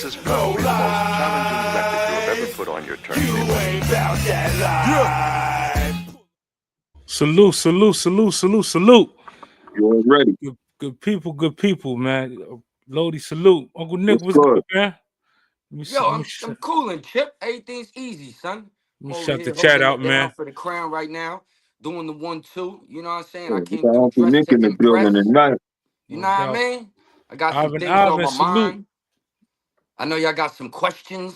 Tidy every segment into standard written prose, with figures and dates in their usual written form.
This is probably the most challenging record you have ever put on your turntable. Salute, salute, salute, salute, salute. You already. Good people, man. Lodi, salute. Uncle Nick, what's good? good, man? Yo, I'm cooling, Chip. Everything's easy, son. Let me I'm shut over the here chat holding out, it down man. for the crown right now, doing the 1-2. You know what I'm saying? Yeah, I we came got through Uncle dressed Nick to in the impress. building tonight. You know what I mean? I got some things on my salute. mind. I know y'all got some questions.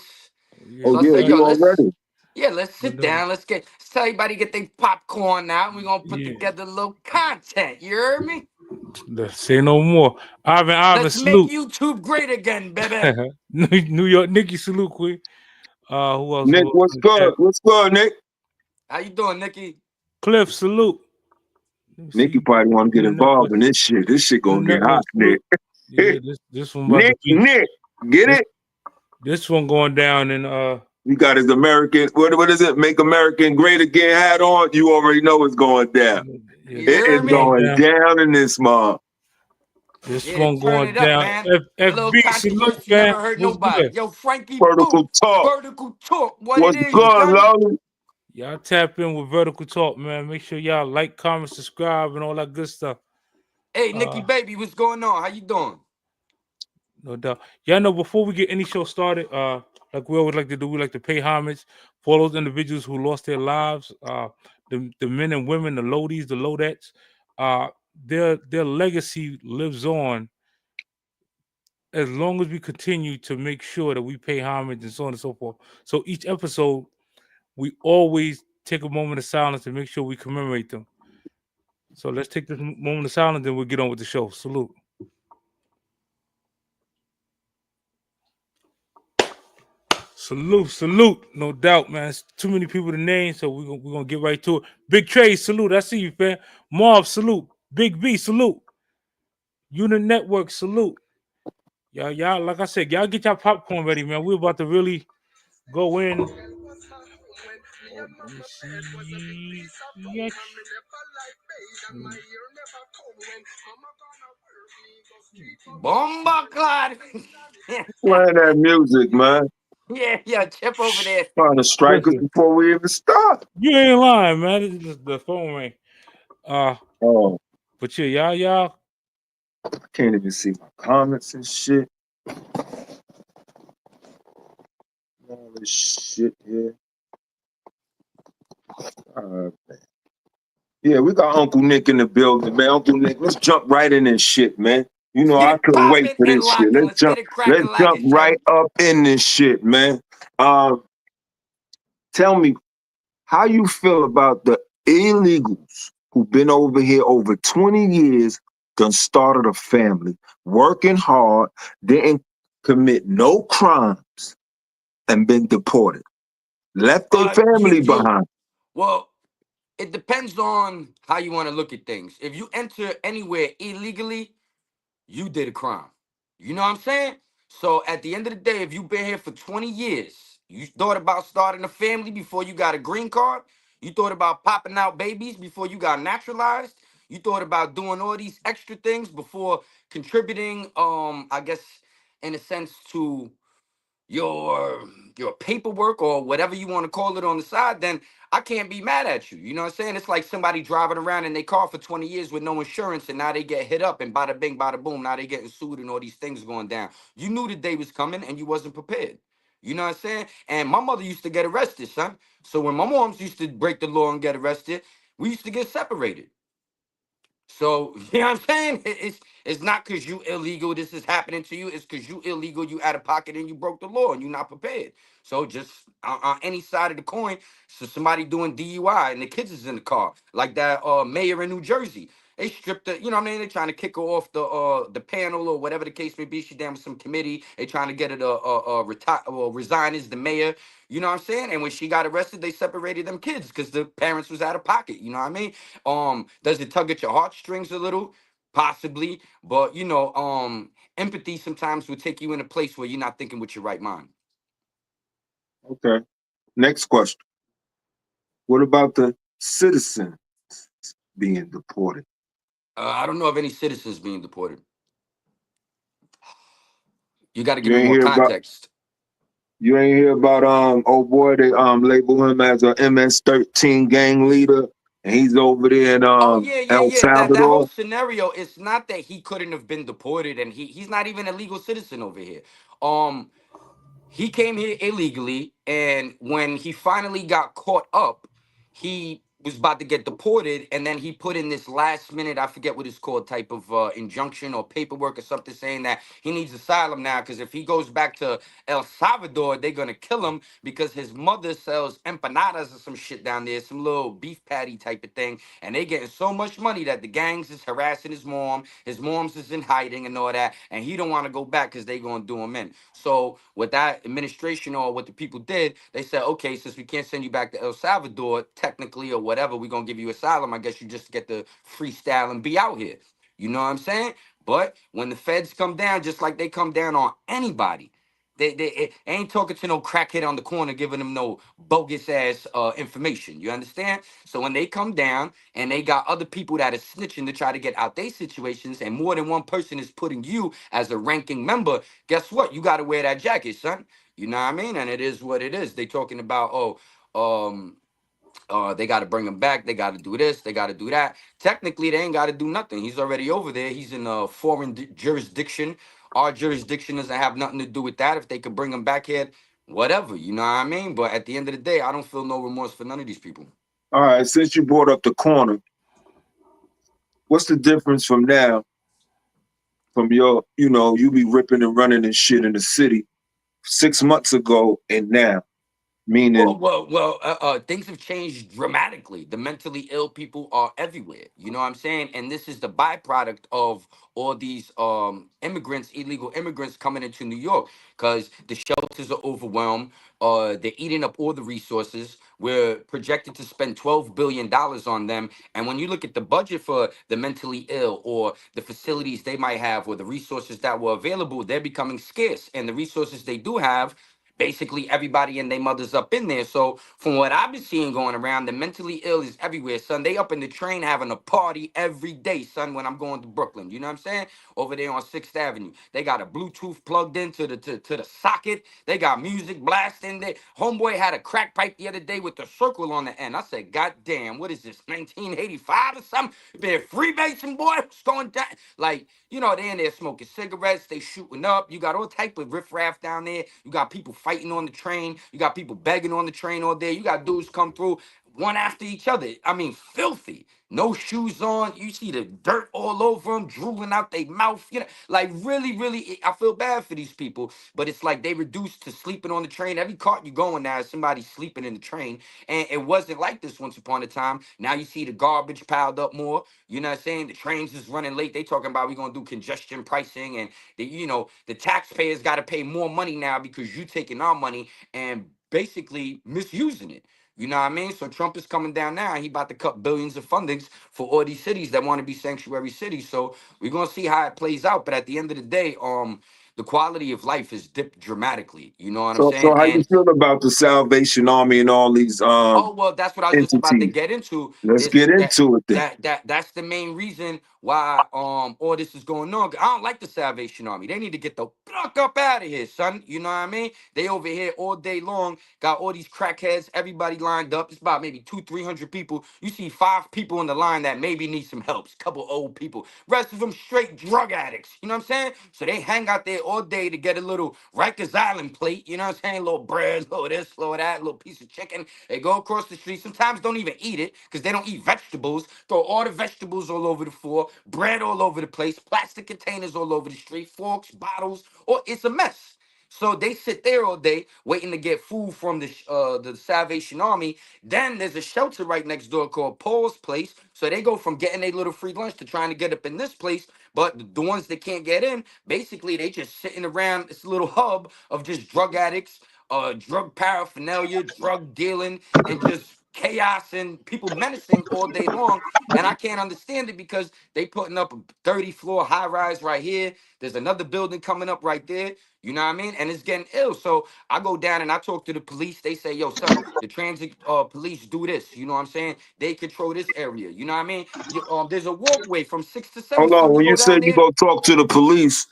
Oh, So I yeah, say, yo, you already. let's sit down. Let's tell everybody to get their popcorn out. We're gonna put together a little content. You heard me? Let's say no more. Ivan, Let's salute. make YouTube great again, baby. New York, Nikki, salute, Queen. Who else? Nick, what's good? What's good, Nick? How you doing, Nikki? Cliff, salute. Nicky probably want to get involved in this shit. This shit gonna get hot, Nick. Yeah, this one. Nick, get it? This one going down in You got his American, what is it? Make American Great Again hat on. You already know it's going down. It is going down in this month. This one going down. FB, salute, man. Never hurt nobody. Good? Yo, Frankie, Vertical Talk. Vertical Talk. What's good, Lolly? Y'all tap in with Vertical Talk, man. Make sure y'all like, comment, subscribe, and all that good stuff. Hey, Nikki, baby, what's going on? How you doing? No doubt. Y'all know before we get any show started, like we always like to do, we like to pay homage for those individuals who lost their lives, the men and women, the Lodies, the Lodettes. Their legacy lives on as long as we continue to make sure that we pay homage and so on and so forth. So each episode, we always take a moment of silence to make sure we commemorate them. So let's take this moment of silence and we'll get on with the show. Salute. Salute. No doubt, man. It's too many people to name, so we're gonna get right to it. Big Trey, salute. I see you, fam. Marv, salute. Big B, salute. Unit Network, salute. Y'all, like I said, y'all get your popcorn ready, man. We're about to really go in. Let me see. Yes. Bomba clad. Playing that music, man. Yeah, Chip over there. Trying to strike us before we even start. You ain't lying, man. This is the phone ring. But yeah, y'all. I can't even see my comments and shit. All this shit here. Man. Yeah, we got Uncle Nick in the building, man. Uncle Nick, let's jump right in this shit, man. You know, I couldn't wait for this shit. Let's jump right up in this shit, man. Tell me, how you feel about the illegals who've been over here over 20 years, done started a family, working hard, didn't commit no crimes, and been deported, left their family behind? Well, it depends on how you want to look at things. If you enter anywhere illegally, you did a crime. You know what I'm saying? So at the end of the day, if you've been here for 20 years, you thought about starting a family before you got a green card, you thought about popping out babies before you got naturalized, you thought about doing all these extra things before contributing, I guess, in a sense, to your paperwork or whatever you want to call it on the side, then I can't be mad at you. You know what I'm saying? It's like somebody driving around in their car for 20 years with no insurance, and now they get hit up, and bada bing, bada boom, now they getting sued and all these things going down. You knew the day was coming and you wasn't prepared. You know what I'm saying? And my mother used to get arrested, son. So when my moms used to break the law and get arrested, we used to get separated. So, you know what I'm saying? It's not because you illegal, this is happening to you. It's because you illegal, you out of pocket, and you broke the law, and you're not prepared. So just on any side of the coin, so somebody doing DUI, and the kids is in the car, like that mayor in New Jersey. They stripped the, you know what I mean? They're trying to kick her off the panel or whatever the case may be. She down with some committee. They trying to get her to retire or resign as the mayor. You know what I'm saying? And when she got arrested, they separated them kids because the parents was out of pocket. You know what I mean? Does it tug at your heartstrings a little? Possibly. But you know, empathy sometimes will take you in a place where you're not thinking with your right mind. Okay. Next question. What about the citizens being deported? I don't know of any citizens being deported. You got to give You me ain't more hear about context. you ain't hear about old boy, they label him as a MS-13 gang leader, and he's over there in Oh yeah, yeah, El yeah. That whole Salvador. scenario, it's not that he couldn't have been deported, and he's not even a legal citizen over here. Um, he came here illegally, and when he finally got caught up, he was about to get deported, and then he put in this last minute, I forget what it's called, type of injunction or paperwork or something saying that he needs asylum now, because if he goes back to El Salvador, they're gonna kill him because his mother sells empanadas or some shit down there, some little beef patty type of thing, and they getting so much money that the gangs is harassing his mom. His mom's is in hiding and all that, and he don't want to go back because they gonna do him in. So what that administration or what the people did, they said, okay, since we can't send you back to El Salvador, technically or whatever, we're gonna give you asylum. I guess you just get to freestyle and be out here. You know what I'm saying? But when the feds come down, just like they come down on anybody, they ain't talking to no crackhead on the corner giving them no bogus ass information. You understand? So when they come down and they got other people that are snitching to try to get out their situations, and more than one person is putting you as a ranking member, guess what? You got to wear that jacket, son. You know what I mean? And it is what it is. They talking about, they got to bring him back. They got to do this. They got to do that. Technically, they ain't got to do nothing. He's already over there. He's in a foreign jurisdiction. Our jurisdiction doesn't have nothing to do with that. If they could bring him back here, whatever. You know what I mean? But at the end of the day, I don't feel no remorse for none of these people. All right, since you brought up the corner, what's the difference from now, from your, you be ripping and running and shit in the city 6 months ago and now? Meaning, Things have changed dramatically. The mentally ill people are everywhere. You know what I'm saying? And this is the byproduct of all these immigrants, illegal immigrants coming into New York, because the shelters are overwhelmed. They're eating up all the resources. We're projected to spend $12 billion on them. And when you look at the budget for the mentally ill or the facilities they might have or the resources that were available, they're becoming scarce. And the resources they do have, basically everybody and their mothers up in there. So from what I've been seeing going around, the mentally ill is everywhere, son. They up in the train having a party every day, son, when I'm going to Brooklyn. You know what I'm saying? Over there on 6th Avenue. They got a Bluetooth plugged into the socket. They got music blasting there. Homeboy had a crack pipe the other day with the circle on the end. I said, God damn, what is this, 1985 or something? Been freebasing, boy. What's going down? Like, they in there smoking cigarettes, they shooting up. You got all type of riffraff down there. You got people fighting on the train. You got people begging on the train all day. You got dudes come through one after each other. I mean, filthy. No shoes on. You see the dirt all over them, drooling out their mouth. Like really, really, I feel bad for these people. But it's like they reduced to sleeping on the train. Every cart you going now is somebody sleeping in the train. And it wasn't like this once upon a time. Now you see the garbage piled up more. You know what I'm saying? The trains is running late. They talking about we gonna do congestion pricing, and the taxpayers got to pay more money now because you taking our money and basically misusing it. You know what I mean? So Trump is coming down now. He about to cut billions of fundings for all these cities that want to be sanctuary cities. So we're gonna see how it plays out. But at the end of the day, the quality of life is dipped dramatically. You know what I'm so saying? how you And feel about the Salvation Army and all these oh well, that's what I was just about to entities? get into. Let's This get that into it then. that's the main reason why all this is going on. I don't like the Salvation Army. They need to get the fuck up out of here, son. You know what I mean? They over here all day long, got all these crackheads, everybody lined up. It's about maybe 200-300 people. You see 5 people in the line that maybe need some help. A couple old people. Rest of them straight drug addicts. You know what I'm saying? So they hang out there all day to get a little Rikers Island plate. You know what I'm saying? A little bread, little this, little that, little piece of chicken. They go across the street. Sometimes don't even eat it because they don't eat vegetables. Throw all the vegetables all over the floor, bread all over the place, plastic containers all over the street, forks, bottles, or it's a mess. So they sit there all day waiting to get food from the Salvation Army. Then there's a shelter right next door called Paul's Place. So they go from getting a little free lunch to trying to get up in this place. But the ones that can't get in, basically they just sitting around this little hub of just drug addicts, drug paraphernalia, drug dealing, and just chaos and people menacing all day long. And I can't understand it because they putting up a 30-floor high rise right here. There's another building coming up right there. You know what I mean? And it's getting ill. So I go down and I talk to the police. They say, yo, son, the transit police do this. You know what I'm saying? They control this area. You know what I mean? There's a walkway from 6 to 7. Hold Son, on, you when you go down said you there. go talk to the police,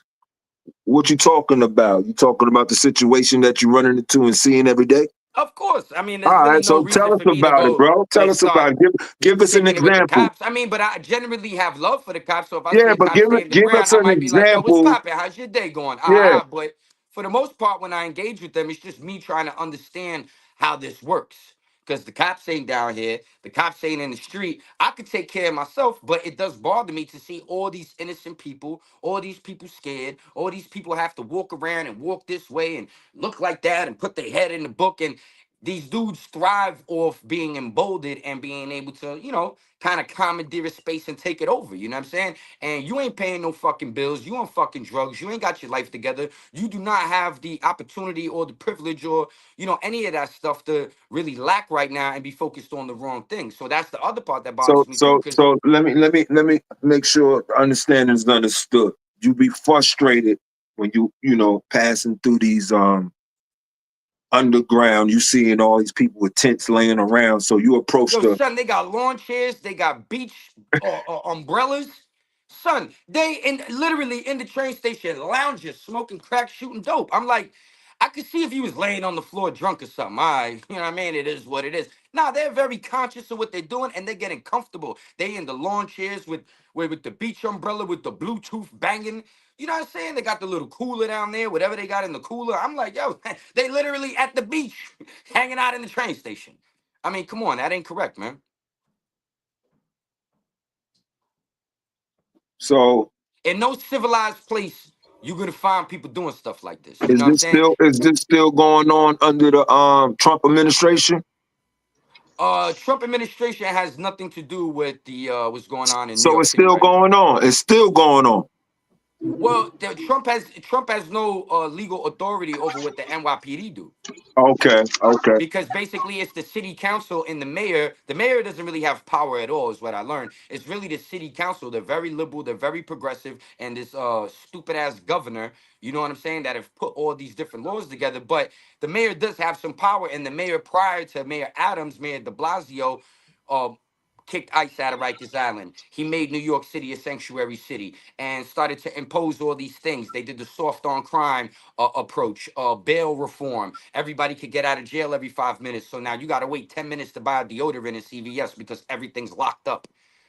What you talking about? You talking about the situation that you're running into and seeing every day? Of course. I mean, All there's really right, no so tell reason us for me to about it, go bro. Tell like us about start it. Give us an kicking it with the example. cops. I mean, but I generally have love for the cops. So if I see Yeah, a but cop standing the give ground, us I an might be like, yo, what's example. poppin'? How's your day going? Yeah. But for the most part, when I engage with them, it's just me trying to understand how this works. Because the cops ain't down here, the cops ain't in the street. I could take care of myself, but it does bother me to see all these innocent people, all these people scared, all these people have to walk around and walk this way and look like that and put their head in the book. And these dudes thrive off being emboldened and being able to, kind of commandeer a space and take it over. You know what I'm saying? And you ain't paying no fucking bills. You on fucking drugs. You ain't got your life together. You do not have the opportunity or the privilege or, any of that stuff to really lack right now and be focused on the wrong thing. So that's the other part that So bothers me too. so Because so let me make sure understanding is understood. You be frustrated when you passing through these underground, you seeing all these people with tents laying around. So you approach yo, the son, they got lawn chairs, they got beach umbrellas. Son, they literally in the train station lounging, smoking crack, shooting dope. I'm like, I could see if he was laying on the floor drunk or something. All right, you know what I mean? It is what it is. Now they're very conscious of what they're doing and they're getting comfortable. They in the lawn chairs with the beach umbrella, with the Bluetooth banging. You know what I'm saying? They got the little cooler down there, whatever they got in the cooler. I'm like, yo, they literally at the beach, hanging out in the train station. I mean, come on, that ain't correct, man. so In no civilized place, you're gonna find people doing stuff like this. You is know what I'm this saying? still going on under the Trump administration? Trump administration has nothing to do with the what's going on in New So York it's City still right now. going on. It's still going on. Well, Trump has no legal authority over what the NYPD do. Okay, okay. Because basically it's the city council and the mayor. The mayor doesn't really have power at all, is what I learned. It's really the city council. They're very liberal, they're very progressive, and this stupid ass governor, you know what I'm saying, that have put all these different laws together. But the mayor does have some power, and the mayor prior to Mayor Adams, Mayor de Blasio, uh, kicked ICE out of Rikers Island. He made New York City a sanctuary city and started to impose all these things. They did the soft on crime approach, bail reform. Everybody could get out of jail every 5 minutes. So now you got to wait 10 minutes to buy a deodorant at CVS because everything's locked up.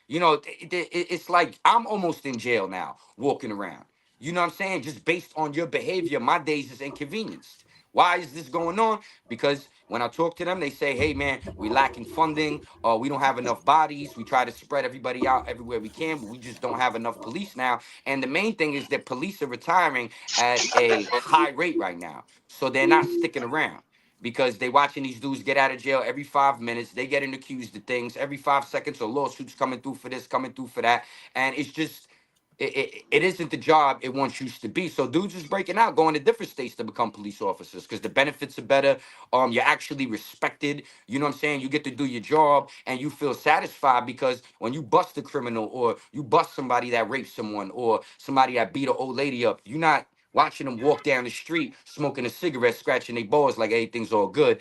It's like I'm almost in jail now, walking around. You know what I'm saying? Just based on your behavior, my days is inconvenienced. Why is this going on? Because when I talk to them, they say, hey, man, we lacking funding. We don't have enough bodies. We try to spread everybody out everywhere we can, but we just don't have enough police now. And the main thing is that police are retiring at a high rate right now. So they're not sticking around because they watching these dudes get out of jail every 5 minutes. They getting accused of things every 5 seconds. So lawsuits coming through for this, coming through for that. And it's just, it isn't the job it once used to be. So dudes is breaking out, going to different states to become police officers because the benefits are better. You're actually respected. You know what I'm saying? You get to do your job and you feel satisfied because when you bust a criminal or you bust somebody that raped someone or somebody that beat an old lady up, you're not watching them walk down the street smoking a cigarette, scratching their balls like everything's all good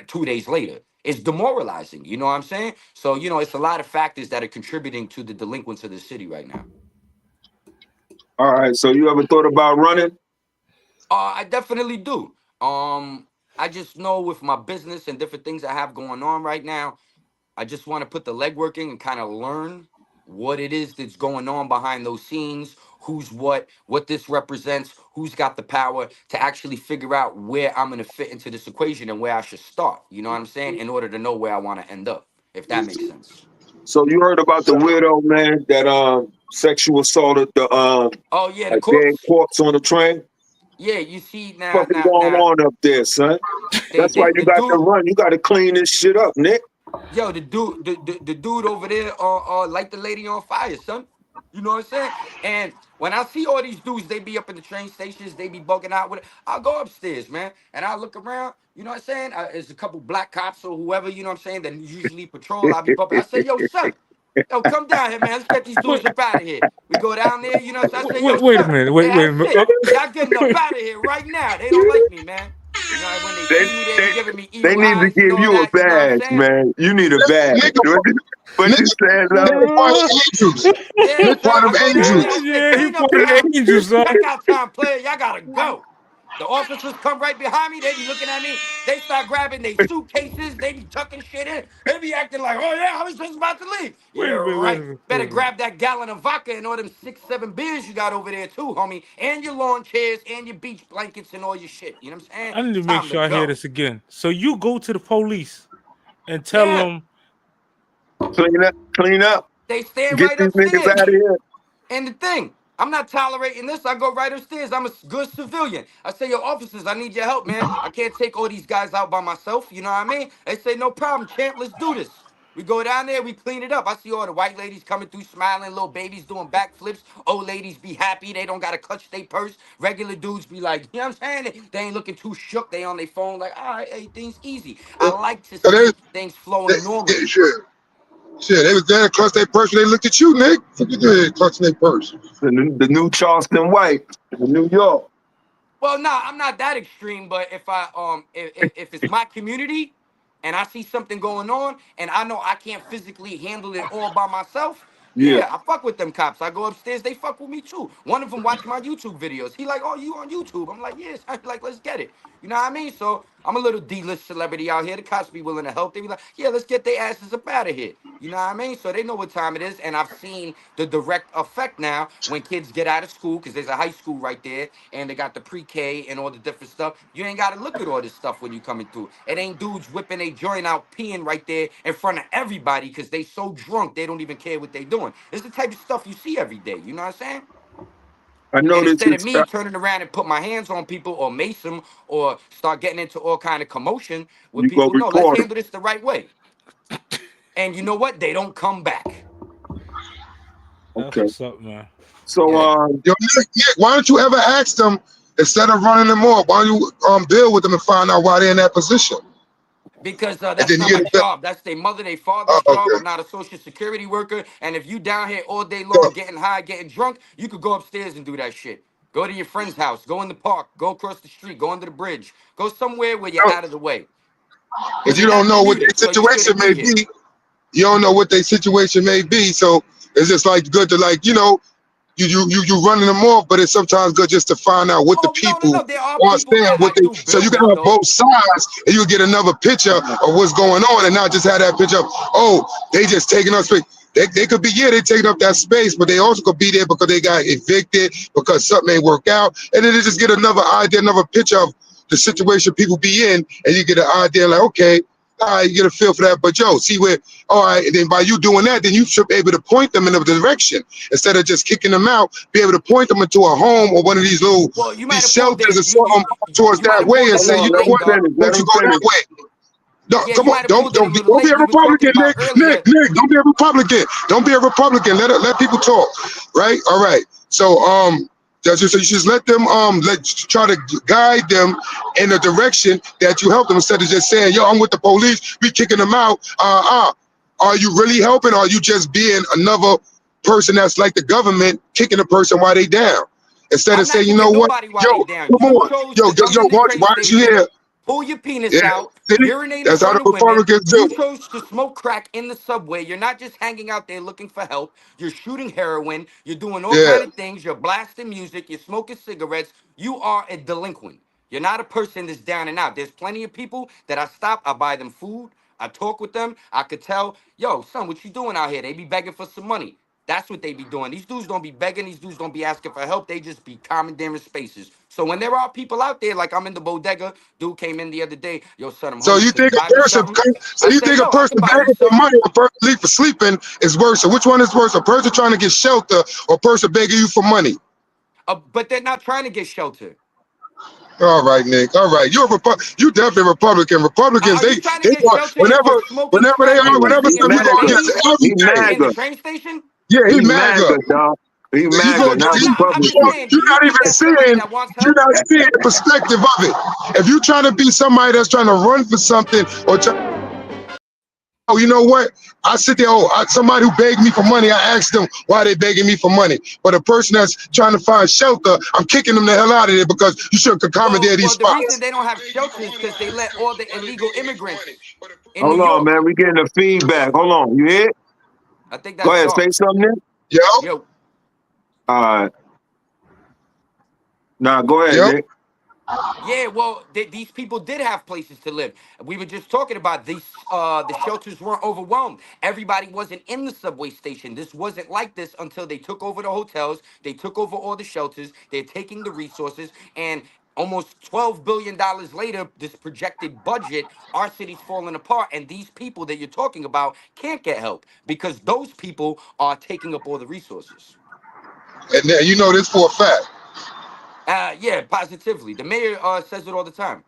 2 days later. It's demoralizing. You know what I'm saying? So, it's a lot of factors that are contributing to the delinquents of the city right now. All right. So you ever thought about running? I definitely do. I just know with my business and different things I have going on right now, I just want to put the legwork in and kind of learn what it is that's going on behind those scenes, who's what this represents, who's got the power to actually figure out where I'm going to fit into this equation and where I should start. You know what I'm saying? In order to know where I want to end up, if that makes sense. So you heard about the widow man that sexual assaulted the Oh yeah, a the dead corpse. corpse on the train? Yeah, you see now, Fucking now, going now, on up there, son? they, That's why they you the got to dude. run. You got to clean this shit up, Nick. Yo, the dude over there, light the lady on fire, son. You know what I'm saying? And when I see all these dudes, they be up in the train stations, they be bugging out with it. I'll go upstairs, man, and I'll look around. You know what I'm saying? There's a couple black cops or whoever, you know what I'm saying, that usually patrol. I'll be bumping. I say, yo, son, yo, come down here, man. Let's get these dudes Wait, up out of here. We go down there, you know what I'm saying? I say, yo, wait a son, minute. yeah, Wait a that's minute. it. Y'all getting up out of here right now. They don't like me, man. You know, when they they, see me, they they be giving me they evil need to eyes and give all you a that. You know what I'm badge, saying? man. You need a badge. But Nick, you said Nick part of angels. Yeah, Nick son, part I of go down there. angels. I say Yeah, he cleanup part of time. the angels, son. Checkout time, player. Y'all gotta go. The officers come right behind me. They be looking at me. They start grabbing their suitcases. They be tucking shit in. They be acting like, oh yeah, I was just about to leave. Yeah, Wait a right. minute, wait Better a minute. grab that gallon of vodka and all them 6-7 beers you got over there too, homie. And your lawn chairs and your beach blankets and all your shit. You know what I'm saying? I need to make Time to sure I hear go. this again. So you go to the police and tell Yeah, them, clean up, they stand get right these niggas upstairs. out of here. And the thing, I'm not tolerating this. I go right upstairs. I'm a good civilian. I say, yo, officers, I need your help, man. I can't take all these guys out by myself. You know what I mean? They say, no problem, champ. Let's do this. We go down there, we clean it up. I see all the white ladies coming through smiling, little babies doing backflips. Old ladies be happy. They don't got to clutch their purse. Regular dudes be like, you know what I'm saying? They ain't looking too shook. They on their phone like, all right, everything's easy. I like to So see things flowing yeah, normally. shit, they was there to clutch their purse. They looked at you, Nick. Look at that, clutching their purse. The new Charleston White, the New York. Well, no, I'm not that extreme, but if I if it's my community and I see something going on and I know I can't physically handle it all by myself, Yeah. yeah, I fuck with them cops. I go upstairs, they fuck with me too. One of them watch my YouTube videos. He like, oh, you on YouTube? I'm like, yes. I'm like, let's get it. You know what I mean? So I'm a little D-list celebrity out here. The cops be willing to help. They be like, yeah, let's get their asses up out of here. You know what I mean? So they know what time it is. And I've seen the direct effect now when kids get out of school, because there's a high school right there, and they got the pre-K and all the different stuff. You ain't got to look at all this stuff when you coming through. It ain't dudes whipping a joint out, peeing right there in front of everybody because they so drunk they don't even care what they doing. It's the type of stuff you see every day. You know what I'm saying? I And noticed instead of it's me turning around and put my hands on people or mace them or start getting into all kind of commotion with you go people, no, let's record it. handle this the right way. And you know what? They don't come back. that's Okay. what's up, man. So Yeah. Yo, Nick, why don't you ever ask them, instead of running them off, why don't you build with them and find out why they're in that position? Because And that's then not you my get it back. job. That's their mother, their Oh, father's job. okay. I'm not a social security worker. And if you down here all day So, long getting high, getting drunk, you could go upstairs and do that shit. Go to your friend's house. Go in the park. Go across the street. Go under the bridge. Go somewhere where you're no, out of the way. but Because you you're don't not know what their commuting, so you situation shouldn't may be here. be. You don't know what their situation may be. So it's just like good to like, you running them off, but it's sometimes good just to find out what the Oh, no, no, people no. There are are people saying, that what I they, do so bill you can with, have though. both sides and you get another picture of what's going on and not just have that picture of, oh, they just taking up space. They could be, yeah, they taking up that space, but they also could be there because they got evicted, because something ain't worked out. And then they just get another idea, another picture of the situation people be in, and you get an idea like, okay, all right, you get a feel for that. But yo, see where, all right, and then by you doing that, then you should be able to point them in a direction instead of just kicking them out. Be able to point them into a home or one of these little Well, you might these have pulled shelters their or something towards you might that have way pulled and it a hold say, little you on, know let him late, what? dog. finish. Let Don't you him go that finish. way? No, Yeah, come you on, might have don't pulled it a don't little don't be late. a We was talking Republican, about Nick. Nick, earlier. Nick, don't be a Republican. Don't be a Republican. Let people talk, right? All right. So so you just let them try to guide them in a direction that you help them instead of just saying, yo, I'm with the police, we kicking them out. Are you really helping, or are you just being another person that's like the government kicking a person while they down? Instead of I'm not saying, you know kicking what, nobody while yo, they down. come You on, chose yo, to come in the train why aren't you station, here? pull your penis Yeah, out, see? urinate in That's how front the of women. Republicans You do. chose to smoke crack in the subway. You're not just hanging out there looking for help. You're shooting heroin. You're doing all Yeah. kind of things. You're blasting music. You're smoking cigarettes. You are a delinquent. You're not a person that's down and out. There's plenty of people that I stop. I buy them food. I talk with them. I could tell, yo, son, what you doing out here? They be begging for some money. That's what they be doing. These dudes don't be begging. These dudes don't be asking for help. They just be commandeering spaces. So when there are people out there, like I'm in the bodega, dude came in the other day, yo, son, I'm So homeless. you Can you think buy me something? so I you say, think a yo, I person can buy you begging for something. money or a person leaving for sleeping is worse? So which one is worse? A person trying to get shelter or a person begging you for money? But they're not trying to get shelter. All right, Nick. All right, you definitely Republican. Republicans, Are you trying to get want shelter if whenever you're smoking they crack are, and whenever pissing He in something front of going MAGA. on babies He every day. in the MAGA. train station? Yeah, he He MAGA. MAGA, dog. He You go, MAGA, not No, I'm just Republican. saying, do you're you not think even that's somebody seeing, that wants you're help? not seeing the perspective of it. If you're trying to be somebody that's trying to run for something or oh, you know what? I sit there, somebody who begged me for money, I asked them why they begging me for money. But a person that's trying to find shelter, I'm kicking them the hell out of there because you should accommodate these Well, the reason spots. they don't have shelter is because they let all the illegal immigrants in New Hold on, York. man. We getting the feedback. Hold on. You hear? I think Go that's ahead, say dark. something. Nick. Yo, Yo, Nah, go ahead, yo, Nick. yeah, well, these people did have places to live. We were just talking about these. The shelters weren't overwhelmed. Everybody wasn't in the subway station. This wasn't like this until they took over the hotels. They took over all the shelters. They're taking the resources, and almost $12 billion later, this projected budget, our city's falling apart, and these people that you're talking about can't get help because those people are taking up all the resources. and then, you know this for a fact. Yeah, positively. The mayor says it all the time.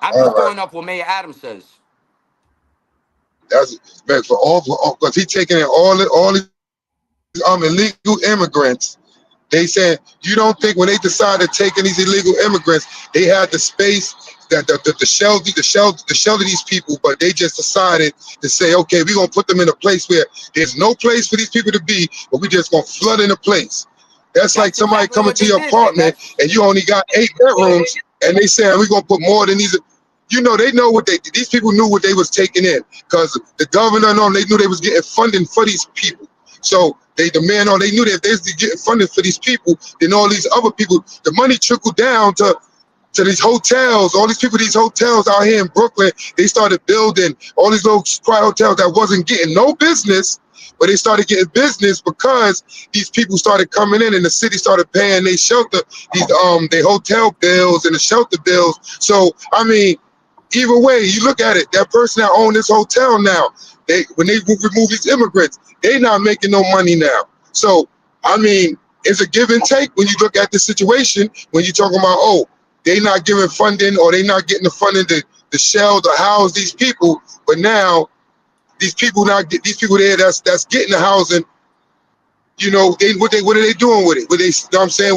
I'm All just right, going off what Mayor Adams says. that's man, for all because he taking in all these illegal immigrants. They said you don't think when they decided taking these illegal immigrants, they had the space that the shelter these people, but they just decided to say, okay, we're gonna put them in a place where there's no place for these people to be, but we just gonna flood in a place. That's like That's somebody exactly coming what to they your did. apartment and you only got 8 bedrooms, and they saying we're gonna put more than these. You know, they know what these people knew what they was taking in because the governor and all they knew they was getting funding for these people. So they demand or they knew that if they was getting funding for these people, then all these other people, the money trickled down to these hotels. All these people, these hotels out here in Brooklyn, they started building all these little quiet hotels that wasn't getting no business, but they started getting business because these people started coming in and the city started paying their shelter, these their hotel bills and the shelter bills. So I mean, either way, you look at it, that person that owned this hotel now, when they remove these immigrants, they not making no money now. So, I mean, it's a give and take when you look at the situation, when you're talking about, oh, they not giving funding or they not getting the funding to shell, to house these people, but now these people not get these people there that's getting the housing, you know, what are they doing with it? What they, you know what I'm saying?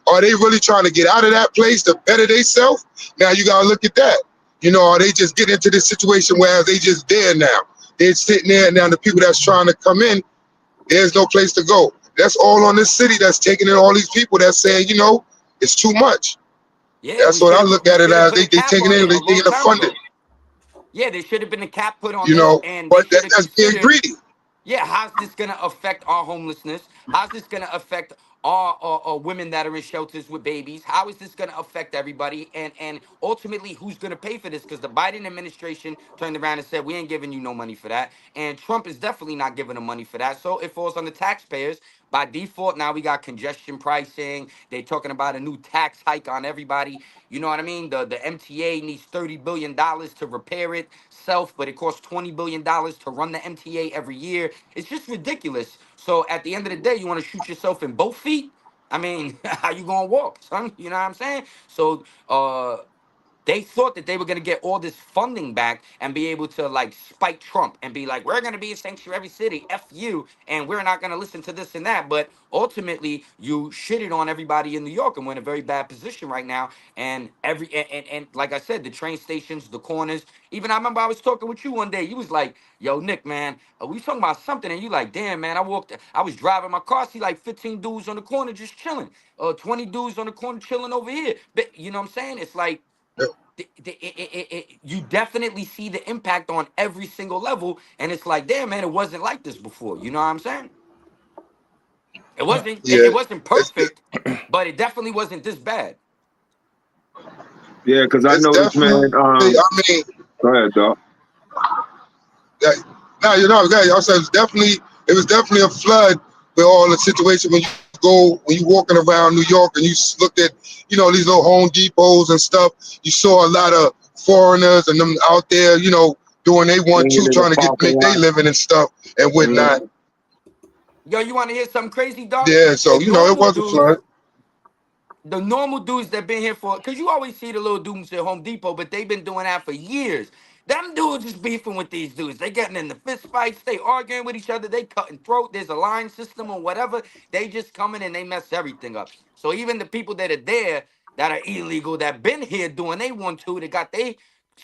Are they really trying to get out of that place to better themselves? Now you gotta look at that. You know, are they just getting into this situation where they just there now? They're sitting there and now the people that's trying to come in, there's no place to go. That's all on this city that's taking in all these people that's saying, you know, it's too much. Yeah, That's what I look we at it should have as. put They a cap taking on in, it they a long getting the time funding, ago. Yeah, there should have been a cap put on you this, know, and they but should have that's being considered, greedy. yeah, how's this going to affect our homelessness? How's this going to affect our women that are in shelters with babies? How is this going to affect everybody? And ultimately, who's going to pay for this? Because the Biden administration turned around and said, we ain't giving you no money for that. And Trump is definitely not giving them money for that. So it falls on the taxpayers. By default, now we got congestion pricing. They're talking about a new tax hike on everybody. You know what I mean? The MTA needs $30 billion to repair itself, but it costs $20 billion to run the MTA every year. It's just ridiculous. So at the end of the day, you want to shoot yourself in both feet? I mean, how you gonna walk, son? You know what I'm saying? So they thought that they were going to get all this funding back and be able to like spike Trump and be like, we're going to be a sanctuary city, F you, and we're not going to listen to this and that. But ultimately, you shitted on everybody in New York, and we're in a very bad position right now. And and like I said, the train stations, the corners. Even I remember I was talking with you one day. You was like, yo, Nick, man, we talking about something, and you like, damn, man, I was driving my car, see like 15 dudes on the corner just chilling, 20 dudes on the corner chilling over here. But you know what I'm saying? It's like, you definitely see the impact on every single level, and it's like, damn, man, it wasn't like this before. You know what I'm saying? It wasn't. Yeah, It wasn't it's perfect, but it definitely wasn't this bad. Yeah, because I it's noticed, man. definitely. I mean, Go ahead, dog. that, now you know, guys. I said it was definitely a flood with all the situation when you walking around New York and you looked at, you know, these little Home Depots and stuff. You saw a lot of foreigners and them out there, you know, doing they want Hanging to, in the trying to parking make they lot. living and stuff and whatnot. Mhm. Yo, you want to hear something crazy, dog? Yeah, so you know, it was a flood. The normal dudes that been here for, because you always see the little dudes at Home Depot, but they've been doing that for years. Them dudes is beefing with these dudes. They getting in the fist fights. They arguing with each other. They cutting throat. There's a line system or whatever. They just come in and they mess everything up. So even the people that are there that are illegal, that been here doing they want to, they got they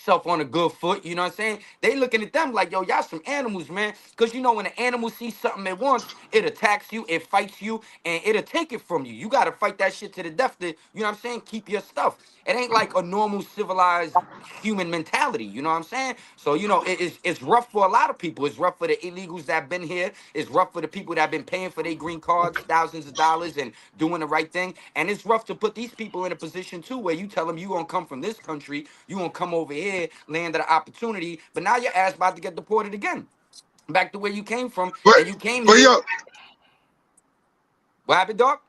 self on a good foot, you know what I'm saying? They looking at them like, yo, y'all some animals, man. Because you know when an animal sees something it wants, it attacks you, it fights you, and it'll take it from you. You got to fight that shit to the death to, you know what I'm saying, keep your stuff. It ain't like a normal civilized human mentality, you know what I'm saying? So, you know, it's rough for a lot of people. It's rough for the illegals that been here. It's rough for the people that been paying for their green cards, thousands of dollars, and doing the right thing. And it's rough to put these people in a position too where you tell them you gonna come from this country, you gonna come over here, land of the opportunity, but now your ass about to get deported again. Back to where you came from, But and you came but here. yo, What happened, dog?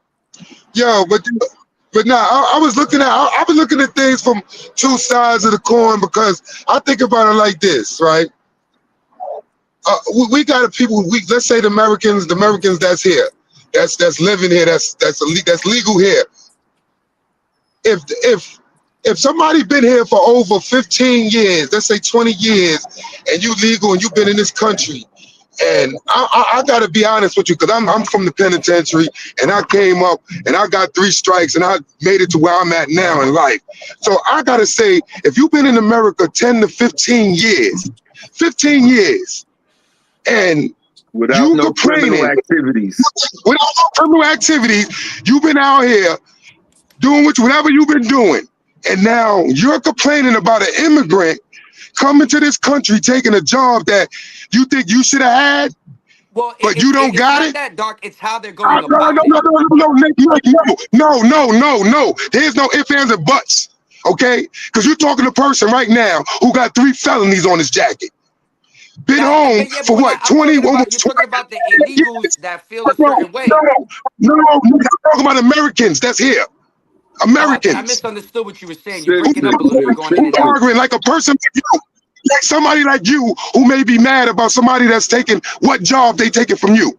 yo, but nah, I was looking at things from two sides of the coin because I think about it like this, right? We got people. Let's say the Americans that's here, that's living here, that's legal here. If somebody been here for over 15 years, let's say 20 years, and you legal and you've been in this country, and I gotta be honest with you, because I'm from the penitentiary, and I came up and I got 3 strikes and I made it to where I'm at now in life. So I gotta say, if you've been in America 10 to 15 years, 15 years, and without you no criminal complaining activities. without no criminal activities, you've been out here doing whatever you've been doing, and now you're complaining about an immigrant coming to this country taking a job that you think you should have had, Well, but you don't it's got not it. that dark. It's how they're going No, no, about it. no, no, no, no. There's no ifs, ands, and buts. Okay, because you're talking to a person right now who got 3 felonies on his jacket. Been That, home but yeah, but for we're not. what, I'm 20, talking about almost you're 20 talking about the illegals years? that feel a No, certain way. I'm talking about Americans that's here. Oh, I Americans misunderstood what you were saying. You're breaking up Citizens, a little. You're going in who's and out. arguing like a person like you, like somebody like you who may be mad about somebody that's taking what job they taking from you.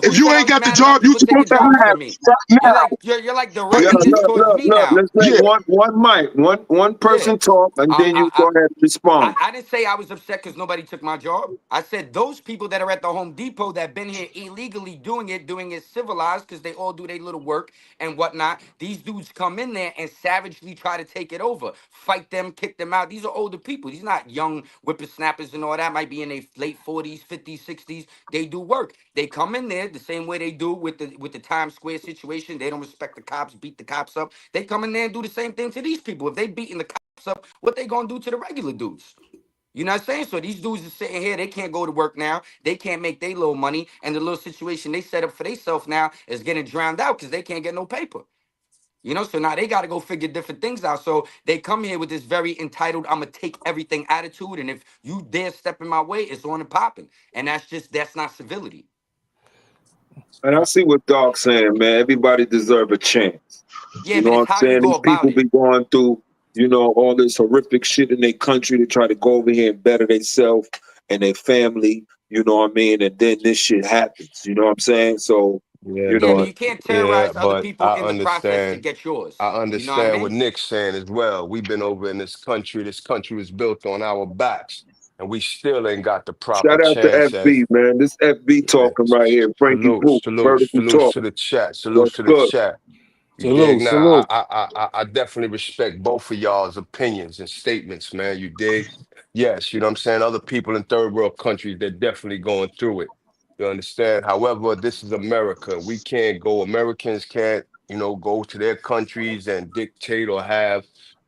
Who If you said I ain't was got the mad about job you people taking supposed to jobs have from me? right now, You're like but Yeah, directing this look, towards look, me look. now. Let's let yeah, one mic, one Yeah. person talk, and then you I, go ahead and respond. I didn't say I was upset because nobody took my job. I said those people that are at the Home Depot that been here illegally doing it civilized because they all do their little work and whatnot. These dudes come in there and savagely try to take it over, fight them, kick them out. These are older people. These not young whippersnappers and all that. Might be in their late 40s, 50s, 60s. They do work. They come in there the same way they do with the Times Square situation. They don't respect the cops, beat the cops up. They come in there and do the same thing to these people. If they beating the cops up, what they gonna do to the regular dudes? You know what I'm saying? So these dudes are sitting here, they can't go to work now. They can't make their little money. And the little situation they set up for themselves now is getting drowned out because they can't get no paper. You know, so now they got to go figure different things out. So they come here with this very entitled, I'm going to take everything attitude. And if you dare step in my way, it's on and popping. And that's not civility. And I see what Doc's saying, man. Everybody deserve a chance. Yeah, You know but what it's I'm how you saying? go These about people it. be going through, all this horrific shit in their country to try to go over here and better themselves and their family, you know what I mean? And then this shit happens, you know what I'm saying? So, Yeah, you Yeah, know, but but you can't yeah, terrorize other but people in the process to get I yours. You know what I understand what mean? Nick's saying as well. We've been over in this country. This country was built on our backs, and we still ain't got the proper shout out to chance as FB, man. This FB yeah. talking right here. Frankie Pooh, vertical Salutes talk. to the chat. Salutes What's to the good? chat. You dig? Salute, Now, salute. I definitely respect both of y'all's opinions and statements, man. You dig? Yes, you know what I'm saying? Other people in third world countries, they're definitely going through it. You understand? However, this is America. Americans can't, go to their countries and dictate or have,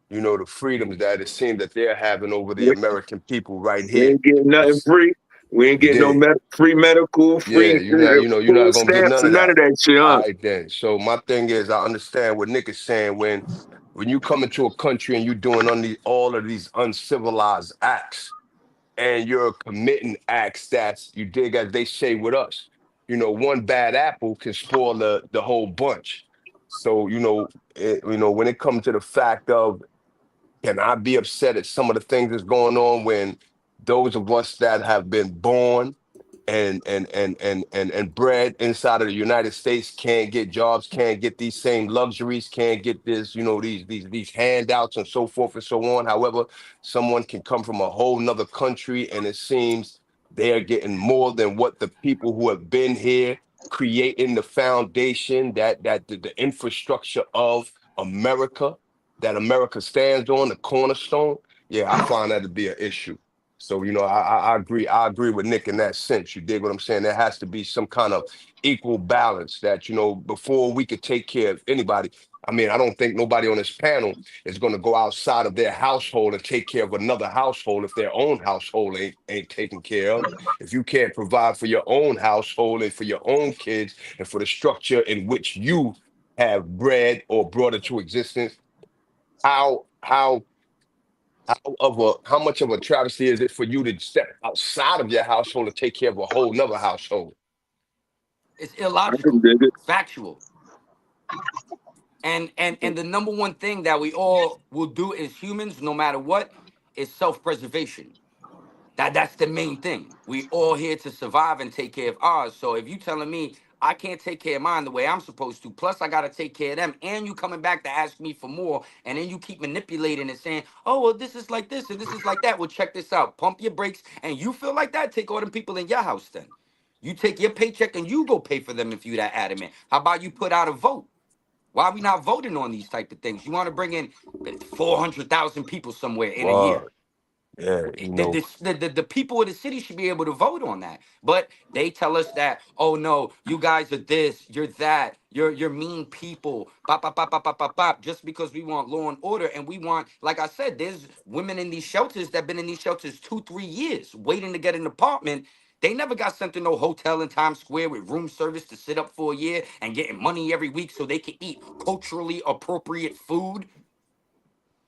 the freedoms that it seems that they're having over the We, American people right we here. ain't getting nothing free. We ain't You getting no dig? free medical, Yeah, free you're not food gonna get stamps, none of and none of that. that shit, All huh? right then. So my thing is, I understand what Nick is saying when you come into a country and you're doing all of these uncivilized acts and you're committing acts that's you dig as they say with us. One bad apple can spoil the whole bunch. So when it comes to the fact of can I be upset at some of the things that's going on when those of us that have been born and bred inside of the United States can't get jobs, can't get these same luxuries, can't get this, these handouts and so forth and so on. However, someone can come from a whole nother country and it seems they are getting more than what the people who have been here creating the foundation that the infrastructure of America that America stands on, the cornerstone, yeah, I find that to be an issue. So, I agree. I agree with Nick in that sense. You dig what I'm saying? There has to be some kind of equal balance that, before we could take care of anybody. I mean, I don't think nobody on this panel is going to go outside of their household and take care of another household if their own household ain't taken care of. If you can't provide for your own household and for your own kids and for the structure in which you have bred or brought into existence, how much of a travesty is it for you to step outside of your household and take care of a whole nother household? It's I can illogical, dig it. factual. And the number one thing that we all will do as humans, no matter what, is self-preservation. That's the main thing. We all here to survive and take care of ours. So if you telling me I can't take care of mine the way I'm supposed to, plus I gotta take care of them, and you coming back to ask me for more, and then you keep manipulating and saying, oh well, this is like this and this is like that. Well, check this out. Pump your brakes, and you feel like that, take all them people in your house then. You take your paycheck and you go pay for them if you that adamant. How about you put out a vote? Why are we not voting on these type of things? You want to bring in 400,000 people somewhere in a year. Wow. Yeah, The people of the city should be able to vote on that. But they tell us that, oh no, you guys are this, you're that, you're mean people. Bop, bop, bop, bop, bop, bop, bop. Just because we want law and order, and we want, like I said, there's women in these shelters that been in these shelters 2-3 years waiting to get an apartment. They never got sent to no hotel in Times Square with room service to sit up for a year and getting money every week so they can eat culturally appropriate food.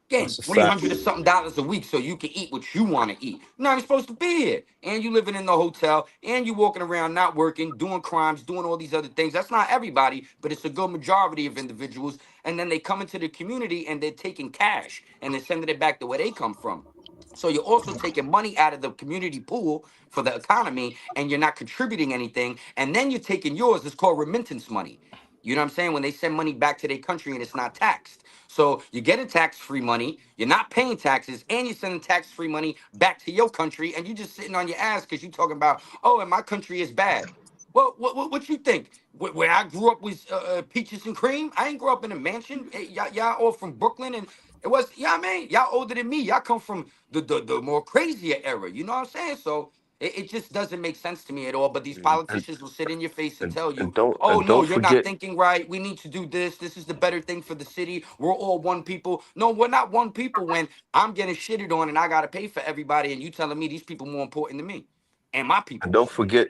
Getting that's a fact. 300 or something dollars a week so you can eat what you want to eat. You're not even supposed to be here. And you living in the hotel and you walking around not working, doing crimes, doing all these other things. That's not everybody, but it's a good majority of individuals. And then they come into the community and they're taking cash and they're sending it back to where they come from. So you're also taking money out of the community pool for the economy and you're not contributing anything. And then you're taking yours. It's called remittance money. You know what I'm saying? When they send money back to their country and it's not taxed. So you're getting tax-free money, you're not paying taxes, and you're sending tax-free money back to your country, and you're just sitting on your ass because you're talking about, oh, and my country is bad. Well, what you think? Where I grew up was peaches and cream. I ain't grew up in a mansion. Y'all all from Brooklyn, and it was, yeah, man, y'all older than me. Y'all come from the more crazier era. You know what I'm saying? So it just doesn't make sense to me at all. But these And politicians will sit in your face and and, tell and you, don't oh, and no, don't you're not forget thinking right. We need to do this. This is the better thing for the city. We're all one people. No, we're not one people when I'm getting shitted on and I got to pay for everybody. And you telling me these people more important than me and my and peoples. don't forget,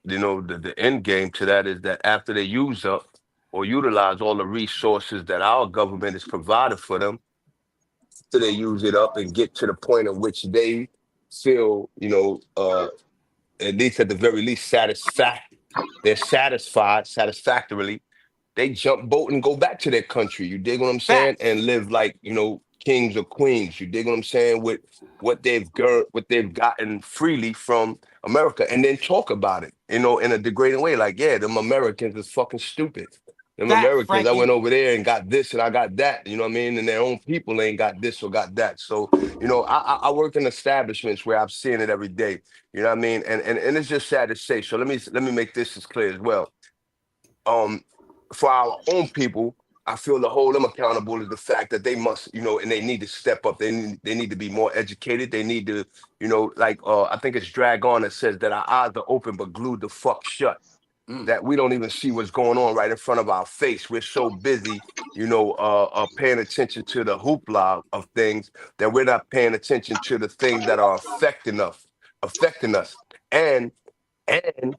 the end game to that is that after they use up or utilize all the resources that our government has provided for them, after they use it up and get to the point in which they feel, at least at the very least they're satisfied satisfactorily, they jump boat and go back to their country. You dig what I'm saying? Facts. And live like, kings or queens. You dig what I'm saying? With what they've gotten freely from America, and then talk about it, in a degrading way. Like, yeah, them Americans is fucking stupid. Them Facts, Americans, I went Frankie. over there and got this and I got that. You know what I mean? And their own people ain't got this or got that. So, I work in establishments where I'm seeing it every day. You know what I mean? And it's just sad to say. So let me make this as clear as well. um for our own people, I feel to hold them accountable is the fact that they must, and they need to step up. They need to be more educated. They need to, like I think it's Drag On that says that our eyes are open but glued the fuck shut. Mm. That we don't even see what's going on right in front of our face. We're so busy, paying attention to the hoopla of things that we're not paying attention to the things that are affecting us, and and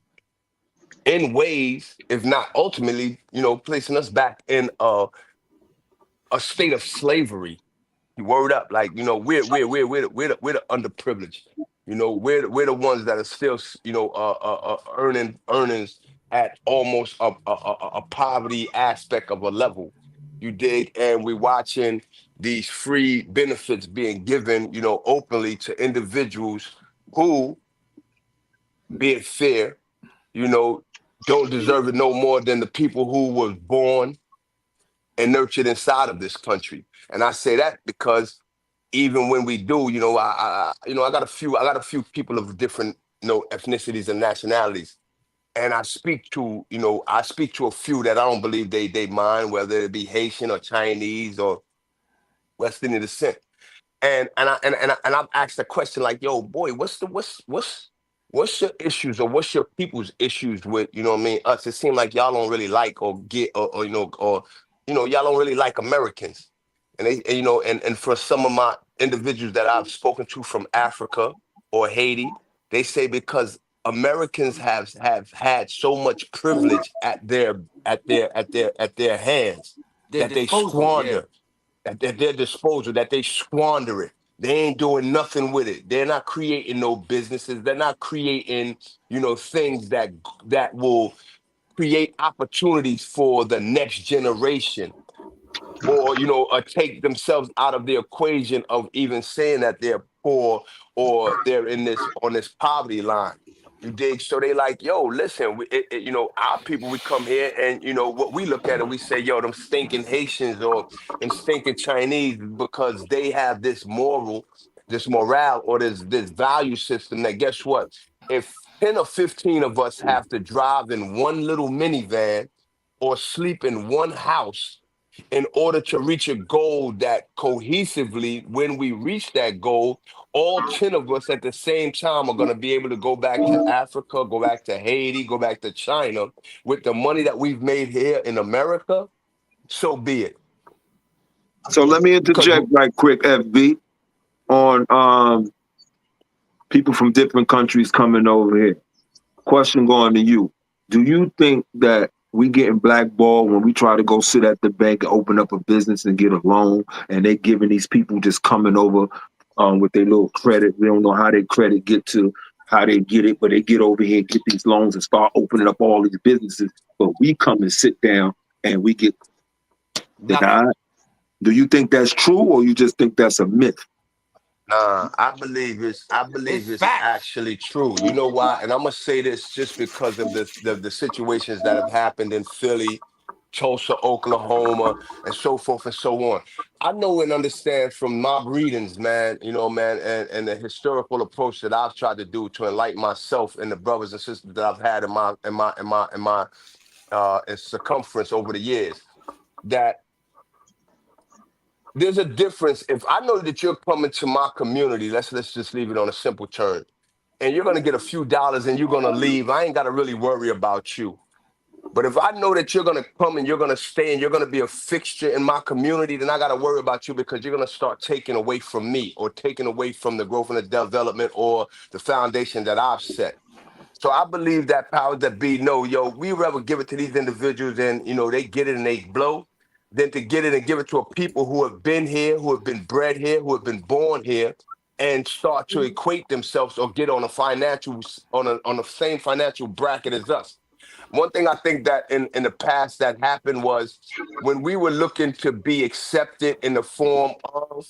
in ways, if not ultimately, placing us back in a state of slavery. Word up, like, we're the underprivileged. We're the ones that are still, earning earnings at almost a poverty aspect of a level. You dig? And we're watching these free benefits being given, openly to individuals who, be it fair, you know, don't deserve it no more than the people who was born and nurtured inside of this country. And I say that because even when we do, I got a few people of different, ethnicities and nationalities. And I speak to a few that I don't believe they mind, whether it be Haitian or Chinese or West Indian descent. And I've asked the question like, yo, boy, what's your issues, or what's your people's issues with, you know what I mean, us? It seems like y'all don't really like or get or y'all don't really like Americans. And you know, and for some of my individuals that I've spoken to from Africa or Haiti, they say because Americans have had so much privilege at their hands Their that they disposal, yeah. squander at their disposal, that they squander it. They ain't doing nothing with it. They're not creating no businesses. They're not creating, things that will create opportunities for the next generation, or take themselves out of the equation of even saying that they're poor or they're on this poverty line. You dig? So they like, yo, listen, our people, we come here and what we look at and we say, yo, them stinking Haitians or them stinking Chinese, because they have this morale, or this value system that, guess what? If 10 or 15 of us have to drive in one little minivan or sleep in one house in order to reach a goal, that cohesively, when we reach that goal, all 10 of us at the same time are going to be able to go back to Africa, go back to Haiti, go back to China with the money that we've made here in America, so be it. So let me Because interject right quick, FB, on people from different countries coming over here. Question going to you. Do you think that we getting blackballed when we try to go sit at the bank and open up a business and get a loan, and they giving these people just coming over with their little credit? We don't know how their credit get to how they get it, but they get over here and get these loans and start opening up all these businesses. But we come and sit down and we get denied. Do you think that's true, or you just think that's a myth? Nah, I believe It's it's facts. actually true. You know why? And I'm gonna say this just because of the situations that have happened in Philly, Tulsa, Oklahoma, and so forth and so on. I know and understand from my readings, man, man, and the historical approach that I've tried to do to enlighten myself and the brothers and sisters that I've had in circumference over the years, that there's a difference. If I know that you're coming to my community, let's just leave it on a simple term, and you're gonna get a few dollars and you're gonna leave, I ain't gotta really worry about you. But if I know that you're gonna come and you're gonna stay and you're gonna be a fixture in my community, then I gotta worry about you, because you're gonna start taking away from me, or taking away from the growth and the development, or the foundation that I've set. So I believe that powers that be know, yo, we rather give it to these individuals and, they get it and they blow, than to get it and give it to a people who have been here, who have been bred here, who have been born here, and start to equate themselves or get on on the same financial bracket as us. One thing I think that in the past that happened was when we were looking to be accepted in the form of,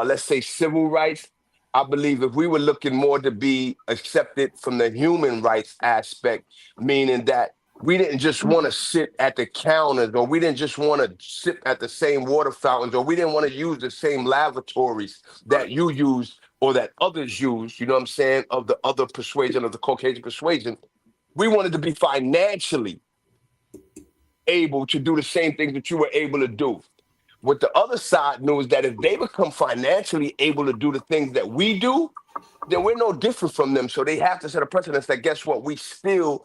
let's say, civil rights. I believe if we were looking more to be accepted from the human rights aspect, meaning that we didn't just want to sit at the counters, or we didn't just want to sit at the same water fountains, or we didn't want to use the same lavatories that you use or that others use, you know what I'm saying, of the other persuasion, of the Caucasian persuasion. We wanted to be financially able to do the same things that you were able to do. What the other side knew is that if they become financially able to do the things that we do, then we're no different from them. So they have to set a precedence that, guess what, we still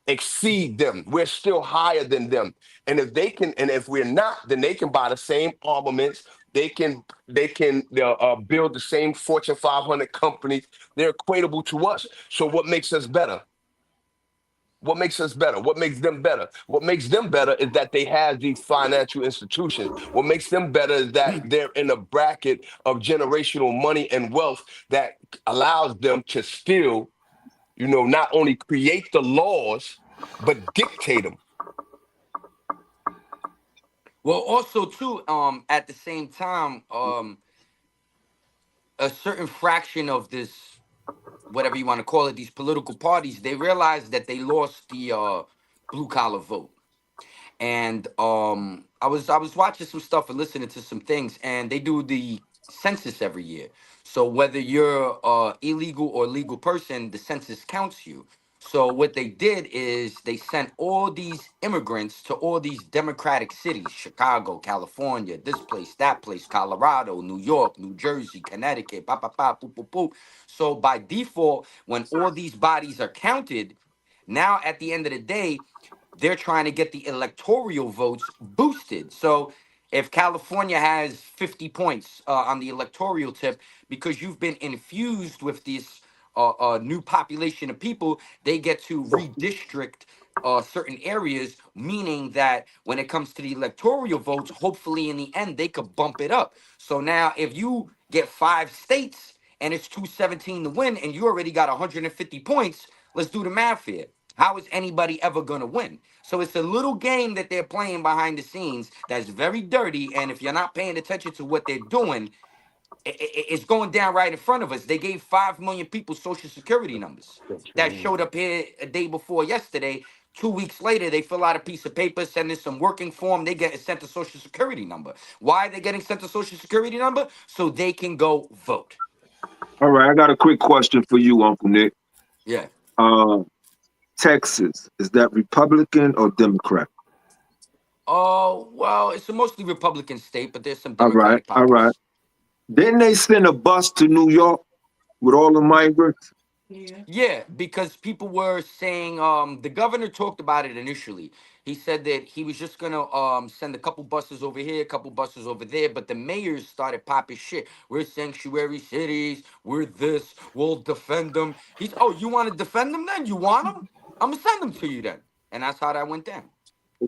exceed them. We're still higher than them. And if we're not, then they can buy the same armaments. They can build the same Fortune 500 companies. They're equatable to us. So what makes us better? What makes us better? What makes them better? What makes them better is that they have these financial institutions. What makes them better is that they're in a bracket of generational money and wealth that allows them to still, not only create the laws, but dictate them. Well, also too, at the same time, a certain fraction of this, whatever you want to call it, these political parties, they realized that they lost the blue collar vote. And I was watching some stuff and listening to some things, and they do the census every year. So whether you're illegal or legal person, the census counts you. So what they did is they sent all these immigrants to all these democratic cities, Chicago, California, this place, that place, Colorado, New York, New Jersey, Connecticut, pa pa pa, poop, poop, poop. So by default, when all these bodies are counted, now at the end of the day, they're trying to get the electoral votes boosted. So if California has 50 points on the electoral tip, because you've been infused with this new population of people, they get to redistrict certain areas, meaning that when it comes to the electoral votes, hopefully in the end, they could bump it up. So now if you get 5 states and it's 217 to win and you already got 150 points, let's do the math here. How is anybody ever going to win? So it's a little game that they're playing behind the scenes that's very dirty. And if you're not paying attention to what they're doing, it's going down right in front of us. They gave 5 million people social security numbers that showed up here a day before yesterday. 2 weeks later, they fill out a piece of paper, send in some working form. They get sent a social security number. Why are they getting sent a social security number? So they can go vote. All right, I got a quick question for you, Uncle Nick. Yeah. Texas, is that Republican or Democrat? Oh, well, it's a mostly Republican state, but there's some All right, Democratic all right. pockets. Didn't they send a bus to New York with all the migrants? Yeah, because people were saying the governor talked about it initially. He said that he was just gonna send a couple buses over here, a couple buses over there, but the mayors started popping shit. We're sanctuary cities, we're this, we'll defend them. He's you want to defend them then? You want them? I'm gonna send them to you then. And that's how that went down.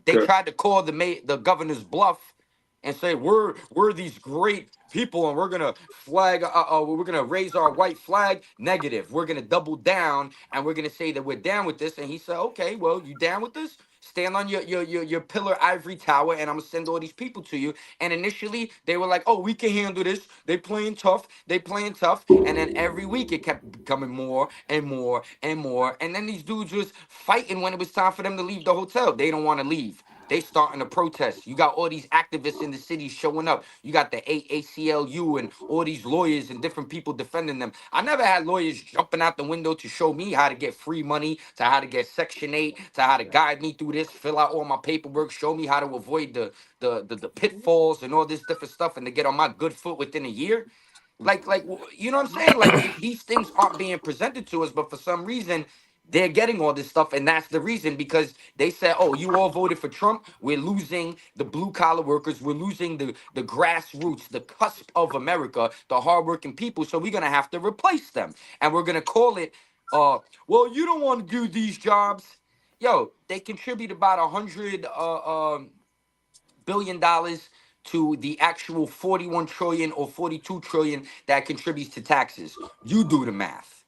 They Okay. tried to call the governor's bluff and say we're these great people and we're gonna flag we're gonna raise our white flag. Negative. We're gonna double down and we're gonna say that we're down with this. And he said, okay, well, you down with this? Stand on your pillar ivory tower and I'm gonna send all these people to you. And initially they were like, oh, we can handle this. They playing tough. They playing tough. And then every week it kept becoming more and more and more. And then these dudes was fighting when it was time for them to leave the hotel. They don't want to leave. They starting to protest. You got all these activists in the city showing up. You got the AACLU and all these lawyers and different people defending them. I never had lawyers jumping out the window to show me how to get free money, to how to get Section 8, to how to guide me through this, fill out all my paperwork, show me how to avoid the pitfalls and all this different stuff and to get on my good foot within a year. You know what I'm saying? Like these things aren't being presented to us, but for some reason they're getting all this stuff, and that's the reason because they said, "Oh, you all voted for Trump. We're losing the blue collar workers. We're losing the grassroots, the cusp of America, the hardworking people. So we're gonna have to replace them, and we're gonna call it, well, you don't want to do these jobs." Yo, they contribute about $100 billion to the actual 41 trillion or 42 trillion that contributes to taxes. You do the math.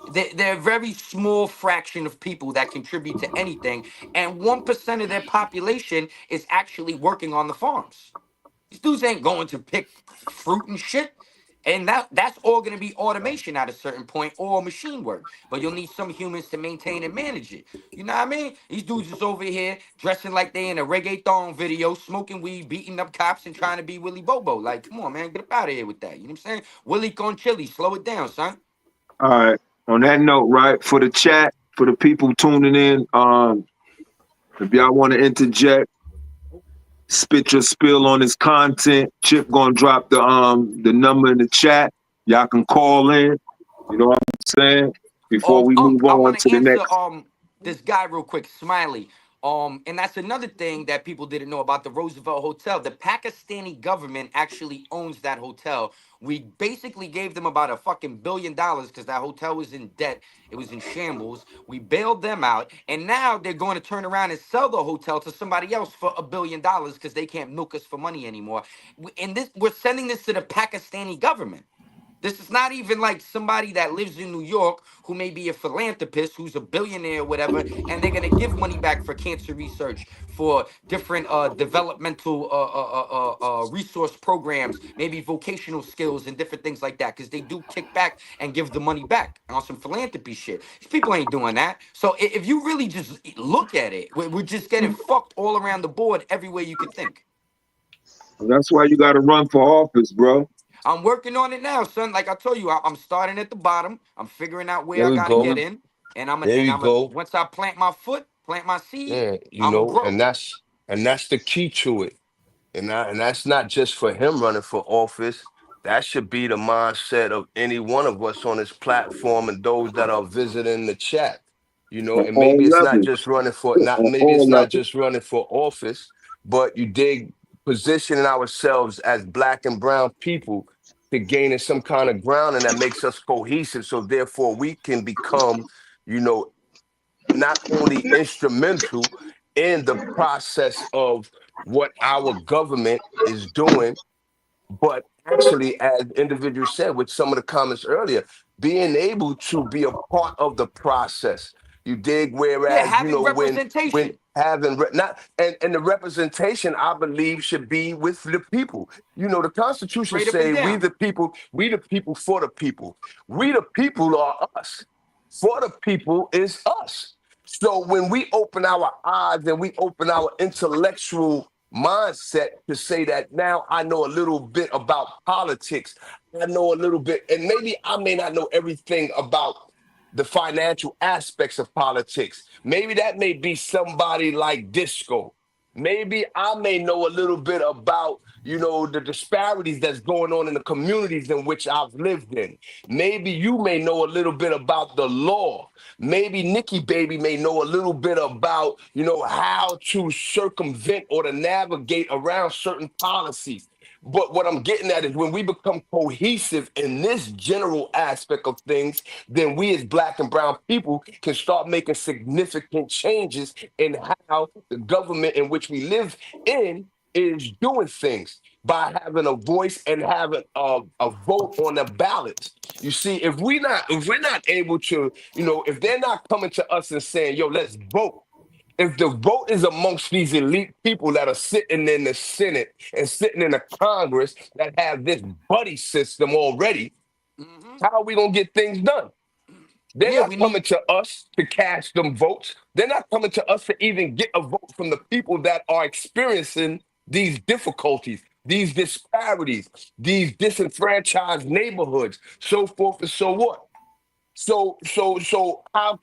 They're a very small fraction of people that contribute to anything, and 1% of their population is actually working on the farms. These dudes ain't going to pick fruit and shit. And that's all going to be automation at a certain point or machine work. But you'll need some humans to maintain and manage it. You know what I mean? These dudes is over here dressing like they in a reggaeton video, smoking weed, beating up cops, and trying to be Willy Bobo. Like, come on, man, get up out of here with that. You know what I'm saying? Willie con chili, slow it down, son. All right. On that note, right, for the chat, for the people tuning in, if y'all want to interject, spit your spill on his content, Chip gonna drop the number in the chat. Y'all can call in. You know what I'm saying? Before we move I on want to to the answer next. this guy real quick, Smiley. And that's another thing that people didn't know about the Roosevelt Hotel. The Pakistani government actually owns that hotel. We basically gave them about a fucking $1 billion because that hotel was in debt. It was in shambles. We bailed them out, and now they're going to turn around and sell the hotel to somebody else for $1 billion because they can't milk us for money anymore. And we're sending this to the Pakistani government. This is not even like somebody that lives in New York who may be a philanthropist, who's a billionaire or whatever, and they're gonna give money back for cancer research, for different developmental resource programs, maybe vocational skills and different things like that, because they do kick back and give the money back on some philanthropy shit. These people ain't doing that. So if you really just look at it, we're just getting fucked all around the board, everywhere you could think. That's why you got to run for office, bro. I'm working on it now, son. Like I told you, I'm starting at the bottom. I'm figuring out where There I we gotta go. get in. And I'm There you go. once I plant my foot, plant my seed, Yeah, you I'm gonna know, grow. and that's the key to it. And that's not just for him running for office. That should be the mindset of any one of us on this platform and those that are visiting the chat. You know, On and all maybe it's not levels. just running for not On maybe it's all not levels. just running for office, but you dig positioning ourselves as black and brown people to gaining some kind of ground, and that makes us cohesive. So therefore we can become, you know, not only instrumental in the process of what our government is doing, but actually, as individuals said with some of the comments earlier, being able to be a part of the process. You dig? Yeah, Whereas, you having know, when representation. having not and the representation, I believe, should be with the people. You know, the Constitution Straight up and say down. we the people for the people. We the people are us. For the people is us. So when we open our eyes and we open our intellectual mindset to say that now I know a little bit about politics, I know a little bit, and maybe I may not know everything about the financial aspects of politics. Maybe that may be somebody like Disco. Maybe I may know a little bit about, you know, the disparities that's going on in the communities in which I've lived in. Maybe you may know a little bit about the law. Maybe Nikki Baby may know a little bit about, you know, how to circumvent or to navigate around certain policies. But what I'm getting at is when we become cohesive in this general aspect of things, then we as black and brown people can start making significant changes in how the government in which we live in is doing things by having a voice and having a vote on the ballot. You see, if we're not able to, you know, if they're not coming to us and saying, yo, let's vote, if the vote is amongst these elite people that are sitting in the Senate and sitting in the Congress that have this buddy system already, Hmm. how are we gonna get things done? They're Yeah, not we coming need to us to cast them votes. They're not coming to us to even get a vote from the people that are experiencing these difficulties, these disparities, these disenfranchised neighborhoods, so forth and so on. So how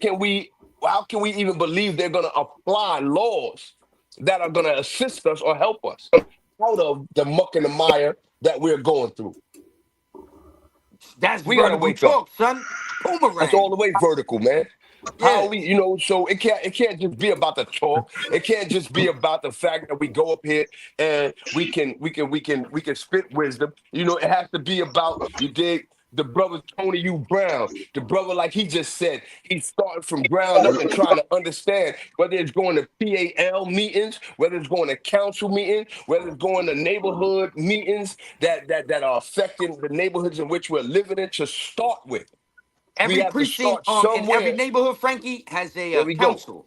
can we even believe they're gonna apply laws that are gonna assist us or help us out of the muck and the mire that we're going through? that's We gotta vertical wake up. talk, son. That's all Boomerang. the way vertical, man. How Yeah. we, you know, so it can't just be about the talk. It can't just be about the fact that we go up here and we can spit wisdom. You know, it has to be about you dig the brother Tony U. Brown, the brother like he just said, he started from ground up and trying to understand whether it's going to PAL meetings, whether it's going to council meetings, whether it's going to neighborhood meetings that are affecting the neighborhoods in which we're living in to start with. We Every have to precinct start in every somewhere. neighborhood, Frankie, has a There we go. council.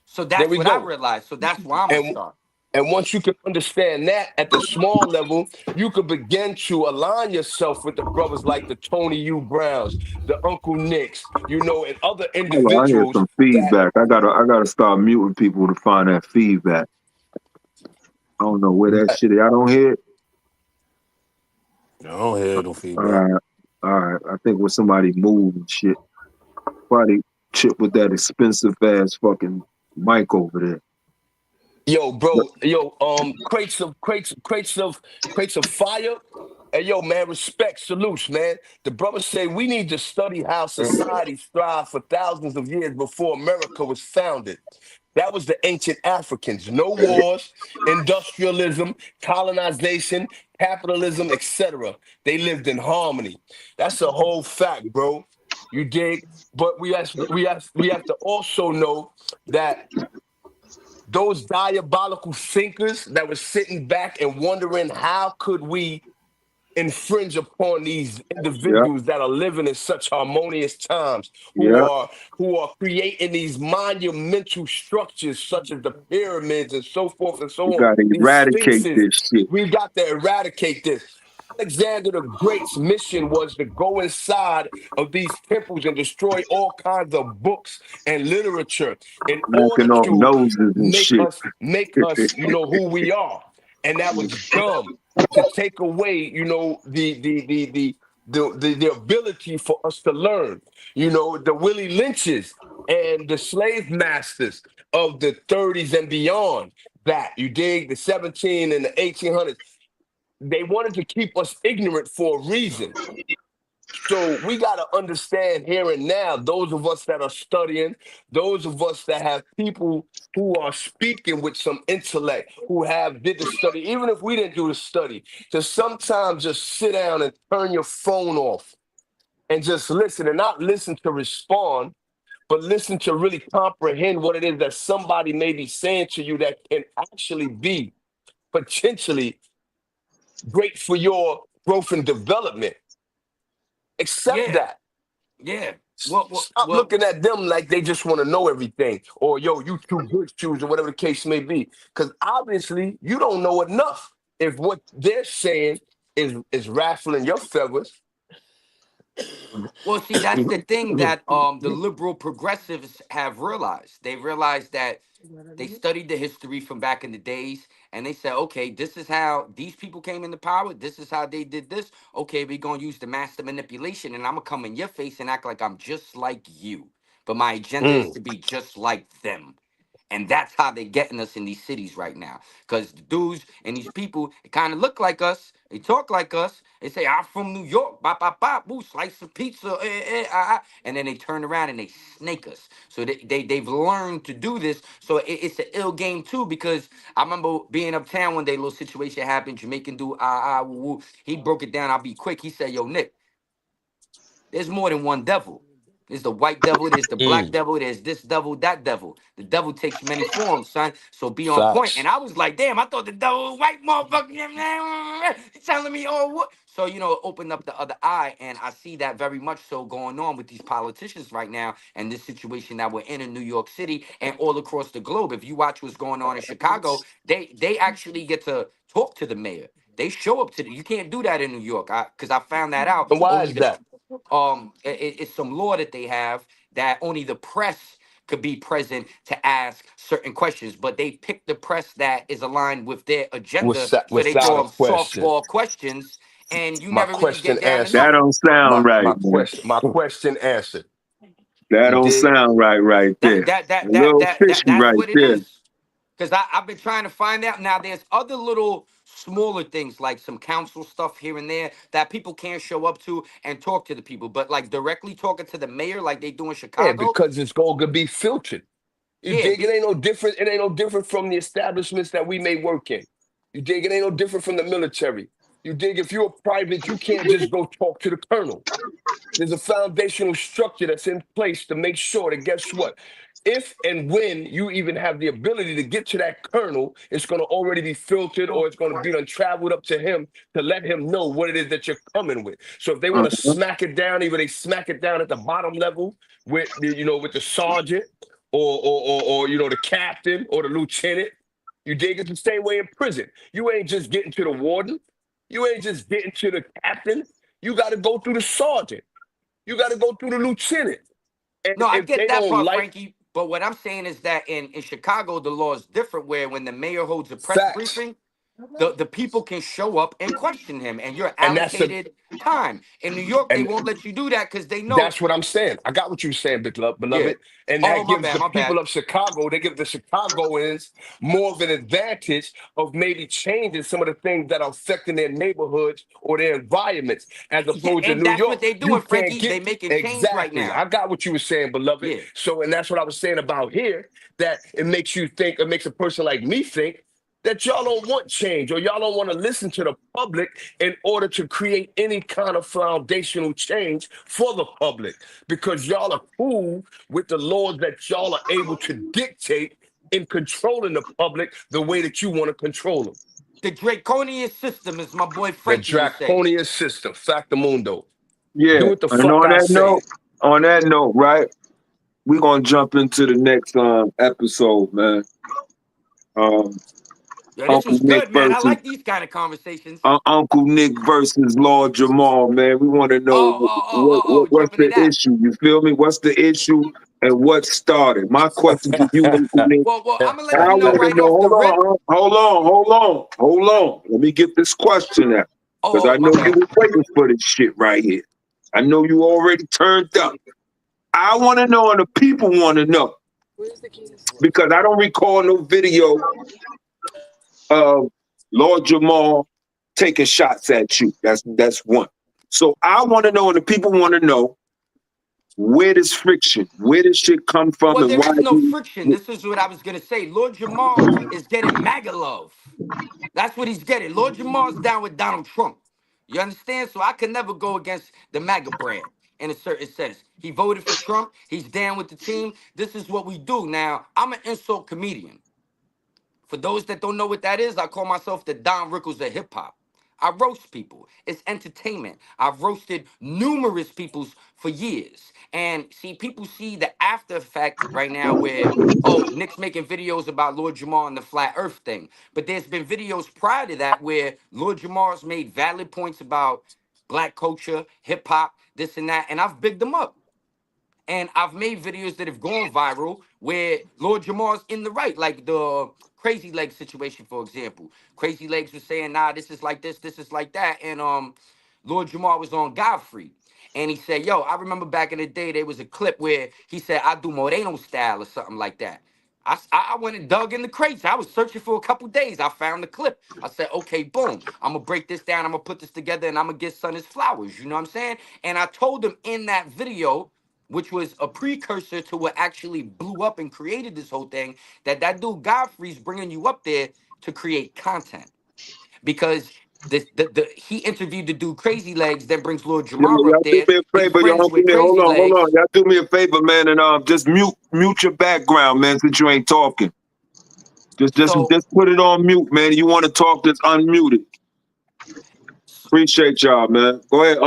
So There that's we what I go. realized. So that's where I'm gonna And start. and once you can understand that at the small level, you can begin to align yourself with the brothers like the Tony U. Browns, the Uncle Nicks, you know, and other Hold on, I hear individuals some that feedback. I gotta start muting people to find that feedback. I don't know where that shit is. I don't hear it. I don't hear no All feedback. right. All right. I think when somebody moved and shit. Somebody chip with that expensive ass fucking mic over there. yo, But bro, yo, crates of fire. Hey, yo, man, respect, salutes, man. The brothers say we need to study how societies thrived for thousands of years before America was founded. That was the ancient Africans. No wars, industrialism, colonization, capitalism, etc. They lived in harmony. That's a whole fact, bro. You dig? But we have to also know that those diabolical thinkers that were sitting back and wondering how could we infringe upon these yeah, individuals that are living in such harmonious times, yeah. who are creating these monumental structures such as the pyramids and so forth and so We on, gotta these eradicate sphinxes. this shit. We got to eradicate this. Alexander the Great's mission was to go inside of these temples and destroy all kinds of books and literature in order Knocking off to noses and shit. make us, you know, who we are. And that was dumb to take away, you know, the ability for us to learn. You know, the Willie Lynches and the slave masters of the 30s and beyond that, you dig, the 17 and the 1800s, they wanted to keep us ignorant for a reason. So we got to understand here and now, those of us that are studying, those of us that have people who are speaking with some intellect, who did the study, even if we didn't do the study, to sometimes just sit down and turn your phone off and just listen, and not listen to respond, but listen to really comprehend what it is that somebody may be saying to you that can actually be potentially great for your growth and development. Accept that. Yeah. Stop looking at them like they just want to know everything, or yo, you too good shoes, or whatever the case may be. Because obviously you don't know enough if what they're saying is raffling your feathers. Well, see, that's the thing that the liberal progressives have realized. They realized that they studied the history from back in the days, and they said, okay, this is how these people came into power. This is how they did this. Okay, we're going to use the master manipulation, and I'm going to come in your face and act like I'm just like you. But my agenda is to be just like them. And that's how they're getting us in these cities right now. Because the dudes and these people, they kind of look like us. They talk like us. They say, I'm from New York. Bop, bop, bop. Ooh, slice of pizza. And then they turn around and they snake us. So they've learned to do this. So it's an ill game, too, because I remember being uptown one day, little situation happened. Jamaican dude, woo, woo. He broke it down. I'll be quick. He said, yo, Nick, there's more than one devil. There's the white devil, there's the black devil, there's this devil, that devil. The devil takes many forms, son. So be on point. Facts. And I was like, damn, I thought the devil was white motherfucker. He's telling me, oh, what? So, open up the other eye. And I see that very much so going on with these politicians right now and this situation that we're in New York City and all across the globe. If you watch what's going on in Chicago, they actually get to talk to the mayor. They show up to you can't do that in New York. Because I found that out. And why Only is that? it's some law that they have that only the press could be present to ask certain questions, but they pick the press that is aligned with their agenda, so they Without throw a them question. softball questions, and you My never really question get down to That answered. nothing. don't sound right, man. My question answered. That You don't dig? sound right That there. that A that that little that, that fishy that's right what it there. is. Because I've been trying to find out. Now, there's other little smaller things like some council stuff here and there that people can't show up to and talk to the people. But like directly talking to the mayor like they do in Yeah, Chicago, because it's going to be filtered. You yeah, dig? It ain't no different. It ain't no different from the establishments that we may work in. You dig? It ain't no different from the military. You dig? If you're a private, you can't just go talk to the colonel. There's a foundational structure that's in place to make sure that, guess what? If and when you even have the ability to get to that colonel, it's going to already be filtered, or it's going to be done traveled up to him to let him know what it is that you're coming with. So if they want to Uh-huh. smack it down, either they smack it down at the bottom level with with the sergeant or the captain or the lieutenant. You dig? It's the same way in prison. You ain't just getting to the warden. You ain't just getting to the captain. You got to go through the sergeant. You got to go through the lieutenant. And no, I if get they that don't part, like Frankie. But what I'm saying is that in Chicago, the law is different. Where when the mayor holds a press facts, briefing, the people can show up and question him, and you're and that's the allocated time. In New York, they and won't let you do that because they know. that's what I'm saying. I got what you're saying, Yeah. beloved. And Oh, that my gives bad, the my bad. people of Chicago, they give the Chicagoans more of an advantage of maybe changing some of the things that are affecting their neighborhoods or their environments, as Yeah, opposed to and New that's York. what they're You doing, can't Frankie. They get making change right exactly. now. I got what you were saying, beloved. Yeah. So, and that's what I was saying about here, that it makes you think, it makes a person like me think that y'all don't want change, or y'all don't want to listen to the public in order to create any kind of foundational change for the public, because y'all are cool with the laws that y'all are able to dictate in controlling the public the way that you want to control them. The draconian system, as my boy The Frankie would say. draconian system, factamundo. Yeah. Do what the And fuck I say. on that note, right, we're gonna jump into the next episode, man. Um Yo, this Uncle was Nick good, man. I versus like these kind of conversations. Uncle Nick versus Lord Jamar, man. We want to know what's Jumping to the that. issue. You feel me? What's the issue and what started? My question to you, Uncle Nick. Well, I'm gonna I let you know want to right know. off the rip. Hold on. Let me get this question out because I My know you bad. were waiting for this shit right here. I know you already turned up. I want to know and the people want to know. Because I don't recall no video of Lord Jamar taking shots at you. That's one. So I want to know and the people want to know, where does friction? Where does shit come from Well, and there why is no do friction. This is what I was gonna say. Lord Jamar is getting MAGA love. That's what he's getting. Lord Jamar's down with Donald Trump. You understand? So I could never go against the MAGA brand in a certain sense. He voted for Trump. He's down with the team. This is what we do. Now, I'm an insult comedian. For those that don't know what that is, I call myself the Don Rickles of hip hop. I roast people. It's entertainment. I've roasted numerous peoples for years. And see, people see the after effect right now where, oh, Nick's making videos about Lord Jamar and the flat earth thing. But there's been videos prior to that where Lord Jamar's made valid points about black culture, hip hop, this and that, and I've bigged them up. And I've made videos that have gone viral where Lord Jamar's in the right, like the Crazy Legs situation, for example. Crazy Legs was saying, nah, this is like this is like that. And Lord Jamar was on Godfrey. And he said, yo, I remember back in the day, there was a clip where he said, I do Moreno style or something like that. I went and dug in the crates. I was searching for a couple days. I found the clip. I said, okay, boom. I'm going to break this down. I'm going to put this together and I'm going to get Son his flowers. You know what I'm saying? And I told him in that video, which was a precursor to what actually blew up and created this whole thing, that dude Godfrey's bringing you up there to create content. Because he interviewed the dude Crazy Legs, then brings Lord Jamar up y'all do there. me a He's favor, friends y'all. with Hold Crazy on, hold Legs. on. Y'all do me a favor, man, and just mute your background, man, since you ain't talking. So Just put it on mute, man. You want to talk, just unmute it. Appreciate y'all, man. Go ahead,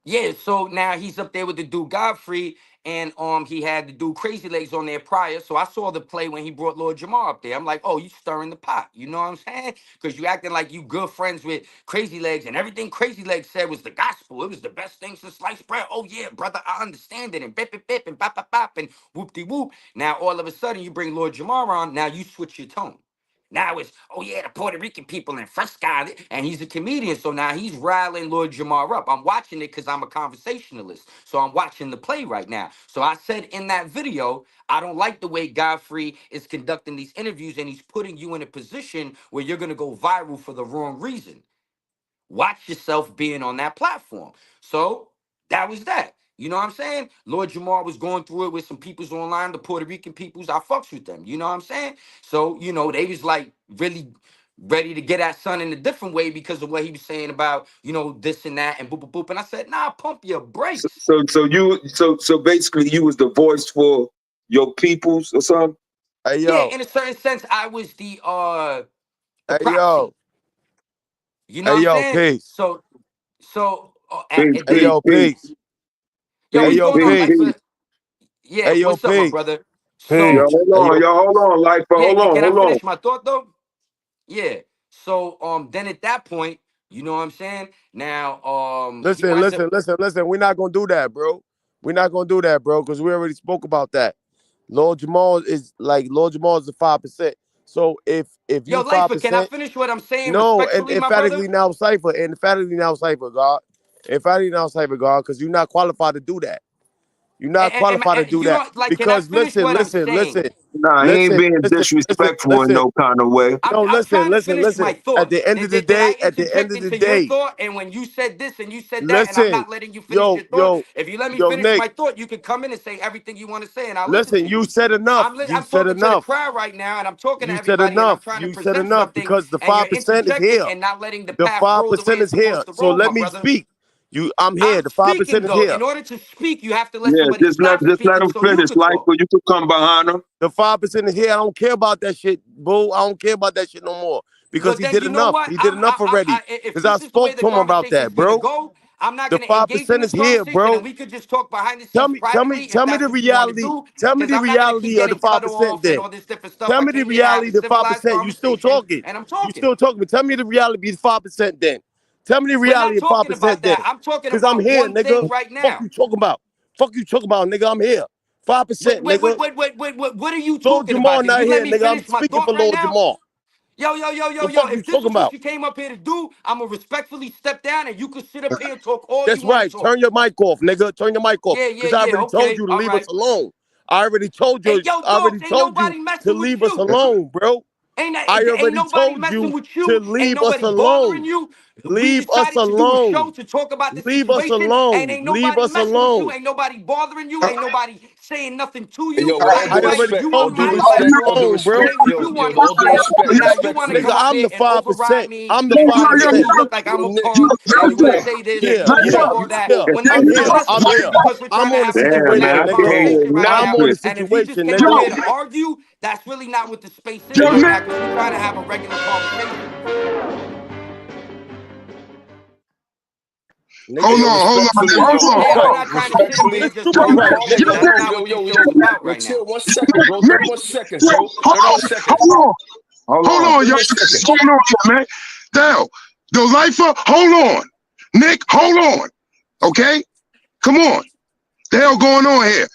yeah, so now he's up there with the dude Godfrey, and he had the dude Crazy Legs on there prior. So I saw the play when he brought Lord Jamar up there. I'm like, oh, you stirring the pot. You know what I'm saying? Because you acting like you good friends with Crazy Legs, and everything Crazy Legs said was the gospel. It was the best thing since sliced bread. Oh yeah, brother, I understand it. And bip bip bip and bop bop bop and whoop de whoop. Now all of a sudden you bring Lord Jamar on. Now you switch your tone. Now it's, oh yeah, the Puerto Rican people and Fresca, and he's a comedian, so now he's riling Lord Jamar up. I'm watching it because I'm a conversationalist, so I'm watching the play right now. So I said in that video, I don't like the way Godfrey is conducting these interviews, and he's putting you in a position where you're gonna go viral for the wrong reason. Watch yourself being on that platform. So that was that. You know what I'm saying? Lord Jamar was going through it with some peoples online, the Puerto Rican peoples. I fucks with them. You know what I'm saying? So, you know, they was like really ready to get at Son in a different way because of what he was saying about, you know, this and that and boop, boop, boop. And I said, nah, pump your brakes. So basically you was the voice for your peoples or something? Hey Yeah, yo, in a certain sense, I was the hey proxy. yo, You know hey what I'm yo, saying? peace. So Peace, Hey peace, yo, peace, peace. yo, Hey what's peace, yo, going on, peace, peace. peace. Lifer? Yeah, Hey yo, what's up, my peace. brother? Yo, So Hey yo, hold on, Lifer, yeah, hold yeah. on, Can I hold on. finish my thought though? Yeah. So then at that point, you know what I'm saying? Now he listen, winds up. listen, listen, listen. We're not gonna do that, bro. We're not gonna do that, bro, because we already spoke about that. Lord Jamal is the 5%. So if Yo, you Lifer, can I 5%, finish what I'm saying no, and respectfully, my brother? emphatically now cipher, God. Emphatically now cipher, God, because you're not qualified to do that. You're not qualified to do You that. don't like. Can I Because finish what I'm saying? Nah, he ain't being disrespectful in listen. no kind of way. No, I'm trying to finish listen. my thought. Did I At the end interject of the into your day, thought? And when you said this and you said that, and I'm listen, not letting you finish yo, your thought, yo, if you let me yo, finish Nick, my thought, you can come in and say everything you want to say, and I'll listen listen, to you you. said enough. I'm talking to the crowd right now, and I'm talking to everybody, and I'm trying to You said present enough something, because the and you're 5% is interjecting here. and not letting the The path roll the way 5% it's is here. supposed to So roll, let my me brother. speak. I'm here. I'm The 5% speaking is though. here. In order to speak, you have to let Yeah, somebody stop just let speaking him so you finish, could Lifer. talk. You could come behind him. The 5% is here. I don't care about that shit, boo. I don't care about that shit no more. Well, Because he then did you know enough. what? He did enough already. If Because I this is the way spoke the to him about conversation is that, gonna bro. go, I'm not The gonna engage in 5% this is here, conversation, bro. and we could just talk behind the scenes privately if Tell me that's the what you want to reality. do. Tell me Because the I'm not gonna keep reality of the getting cut 5% off and then. all this different stuff. Tell I me the came here to have reality a of the civilized 5%. You still conversation, talking. and I'm You talking. still talking. Tell me the reality of the 5% then. Tell me the We're not reality of talking 5% about then. that. I'm talking Cause I'm about here, one thing nigga. right Fuck now. you talking about. Fuck you talking about, nigga. I'm here. 5%, nigga. What are you Lord talking about? Jamal Then not you let here, me nigga. I'm finish my speaking thought for right Lord now? Jamal. Yo, The fuck you if this talking is what about? you came up here to do, I'm gonna respectfully step down and you can sit up here and talk all That's you want right. to talk. Turn your mic off, nigga. Turn your mic off. Because I already told Okay, you to all leave right. us alone. I already told you. Hey, yo, I already dogs, ain't told you nobody to messing with leave us you. alone, bro. Ain't already nobody told messing you with to you. Ain't leave us nobody bothering alone. you. We Leave us decided to do a show alone. to talk about the Leave us situation, and alone. ain't Leave nobody us messing with you. alone. Ain't nobody bothering you. Ain't nobody saying nothing to Hey, you. yo, with I all due I invited already respect, you all on told due you my to leave respect, us all due alone, platform, bro. respect, say what yo, you yo, wanted to all due say, respect, and now you want to Nigga, come respectfully. up I'm here the and override 5%. me I'm the and try to 5%. make it look like I'm Yo, a Nick, punk, and yo, you want to Nick, say this Yeah, and say yeah, all that. yeah. When I'm it's not here. I'm necessary here. because we're trying I'm to on the have a Damn, man, situation, I diplomatic can't nigga. hear conversation right I'm now. on the nothing. And if you just situation, came up nigga. here to argue, that's really not what the space is Yo, right Nick, now because we're trying to have a regular conversation. Nigga, respectfully, yo, super Yeah, I'm crack. not trying to sit up here respectfully, and just Super yo, argue crack, with calm you. nigga. it That's down. not Yo, what this yo, show is yo, about yo, right now. chill 1 second, bro. Give him 1 second, wait, bro. hold 31 on, seconds. hold on, Hold hold on. on, Give him y'all. 1 What's second. going on here, man? Dale, the lifer, hold on. Nick, hold on. Okay? Come on. The hell going on here?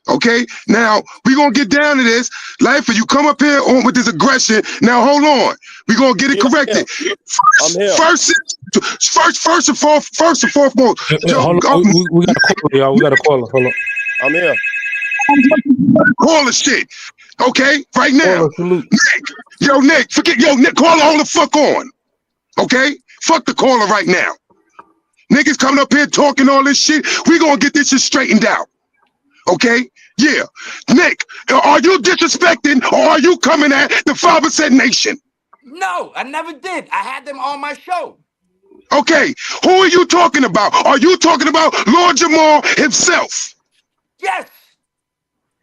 Okay, now we gonna get down to this. Lifer, you come up here on with this aggression. Now hold on. We gonna get it Yeah, corrected. I'm here. First and foremost, Hold on, we got a caller, y'all. We got a caller. Hold on. I'm here. all the shit. Okay, right now. Caller, salute. Nick, forget Nick, caller, hold the fuck on. Okay? Fuck the caller right now. Niggas coming up here talking all this shit. We gonna get this shit straightened out. Okay? Yeah. Nick, are you disrespecting or are you coming at the 5% nation? No, I never did. I had them on my show. Okay, who are you talking about? Are you talking about Lord Jamar himself? Yes.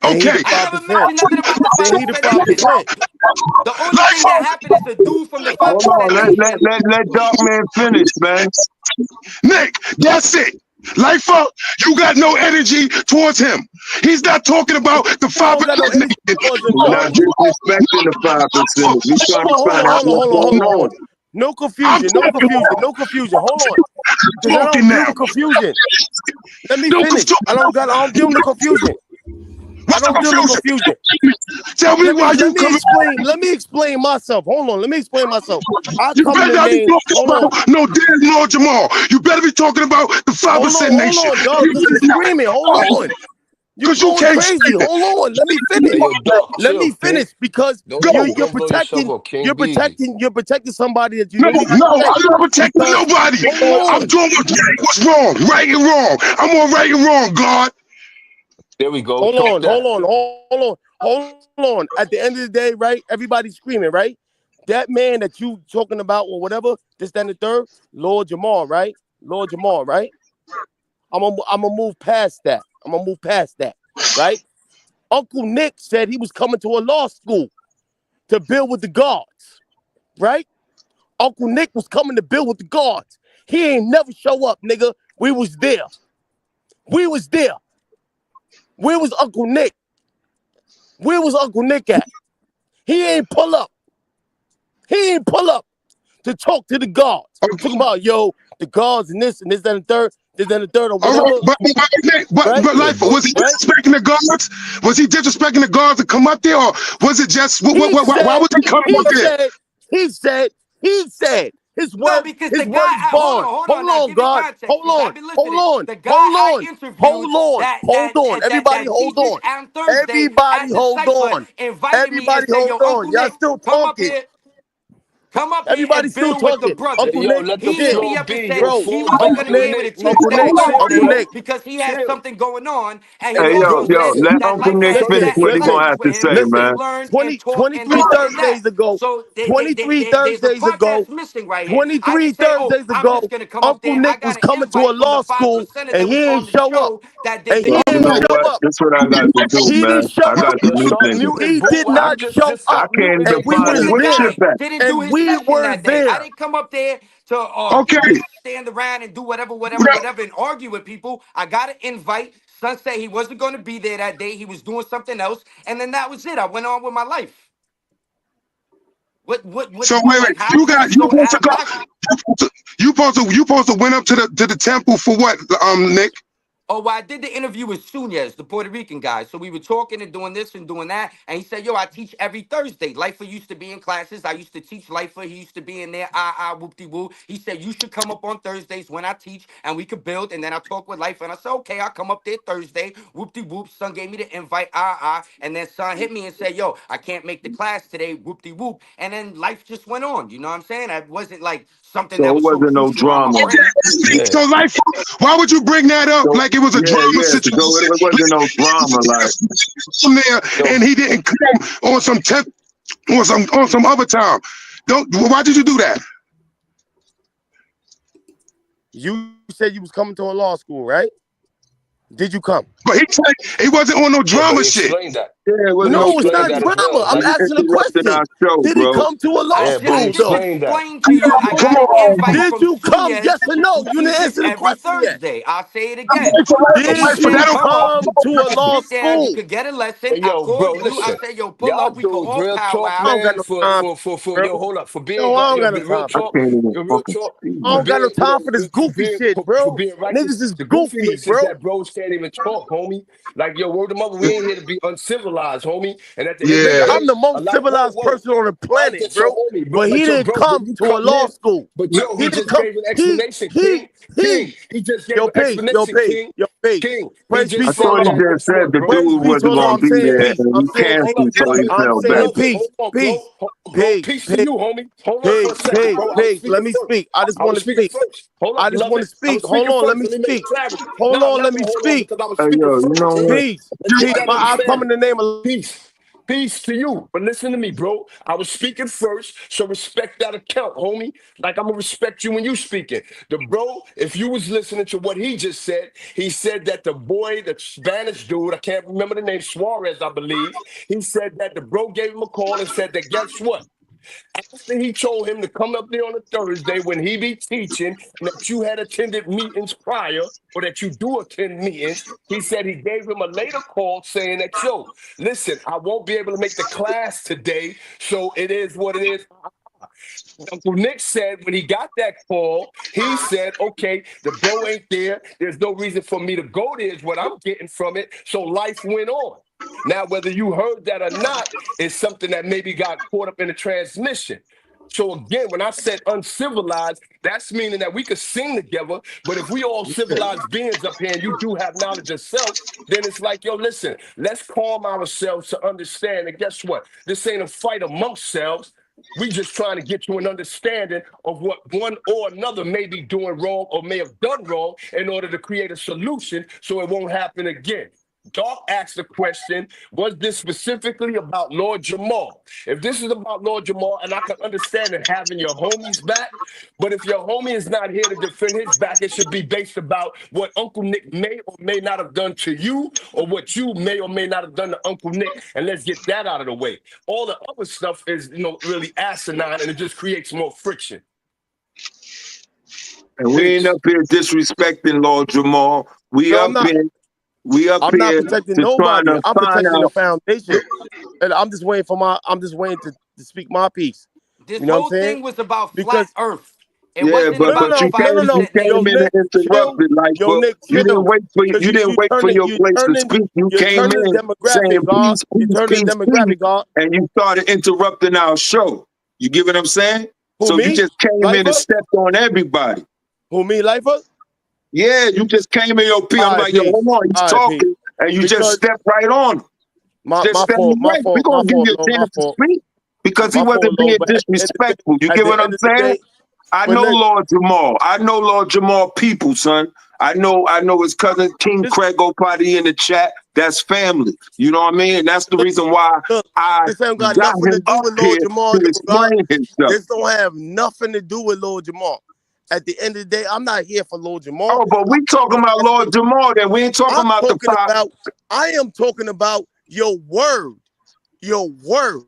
And he the Okay. I never 5%. mentioned nothing about the Then he the 5% nation. 5%. The only Like, thing that happened is a dude from the Hold 5% on. nation. Let Dark Man finish, man. Nick, that's it. Lifer, you got no energy towards him. He's not talking about the You don't 5% got no energy nation. towards him, We're dog. not disrespecting the 5%. We trying to find out what's going Hold on. on. No I'm confusion, no talking confusion, no confusion. Hold on. Because I talking don't deal now. with confusion. Let me No finish. confusion. I don't deal with confusion. I What's the don't deal with confusion? confusion. Tell me why you coming. Let me explain myself. Hold on, let me explain myself. I You come in better the not be name. talking Hold on. about no damn Lord Jamal. You better be talking about the 5% nation. Dog, because you screaming. Hold on. You Because you going can't say crazy. that. Hold on. Let me finish. Hey, yo, Doc, Let me chill, finish King. because Don't Go. don't don't blow yourself up, King. you're Be easy. protecting somebody that you No, don't even I'm protect. not protecting Because nobody. hold I'm on. doing what's wrong, right and wrong. I'm on right and wrong, God. There we go. Hold Talk on, that. hold on. At the end of the day, right? Everybody's screaming, right? That man that you talking about or whatever, this, that, and the third, Lord Jamar, right? Lord Jamar, right? I'm gonna move past that. Right? Uncle Nick said he was coming to a law school to build with the guards, right? Uncle Nick was coming to build with the guards. He ain't never show up, nigga. We was there. Where was Uncle Nick? Where was Uncle Nick at? He ain't pull up to talk to the guards. Talking about, the guards and this, that, and third, or All whatever. right, Right? Yo, Life, was he Right? disrespecting the guards? Was he disrespecting the guards to come up there, or was it just why was he coming up there? He said, his No, word because the guy, is bond. hold on Hold now, on, give it God. context, because I've been listening. The guy Hold I on, interviewed Everybody that hold featured on. on Thursday Everybody at the hold cipher on. invited me and Everybody said, hold yo, on. Uncle Y'all Nick, still come up talking. here Everybody and still build with the talking. hey, Uncle brothers. yo, Nick, let the He yeah. hit me floor up and be. said Yo, Bro, he fall wasn't back going to Uncle on be the Nick, able to nigga. take Uncle that Nick, Uncle Thursday Nick. because he had Chill. something going on. And he Hey, Listen, told yo, me yo, that listen, let that Uncle Lifer Nick had finish sat what and he listen, gonna messaged have with to him say, and man. listen. learned and 20, talked and 23 this and that. Thursdays ago, So 23 there's a Thursdays part ago, that's missing right here. I 23 didn't say, oh, Thursdays I'm ago, just gonna come up Uncle there. I Nick was got an coming to a invite from the law school 5%er and that was he ain't on the show up. show that And did the he You ain't know interview. show what? up. This is what I got to do, He man. didn't show I got up. to Yo, mute stop niggas. muting, He bro. did not show I up. can't Mute even And him, we find was it. Because the bro. Where the there. chip guy at? didn't do And his we session were that day. I there. didn't come up there to Okay, stand around and do whatever, now, and argue with people. I got an invite. Son said he wasn't going to be there that day. He was doing something else, and then that was it. I went on with my life. so wait, Like, how you is this got so out of pocket? you supposed to went up to the temple for what, Nick? Oh, well, I did the interview with Sunez, the Puerto Rican guy. So we were talking and doing this and doing that. And he said, yo, I teach every Thursday. Lifer used to be in classes. I used to teach Lifer. He used to be in there, whoop-de-woo. He said, you should come up on Thursdays when I teach and we could build. And then I talk with Lifer. And I said, okay, I'll come up there Thursday. Whoop-de-whoop. Son gave me the invite, And then son hit me and said, yo, I can't make the class today, whoop-de-whoop. And then life just went on. You know what I'm saying? It wasn't like something So that it was so wasn't no crucial on my drama. brain. Yeah. So life, why would you bring that up So, like it was a yeah, drama yeah. So situation? it wasn't no drama. Like, From there, and he didn't come on some temp on some other time. Why did you do that? You said you was coming to a law school, right? Did you come? But he said he wasn't on no Yeah, drama but shit. explain that. yeah, it wasn't No, no it's Explain not that as drama. well. I'm Like, asking a interrupting question. our show, Did he bro. come to a law I yeah, but school just though? explain that. explained to you. I got an invite Did from you come? Sunez Yes or no? who You didn't teaches answer the every question yet. Thursday. I'll say it again. He Did But you said, that come up. come to a Let's law sit down. You school? could get a lesson. Hey, I yo, bro, called you. I listen. said, yo, pull Y'all up. We could dudes, all real talk, I powwow. don't got man, no for time, bro. yo, hold up, for being No, I don't yo, got no real time I for talk, that. can't even yo, real fucking talk, speak, I for don't man. got no being, time for this for goofy being, shit, for bro. being righteous. Niggas is The goofy, goofiness is bro. that bros can't even talk, homie. Like, yo, word of mother, we ain't here to be uncivilized, homie. And at the end of the Nigga, Yeah. day, I'm the a most lot, whoa, civilized whoa. person on the I planet, get so bro. homie, bro, But he but yo, didn't bro, when come you to a come law here, school. but yo, He he didn't just come. gave an explanation, King. King, he just gave Yo, an P, yo, explanation, P, King. yo, P. King, he Praise be I just to said thought he Allah. that. just Guess said what, the bro? Praise dude be to wasn't Allah. gonna I'm be saying there, peace. and I'm he saying Hold peace. up, canceled, so he I'm fell saying back. beloved, peace. hold on, Peace. bro. Hold on, bro. Peace. Peace to Peace. you, homie. Hold on for a Peace. second, Peace. bro. I was Peace. speaking Let me first. speak. I just I want was to speaking speak. first. Hold up, I just want beloved. to I speak. was Hold speaking on. Let first. me Let me make speak. it clarity. Hold Now I'm on. not Let gonna me hold on speak. because I was Hey, speaking yo, you know first, King. what? Peace. Let's get Peace. that I come in understanding. the name of. Peace. Peace to you. But listen to me, bro. I was speaking first, so respect that account, homie. Like I'm gonna respect you when you speaking. The bro, if you was listening to what he just said, he said that the boy, the Spanish dude, I can't remember the name, Suarez, I believe. He said that the bro gave him a call and said that guess what? After he told him to come up there on a Thursday when he be teaching and that you had attended meetings prior or that you do attend meetings, he said he gave him a later call saying that, yo, listen, I won't be able to make the class today, so it is what it is. Uncle Nick said when he got that call, he said, okay, the bro ain't there. There's no reason for me to go there, is what I'm getting from it. So life went on. Now, whether you heard that or not is something that maybe got caught up in the transmission. So again, when I said uncivilized, that's meaning that we could sing together, but if we all civilized beings up here and you do have knowledge of self, then it's like, yo, listen, let's calm ourselves to understand. And guess what? This ain't a fight amongst selves. We just trying to get to an understanding of what one or another may be doing wrong or may have done wrong in order to create a solution so it won't happen again. Doc asked the question, was this specifically about Lord Jamar? If this is about Lord Jamar, and I can understand it having your homies back, but if your homie is not here to defend his back, it should be based about what Uncle Nick may or may not have done to you or what you may or may not have done to Uncle Nick, and let's get that out of the way. All the other stuff is, really asinine, and it just creates more friction. And we ain't Peace. up here disrespecting Lord Jamal. We No, up I'm not. here. We up I'm not here protecting to trying nobody. to I'm find protecting the out. foundation, and I'm just waiting for my. I'm just waiting to speak my piece. This You know what I'm whole saying? thing was about flat Because Earth. It Yeah, wasn't but no, no, about but no, you no, came no, nobody no. you setting came Yo, in anything. and Nick, chill. interrupted, like, Yo, but Nick, you didn't chill. wait for Because you didn't you wait for turning your you place to turning speak. You you're came turning the in saying demographic, God. peace, You're peace, turning the peace, peace, demographic, God. and you started interrupting our show. You get what I'm saying? Who So you me? just came in and Lifer? stepped on everybody. Who me? Lifer? Yeah, you just came in your P. I'm All right, like, yo, peace. hold on, he's All right, peace. talking, and you just Because stepped right on. Just my step fault, my right. We're fault, my gonna give fault, you low, a my chance to fault, speak because he my fault, wasn't low. being But disrespectful. You at get the what I'm end of the saying? day, I but know Nick, Lord Jamal. I know Lord Jamal people, son. I know his cousin King this Craig Opadi in the chat. That's family. You know what I mean? And that's the look, reason why look, I this ain't got got nothing to him do up with here Lord Jamar, to though, God. explain himself. This don't have nothing to do with Lord Jamar. At the end of the day, I'm not here for Lord Jamar. Oh, but we talking about Lord Jamal, then we ain't talking about the five. I am talking about your word. Your word.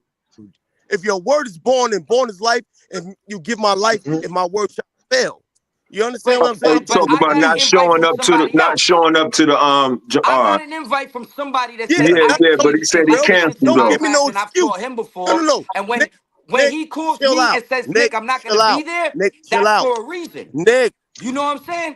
If your word is born and born is life, and you give my life, and my word shall fail. You understand what I'm saying? But Talk I about got an not invite showing from up to the somebody else. I got an invite from somebody that Yeah, said Yeah, I yeah, know but you he did, said if he I bro. listen to canceled Don't my though. give me class no and I've excuse. taught him No, before, no, no. and when Nick, he calls chill me out. and says, Nick, Nick, I'm not chill gonna be out. there, Nick, chill that's out. for a reason. Nick, You know what I'm saying?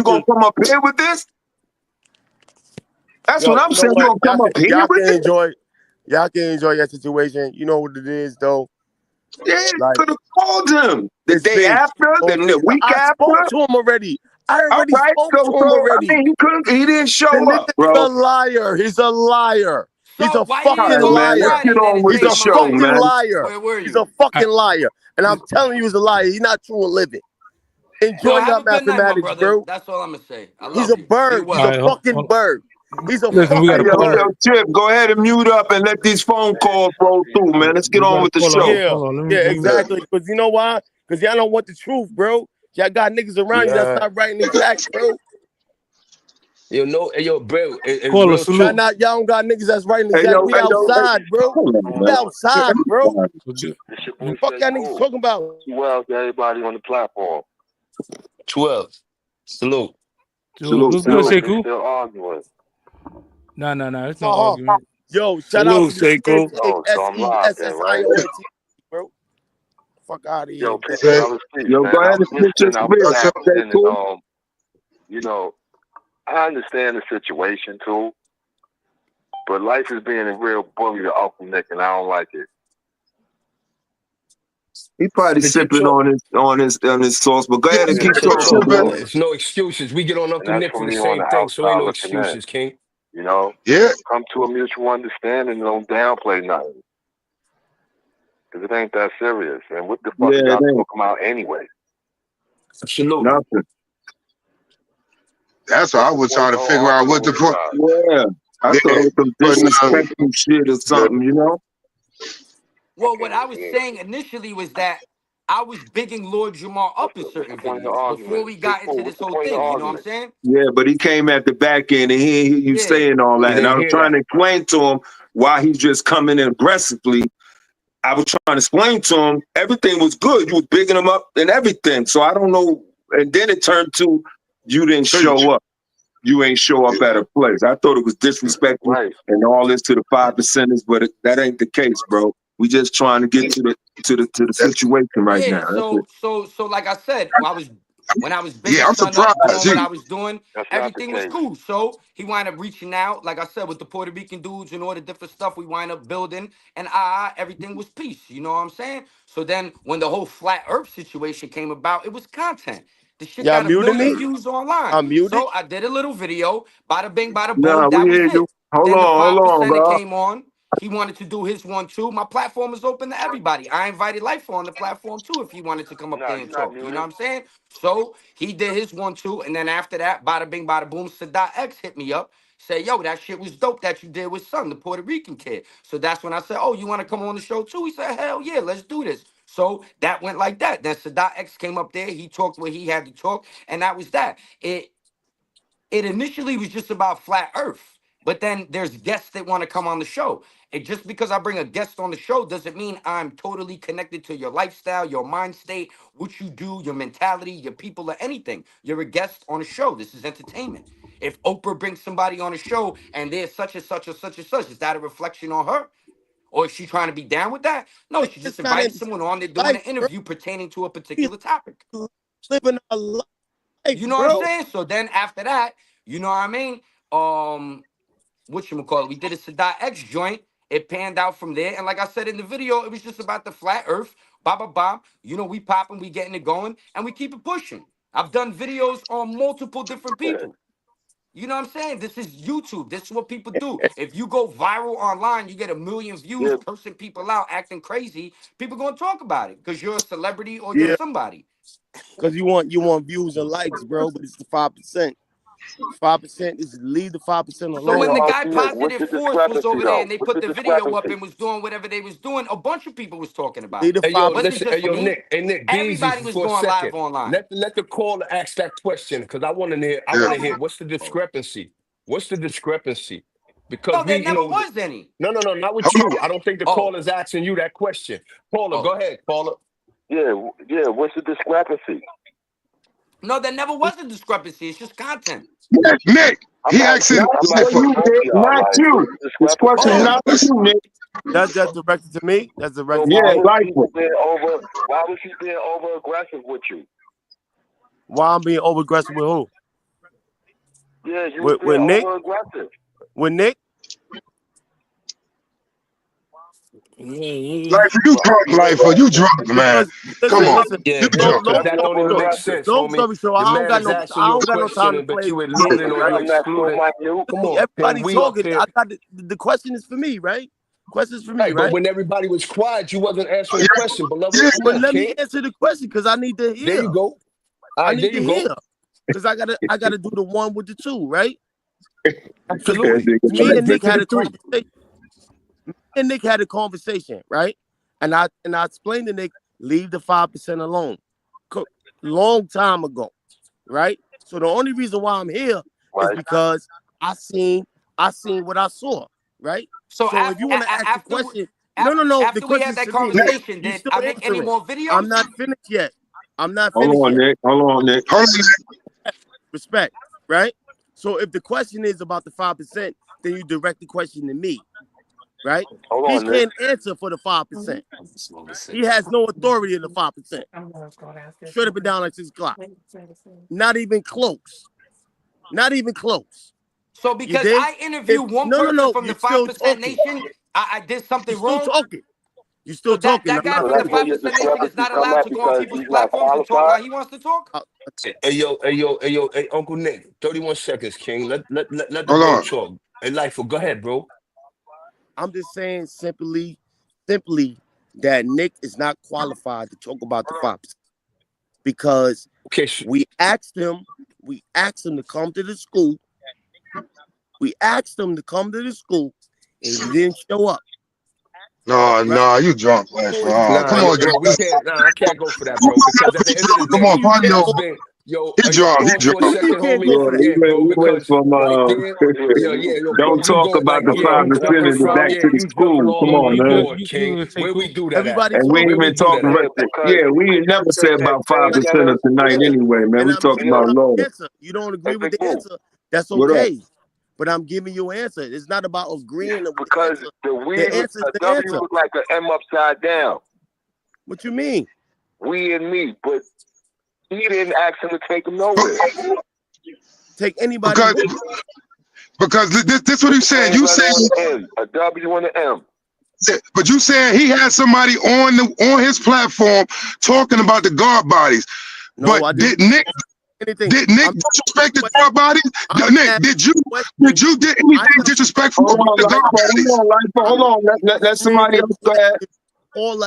you gonna come up here with this? That's Yo, what I'm you know saying. You what? gonna come up here Y'all with can this? enjoy. Y'all can enjoy your situation. You know what it is, though. Yeah, Like, could have called him the it's day been after, then the week I after. spoke to him already. I All already right, spoke to him so I already. mean, you couldn't. He didn't The show up, nigga's bro. a liar. He's a liar. He's So a why you All didn't fucking right, go on man. Let's liar. get Friday then on and with He's take the a him show, fucking alive? man. liar. Where were He's you? a fucking liar. And I'm telling you, he's a liar. He's not true and living. Enjoy have your a good night, my mathematics, brother. bro. That's all I'm gonna say. I He's love a you. Be bird. He's All well. a right, fucking bird. He's a listen, we got Hey, to fucking yo, call. bird. Chip, go ahead and mute up and let these phone calls roll through, man. Let's get We on got to with the call show. out. Yeah, Hold on, yeah, let me exactly. Because you know why? Because y'all don't want the truth, bro. Y'all got niggas around you that Yeah. stop writing these facts, bro. You know, hey, yo, bro, it's call a real Y'all salute. not, y'all don't got niggas that's writing Hey, exact. yo, We hey, yo, hey, outside, bro. hold on, We man. outside, bro. It's your boy Fuck y'all Say niggas Cool. talking about. Well to everybody on the platform. 12. Salute. Salute, What's good, salute. They Sekou? still arguing. Nah. It's no Uh-huh. argument. Yo, shout out to Salute, the Seiko. Oh, so I'm live then, right? CHSSIONT, bro. Fuck out of here. Yo, with that. peace, brothers, peace, Yo, man. go I ahead and was spit your listening, I was spirit. What's up? Stay listening, cool. and you know, I understand the situation too, but life is being a real bully to Uncle Nick, and I don't like it. He probably Spit your sipping chalk. on his sauce, but go Yeah, ahead and keep Spit your talking, chalk, bro. brother. It's no excuses. We get on And Uncle that's Nick for for the me on same the thing, so ain't outside no looking in. excuses, King. You know, yeah. come to a mutual understanding and don't downplay nothing. Because it ain't that serious. And what the fuck Yeah, are y'all it ain't talking about anyway? Salute. nothing. That's why I was trying to figure out what the fuck. Yeah, I They thought it was some putting disrespectful shit or something, you know? Well, what I was saying initially was that I was bigging Lord Jamar up in certain videos before we got into this whole thing. You know what I'm saying? Yeah, but he came at the back end and he didn't hear you Yeah. saying all He that. And I didn't was hear trying that. to explain to him why he's just coming in aggressively. I was trying to explain to him everything was good. You was bigging him up and everything. So I don't know. And then it turned to you didn't show up. You ain't show up at a place. I thought it was disrespectful Right. and all this to the 5%ers, but that ain't the case, bro. We just trying to get to the situation right Yeah. now. That's it. So like I said, when I was Yeah, bigging I'm son up, surprised. doing what He, I was doing, That's not the everything was case. cool. So he wound up reaching out, like I said, with the Puerto Rican dudes and all the different stuff we wind up building, and everything was peace. You know what I'm saying? So then when the whole flat earth situation came about, it was content. The shit Y'all got a muted million me? views online. I'm muted. So I did a little video, bada bing, bada boom. Nah, we That was hear you. it. Hold Then the on, 5%er bro. came on. He wanted to do his one too. My platform is open to everybody. I invited Life on the platform too if he wanted to come up Nah, there you're and not talk. You know muted. what I'm saying? So he did his one too. And then after that, bada bing, bada boom, Sadat X hit me up. Say, yo, that shit was dope that you did with Son, the Puerto Rican kid. So that's when I said, oh, you want to come on the show too? He said, hell yeah, let's do this. So that went like that. Then Sadat X came up there. He talked what he had to talk. And that was that. It initially was just about flat earth, but then there's guests that want to come on the show. And just because I bring a guest on the show doesn't mean I'm totally connected to your lifestyle, your mind state, what you do, your mentality, your people, or anything. You're a guest on a show. This is entertainment. If Oprah brings somebody on a show and they're such and such or such and such, is that a reflection on her? Or is she trying to be down with that? No, she It's just not invited in someone on. They're doing life, an bro. interview pertaining to a We particular topic. living our life, You know what I'm bro. saying? So then after that, you know what I mean? Whatchamacallit, we did a Sadat X joint. It panned out from there. And like I said in the video, it was just about the flat earth. Ba. You know, we popping, we getting it going, and we keep it pushing. I've done videos on multiple different people. You know what I'm saying? This is YouTube. This is what people do. If you go viral online, you get 1 million views, Yeah, cursing people out, acting crazy. People gonna talk about it because you're a celebrity or you're Yeah, somebody. because you want views and likes, bro. But it's the 5%. 5% is leave the 5% So when alone. the guy what's Positive the Force was discrepancy over there though? and they What's put the the video up discrepancy? and was doing whatever they was doing, a bunch of people was talking about Leave it. the Hey, yo, It wasn't 5%. listen. just Hey, for yo, me. Nick. Hey, Nick, be easy Everybody was for a going live second. online. Let the caller ask that question because I want to hear. I yeah. want to hear what's the discrepancy. What's the discrepancy? Because No, there we, never was any. no, not with Hold you. I don't think the Oh, caller's asking you that question. Caller, oh. go ahead, caller. Yeah, what's the discrepancy? No, there never was a discrepancy. It's just content. on. Nick, I'm he asking asking For like for you, both of Nick, y'all, not like, you. what's the This discrepancy? question's Oh, not for you, Nick. That's directed to me. That's So directed to Yeah, me. like it. why was he being over aggressive with you? Why I'm being over aggressive with who? Yeah, you was being With Nick? over aggressive. With Nick? life you drunk, life or you drunk, man. Because Come listen, on, listen. Yeah, you because drunk, Long that story don't even short. make Aggressive. sense, Long homie. story short. The man is asking I you a don't got no time question, to but play you games, alluding or you right? Something that's so excluding. minute. Come on, Everybody can we up talking. here? I got the question is for me, right? Question is for me, Right, but right? when everybody was quiet, you wasn't answering the question, beloved. yeah. But Speak, let me King. answer the question because I need to There hear. you go. All I right, there need to you go. hear. Because I gotta do the 1 with the 2, right? Absolutely. So Me let's and get Nick to had the a 3. conversation. Me and Nick had a conversation, right? And I explained to Nick, leave the 5% alone. Long time ago, right? So the only reason why I'm here is Right. because I seen what I saw, right? So So if you want to ask the after question, no. The after we question had is that to me, Nick. conversation, You did still I make any answering. more videos? I'm not finished yet. I'm not Hold finished on, yet. Nick. Hold on, Nick. Hold on. Respect, right? So if the question is about the 5%, then you direct the question to me, right? Hold He on, Nick. can't answer for the 5%. He has no authority in the 5%. Straight up and down like 6 o'clock. Not even close. Not even close. So because dig? I interviewed one No, person from the you're still 5% talking. nation, I did something You're still wrong. talking. You're still So that talking. I'm guy not from the That's where your 5% nation is discrepancy not come allowed at to go on because people's he's not platforms to talk qualified. how he wants to talk. Hey, Uncle Nick, 31 seconds, King. Let the Hold bro on. talk. Hey, Life, go ahead, bro. I'm just saying simply that Nick is not qualified to talk about the 5%. Because Okay, we asked him to come to the school. We asked him to come to the school, and he didn't show up. No, you drunk, man. nah, Come on, yo, we can't. Nah, I can't go for that, bro. Because at the end of the Come day, on, party that's over. been yo. He drunk. He Pause for a drunk. He second, can't homie. go for that. Yeah, bro. We went Because from right there, bro. don't We talk going about like the you 5% jumping and the from back to the you jumping school. all Come Yeah, over on, the you man. good. board, You King. good. Take Where we cool. do that at? Everybody And we talking. ain't Where we even do that talking at? about Because we ain't never said that about same 5% of tonight generation. anyway, man. We And I'm talking giving about you law. an answer. You don't agree with the answer. That's What up? okay. But I'm giving you an answer. It's not about agreeing with the Because answer. the we The answer is a the W answer. look like an M upside down. What you mean? We and me, but he didn't ask him to take him nowhere. Take anybody. Because this what he's saying. You Same letter saying, on the N, a W and an M. but you saying he had somebody on his platform talking about the guard bodies. No, I But didn't did Nick anything. disrespect the guard bodies? Nick, did you did anything disrespectful Hold about on, the guard bodies? Hold on. Let somebody else go ahead.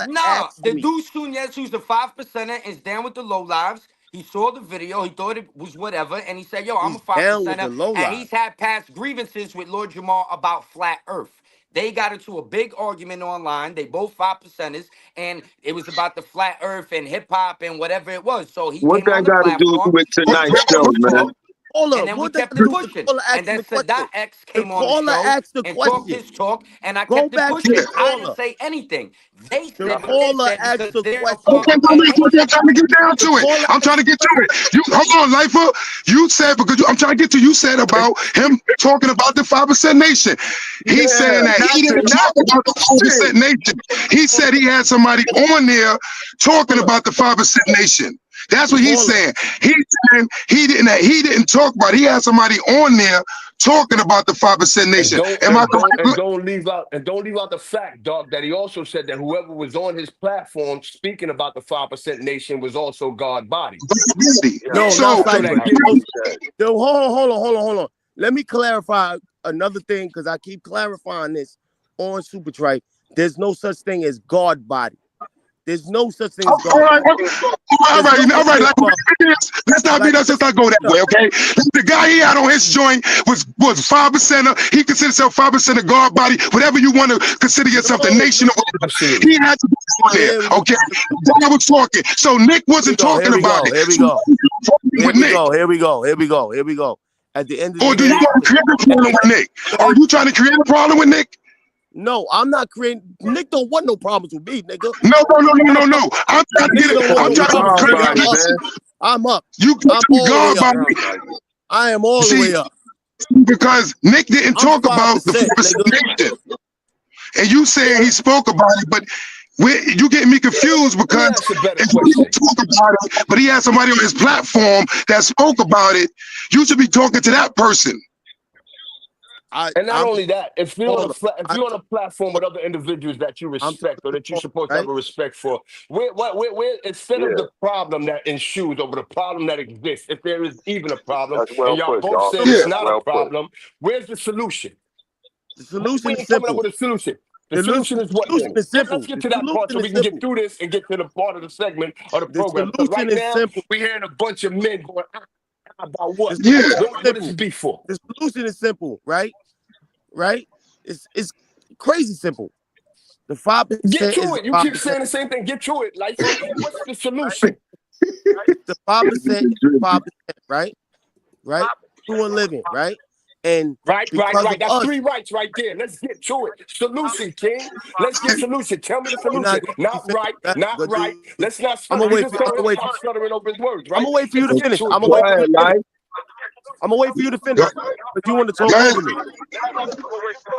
Nah, the dude Sunez, who's the 5%er, is down with the low lives. He saw the video, he thought it was whatever, and he said, yo, I'm a 5%er. And he's had past grievances with Lord Jamar about flat earth. They got into a big argument online. They both 5%ers, and it was about the flat earth and hip hop and whatever it was. So he What came that on the got to do platform, with he tonight's talked show, his man? talk, Hold and up. then we What that kept got to it do with the pushing. caller And asking then the question? Sadat X The came on the caller show asked the and talked question. his talk, and I Go kept it back to pushing. the I caller. didn't say anything. They The said what they caller said asked because the they're a question. part Okay, of bro, that I'm nation. trying to get down to it. I'm trying to get to it. Hold on, Lifer. You said I'm trying to get to. You said about him talking about the 5% nation. He's saying that he didn't talk about the 5% nation. He said he had somebody on there talking about the 5% nation. That's what he's saying. He's saying he didn't talk about it. He had somebody on there talking about the 5% nation. Am I correct? Don't leave out the fact, dog, that he also said that whoever was on his platform speaking about the 5% nation was also God body. No, So, not Cypher. Hold on. Let me clarify another thing because I keep clarifying this on Super Tripe. There's no such thing as God body. There's no such thing as God body. All right. Let's not go that way, okay? The guy he had on his joint was 5%er. He considered himself 5% of God body. Whatever you want to consider yourself, the nation or whatever. He had to be on there, okay? I was talking. So Nick wasn't talking about it. Here we go. At the end of the day. Or do you want to create a problem with Nick? Are you trying to create a problem with Nick? No, I'm not creating. Nick don't want no problems with me, nigga. No. I'm trying to get it. I'm trying to create. I'm up. You I'm all the way up. I am all the way up. Because Nick didn't talk about the 5% nation. And you saying he spoke about it, but you getting me confused because if he didn't talk about it, but he had somebody on his platform that spoke about it, you should be talking to that person. And not only that, if you're on a platform with other individuals that you respect or that you're supposed to have a respect for, where instead of the problem that ensues over the problem that exists, if there is even a problem, and y'all both say it's not a problem, where's the solution? The solution We is ain't coming up simple. with a solution. The solution is what solution then? is simple. Let's get The to that part so solution we is can get simple. through this and get to the part of the segment of the The program. Because solution right is now, simple. we're hearing a bunch of men going about what? The Yeah. solution is What is this simple. beef for? The solution is simple, right? Right? It's crazy simple. The 5% Get to is it. You keep 5%. saying the same thing. Get to it, Lifer. What's the solution? The 5% is 5%, right? Right? To a living, right? And Right. because of That's us, 3 rights right there. Let's get to it. Solution, King. Let's get solution. Tell me the you're not solution. going to Not finish. right. That's Not good, right. dude. Let's not I'm stutter. gonna You wait just for told him you. I'm stuttering over his words, I'm right? gonna wait for you to Let's get finish. to I'm it, gonna Go wait for ahead, you to finish. Life. I'm gonna wait for you to finish. Go, But you want to talk go ahead. over me.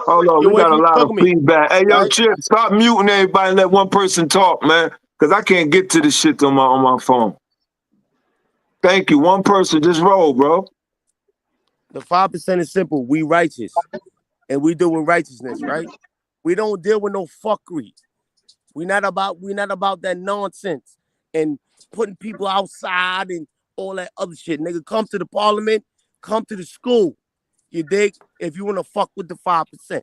Hold on, You we wait got for a you to lot talk of to me, feedback. Hey, yo, right? Chip, stop muting everybody and let one person talk, man. Because I can't get to this shit on my phone. Thank you. One person, just roll, bro. The 5% is simple. We righteous, and we doing righteousness, right? We don't deal with no fuckery. We not about that nonsense and putting people outside and all that other shit. Nigga, come to the parliament, come to the school. You dig? If you want to fuck with the 5%.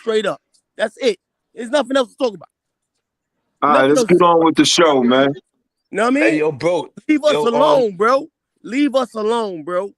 Straight up. That's it. There's nothing else to talk about. All right, Nothing let's else to get say. on with the show, man. You know what I Hey, mean? yo, bro. Leave us Yo, alone, bro. Leave us alone, bro.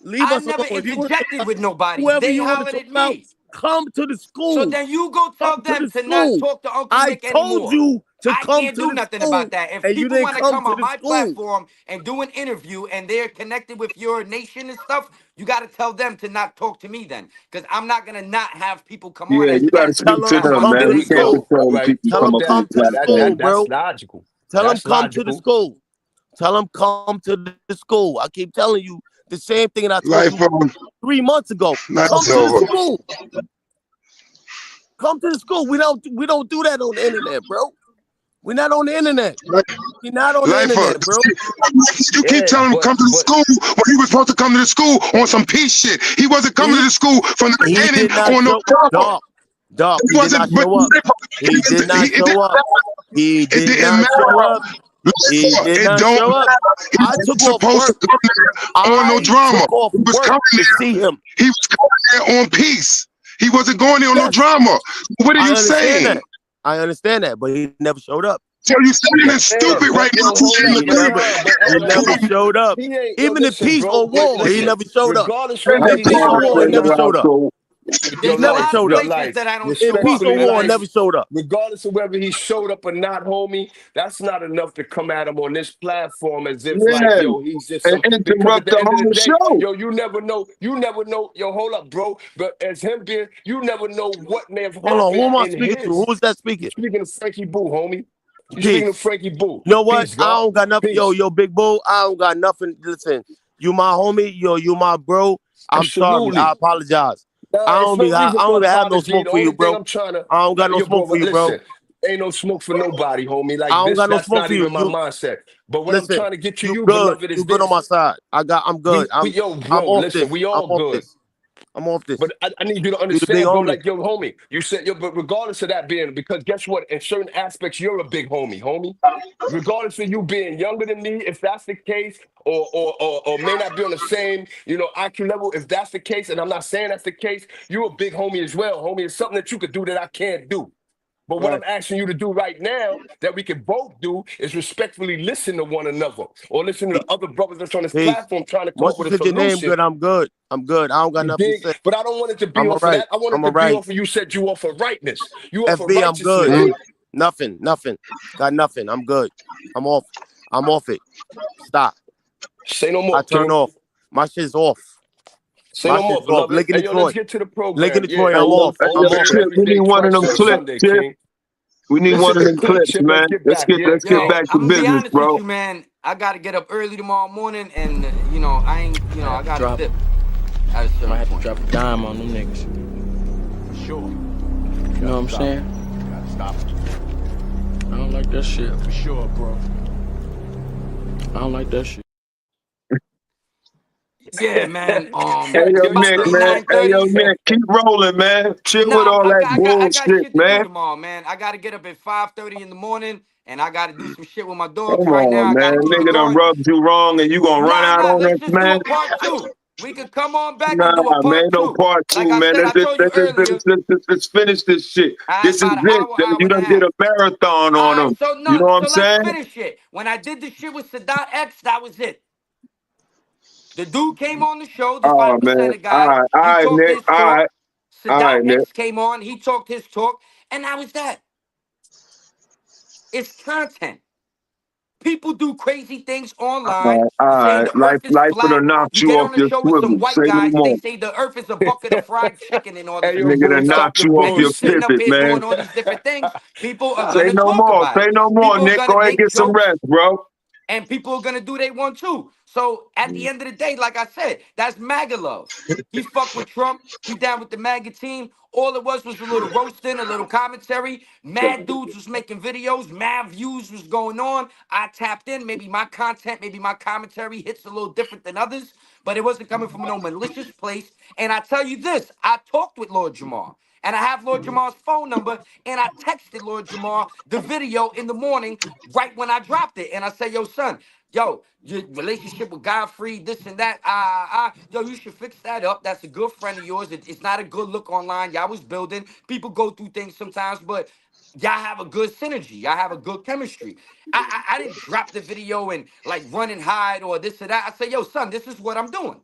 Leave I us never alone. If you want to talk interjected about with nobody. whoever They you want to hollered talk at about, me. come to the So school. then you go tell Come to them the to not school. talk to Uncle I Nick told anymore. you to I come can't to do the nothing school, about that. If and you people didn't want to come come to on the my school. platform and do an interview and they're connected with your nation and stuff, you got to tell them to not talk to me then. Because I'm not going to not have people come on Yeah, as you got to guests. speak Tell to them That's them, what I'm come man. to there the We we can't go. school. control when Right. people Tell come them up come on to the the school, platform. bro. That's logical. Tell them That's come to the logical. school. Tell them come to the school. I keep telling you the same thing that I told Life you on. 3 months ago. Now Come it's to the over. school. Come to the school. We don't do that on the internet, bro. We're not on the internet. We're not on the Life on. internet, bro. You keep Yeah, telling him to come to the but school when he was supposed to come to the school on some peace shit. He wasn't coming to He the school from the he beginning did not on no show drama. dog. He He did not wasn't, but show up. He did not it didn't show up. matter. He It did didn't not show matter. up. He did It not don't show up. matter. He I wasn't took off supposed to work. come there on no I drama. took off He was work coming to there. see him. He was coming there on peace. He wasn't going there on no Yes, drama. What are I you understand saying? that. I understand that, but he never showed up. So you saying it's yeah, stupid right but now. yo, hold He up, but never nah, but he never homie, showed up. he ain't. Yo, Even the listen, peace bro. or war, he Listen, never showed up. regardless That's whether In he peace or showed up war, or he the never not, showed up. so yo, He There's a never life, lot of showed yo, up. places life. that I don't In show peace up. or Respectfully, war, life. never showed up. Regardless of whether he showed up or not, homie, that's not enough to come at him on this platform as if like, yeah, yo, he's just and some. Because at interrupt the the end of the whole day, show. yo, you never know. Yo, hold up, bro. But as him being, you never know what may have Hold on, who happened am I in speaking to? his. Who's that You speaking? speaking of Frankie Boo, homie. You speaking of Peace. Frankie Boo. You know what? Peace, I God. don't got nothing. Peace. Yo, big bull. I don't got nothing. Listen, you my homie. Yo, you my bro. I'm sorry. I Absolutely. apologize. Nah, it's no I reason don't for even have no apology. smoke The for you, only thing bro. I'm trying to, I don't got no yo, smoke bro, for but you, bro. listen, ain't no smoke for nobody, homie. I Like don't this, got no that's smoke not for you. even my mindset. But what I'm Listen. trying to get to You you, good. beloved, You is good on this. my side. I'm good. Yo, I'm bro, off listen, this. we I'm all off good. this. I'm off this. But I need you to You the big understand, bro. homie. Like, yo, homie, you said, yo, but regardless of that being, because guess what? In certain aspects, you're a big homie. Regardless of you being younger than me, if that's the case, or may not be on the same, IQ level, if that's the case, and I'm not saying that's the case, you're a big homie as well, homie. It's something that you could do that I can't do. But what I'm Right. asking you to do right now that we can both do is respectfully listen to one another or listen to the other brothers that's on this Peace. platform trying to come Once up you with a said your name, solution. good. I'm good. I'm good. I don't got You nothing to dig? say. But I don't want it to be I'm all off of right. that. I want it I'm to all be right. off of you said you off of rightness. You off of FB, I'm good. righteousness. Nothing. Got nothing. I'm good. I'm off it. Stop. Say no I more, turn King. off. My shit's off. Say no more, beloved. Lincoln Hey, yo, let's Detroit. get to the Lincoln program. Yeah, Detroit. Hey, I'm yo, off. hey, on yo, I'm the off. Chip, we everyday need one of twice them on clips, Sunday, Chip. King. We need Let's one hit of the them clip, clips, Chip. Let's man. get Let's back. get Yeah, let's get Yo, King. back to I'm gonna be business, honest with bro. you, man. I gotta get up early tomorrow morning, and I ain't, I gotta dip at a certain Might have to point. drop a dime on them niggas. For sure. You know what I'm saying? Gotta stop it. I don't like that shit. For sure, bro. I don't like that shit. Yeah, man. Hey, yo, Yo, you Nick, Probably still man. Hey, yo, 9:30. Nick, keep rolling, man. Chill with Nah, all I that got, I got, I got bullshit, shit to do man. tomorrow, man. I gotta get up at 5:30 in the morning, and I gotta do some shit with my dogs. Come Right now, on, I man. gotta keep it Nigga done going. rubbed you wrong and you gonna run Nah, out nah. on Let's us, just do man? a part two. We could come on back Nah, and do a man, part no 2. part Like 2, I man. said, I told you earlier, Let's finish this shit. I had This is about an it. hour, hour You and a done did half. a marathon All on right, them. so You know what I'm let's saying? finish it. When I did the shit with Sadat X, that was it. The dude came on the show, the Oh, 5% man. guy. All He right, talked Nick. his All talk. Sadat right, Nick. X came on. He talked his talk. And that was that. It's content. People do crazy things online All saying right. the earth is Life would flat. have knocked You you get off on the your show with some swivel. white Say no guys. They more. say the earth is a bucket of fried chicken and all this Hey, yo, other Nigga bro, stupid done stuff. stop knocked the you off And you your sitting bullshit. up pivot, here man. doing all these different things. People are Say going to no talk more. about Say it. no more, People are Nick. going to Go ahead and make get some jokes. rest, bro. And people are gonna do they want too. So at the end of the day, like I said, that's MAGA love. He fucked with Trump. He down with the MAGA team. All it was a little roasting, a little commentary. Mad dudes was making videos. Mad views was going on. I tapped in. Maybe my content, maybe my commentary hits a little different than others, but it wasn't coming from no malicious place. And I tell you this, I talked with Lord Jamar. And I have Lord Jamar's phone number, and I texted Lord Jamar the video in the morning right when I dropped it. And I said, yo, son, yo, your relationship with Godfrey, this and that, yo, you should fix that up. That's a good friend of yours. It's not a good look online. Y'all was building. People go through things sometimes, but y'all have a good synergy. Y'all have a good chemistry. I didn't drop the video and like run and hide or this or that. I said, yo, son, this is what I'm doing.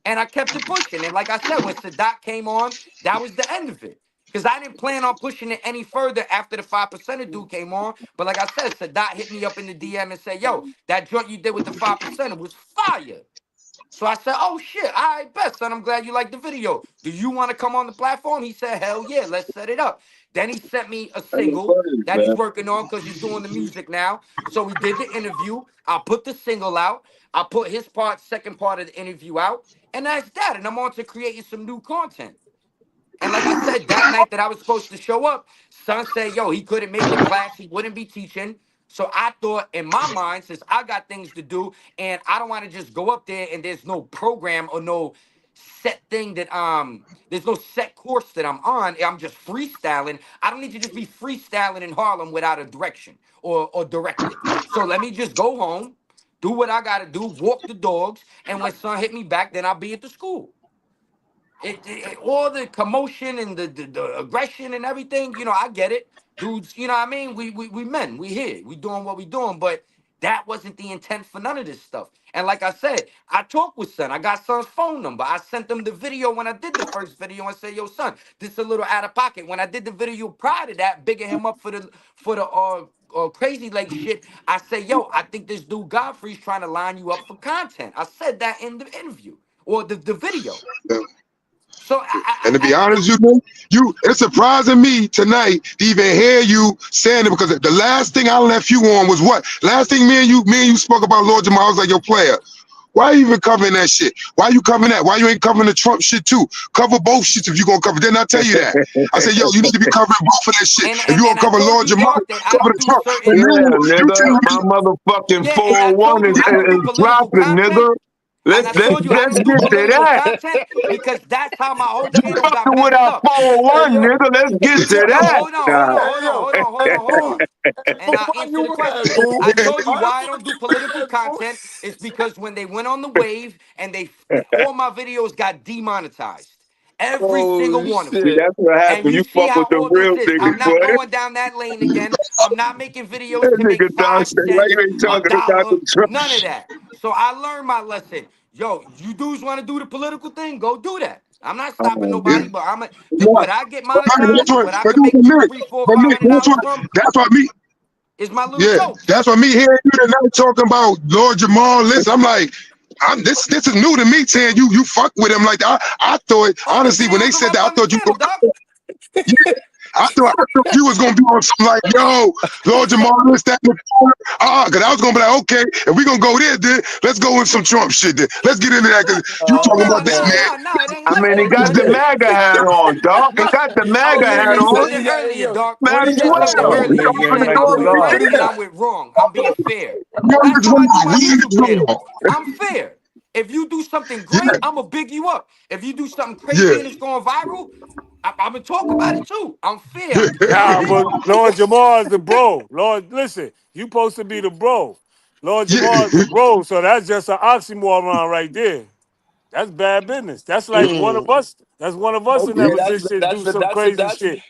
And I kept it pushing. And like I said, when Sadat came on, that was the end of it. Because I didn't plan on pushing it any further after the 5% dude came on. But like I said, Sadat hit me up in the DM and said, yo, that joint you did with the 5% was fire. So I said, oh shit, all right, bet, son. I'm glad you liked the video. Do you want to come on the platform? He said, hell yeah, let's set it up. Then he sent me a Hey, single buddy, that he's man. working on because he's doing the music now. So we did the interview. I put the single out. I put his part, second part of the interview out. And that's that. And I'm on to creating some new content. And like I said, that night that I was supposed to show up, son said, yo, he couldn't make the class. He wouldn't be teaching. So I thought in my mind, since I got things to do and I don't want to just go up there and there's no program or no set thing that there's no set course that I'm on. I'm just freestyling. I don't need to just be freestyling in Harlem without a direction or directive. So let me just go home, do what I gotta do, walk the dogs, and when son hit me back, then I'll be at the school. All the commotion and the aggression and everything, I get it. Dudes, you know what I mean? We men, we here. We doing what we doing, but that wasn't the intent for none of this stuff. And like I said, I talked with son. I got son's phone number. I sent them the video when I did the first video and said, yo, son, this is a little out of pocket. When I did the video prior to that, bigging him up for the crazy leg shit, I said, yo, I think this dude Godfrey's trying to line you up for content. I said that in the interview or the video. So And to be honest, it's surprising me tonight to even hear you saying it, because the last thing I left you on was what? Last thing me and you spoke about Lord Jamar. I was like, your player. Why are you even covering that shit? Why you covering that? Why you ain't covering the Trump shit too? Cover both shits if you gonna cover. Didn't I tell you that? I said, yo, you need to be covering both of that shit. and If you gonna I cover told Lord you, Jamar, Dark, that I cover don't the do Trump. And certain. then Yeah, you nigga. tell My me, motherfucking Yeah, and I 401 told you I don't do is political dropping, content. nigga. And I told you I Let's don't do get to political that. content because that's how my whole you channel got Fucking with messed our up. 401, Hey, yo, nigga. Let's get yo, to Yo, that. hold on, hold Nah. on, hey, hold on, yo, hold on, hold hey, on, hold yo, on. And I'll why answer you the mad, question. fool? I told you Why why I you don't do political mad, fool? content. It's because when they went on the wave and all my videos got demonetized. Every single Oh, one of them. See, shit. that's what And happened. you You see fuck with how the all this real is. I'm niggas, not boy. going down that lane again. I'm not making videos That to make nigga Don 5 say, why cents, you ain't a talking about dollar, the Trump none of shit? that. So I learned my lesson. Yo, you dudes want to do the political thing? Go do that. I'm not stopping Oh, yeah, nobody, but yeah. what I get But monetized, that's what, what I but can make two, Nick, three, four, but five Nick, hundred dollars from that's what me. is my little Yeah, jokes. that's why me hearing you tonight talking about Lord Jamar. Listen, I'm like, this is new to me. Saying you fuck with him like that. I thought Oh, the honestly when they videos are said up that, I on the thought you. channel, doc. I thought you was gonna be on some like, yo, Lord Jamar, this, that, and the because I was gonna be like, okay, if we gonna go there, then let's go in some Trump shit. Then let's get into that because you Oh, talking No, about my that no, God. man. no, no. It ain't I like mean, he that, got son. the MAGA hat on, dog. He Listen, got the Oh, MAGA yeah, hat yeah, you on. said yeah, it yeah, hey, earlier, yo. Doc. Might You as DJ said something well. Premier, He earlier. don't You want DJ to said do I do it Premier. something right right and here. I'm with wrong. I'm being fair. That's how I do my YouTube What's channel. wrong? I'm fair. If you do something Yeah, great, I'm gonna big you up. If you do something yeah. crazy and it's going viral, I'm gonna talk about it too. I'm fair. I'm Nah, candid. but Lord Jamar is the bro. Lord, listen, you supposed to be the bro. Lord Yeah. Jamar is a bro, so that's just an oxymoron right there. That's bad business. That's like one of Mm. us. That's one of us in that Okay, position do some crazy that's shit,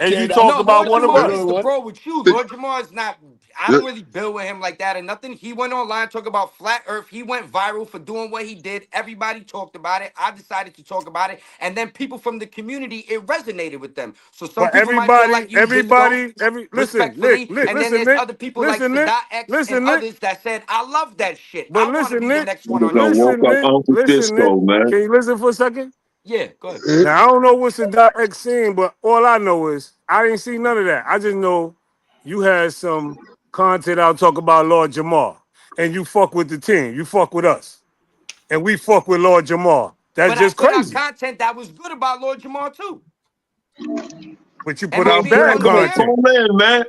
and okay. you That's talk No, about Lord one of a Jamar us. is good the one. bro with you. Lord Jamar is not. I don't really build with him like that or nothing. He went online talk about flat Earth. He went viral for doing what he did. Everybody talked about it. I decided to talk about it, and then people from the community, it resonated with them. So some But people might feel like you did it all listen, Nick, respectfully, and then listen, there's Nick, other people like listen, Nick, Sadat X and listen, Nick. others that said, "I love that shit. But I want to listen, be the Nick, next one on Nigga Earth." woke listen, up Nick, Uncle listen, Nick. Disco, man. Can you listen for a second? Yeah, go ahead. Now I don't know what's the X scene, but all I know is I didn't see none of that. I just know you had some content out talk about Lord Jamar, and you fuck with the team, you fuck with us, and we fuck with Lord Jamar. That's But I just put out crazy. content that was good about Lord Jamar too. But you Am put I out Got being bad family to unfair? content. pull in, man.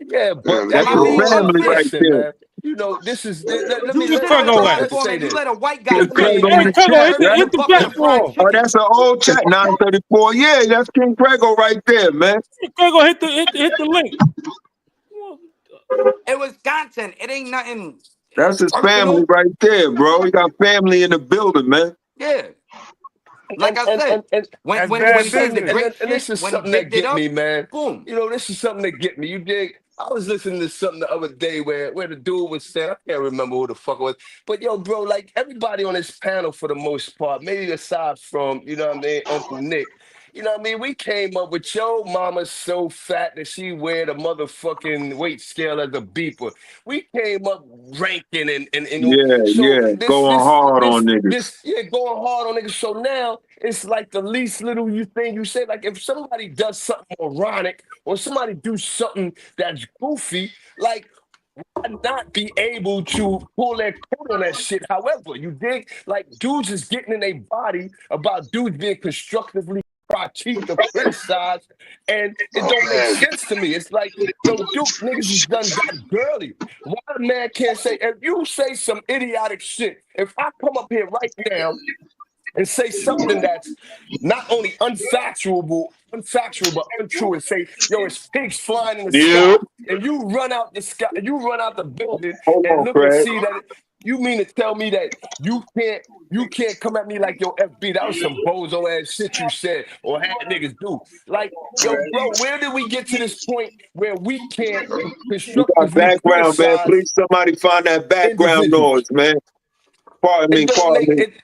Yeah, but That's Am I the being family right unfair? listen, there. man. You know, this is let You me Where's sit on a Prego at? let's platform say and you this. let a white guy King come in Craig here on Hey, the and Prego, chat, flat hit Earth the right? is a hit the bucket of fried platform. Oh, chicken. that's an old chat, 934. Yeah, that's King Prego right there, man. Prego, hit the link. It was content. It ain't nothing That's his family personal. right there, bro. He got family in the building, man. Yeah. Like and I and said, and and, That's and when bad he did some the business. great and shit, this is when he something that bigged it get me, up, man. boom. You know, this is something that get me. You dig? I was listening to something the other day where the dude was saying, I can't remember who the fuck it was, but yo, bro, like everybody on this panel for the most part, maybe aside from, you know what I mean, Uncle Nick, you know what I mean, we came up with yo mama's so fat that she wear the motherfucking weight scale as a beeper. We came up ranking and Yeah, so yeah. Going hard on niggas. this yeah, going hard on niggas. So now it's like the least little you thing you say. Like if somebody does something moronic or somebody do something that's goofy, like why not be able to pull their coat on that shit? However, you dig? Like dudes is getting in their body about dudes being constructively critiqued or criticized, and it don't make sense to me. It's like, yo, dude, niggas is done got girly. Why a man can't say if you say some idiotic shit? If I come up here right now and say something that's not only unfactual but untrue, and say, "Yo, it's pigs flying in the You sky," and you run out the sky, you run out the building Hold and on, look and Craig. see that. You mean to tell me that you can't come at me like, "Yo, FB, that was some bozo ass shit you said or had niggas do"? Like, yo, bro, where did we get to this point where we can't You got constructively background, man. criticize Please, somebody find that background noise, individuals? man. Pardon It me, don't pardon make me. it.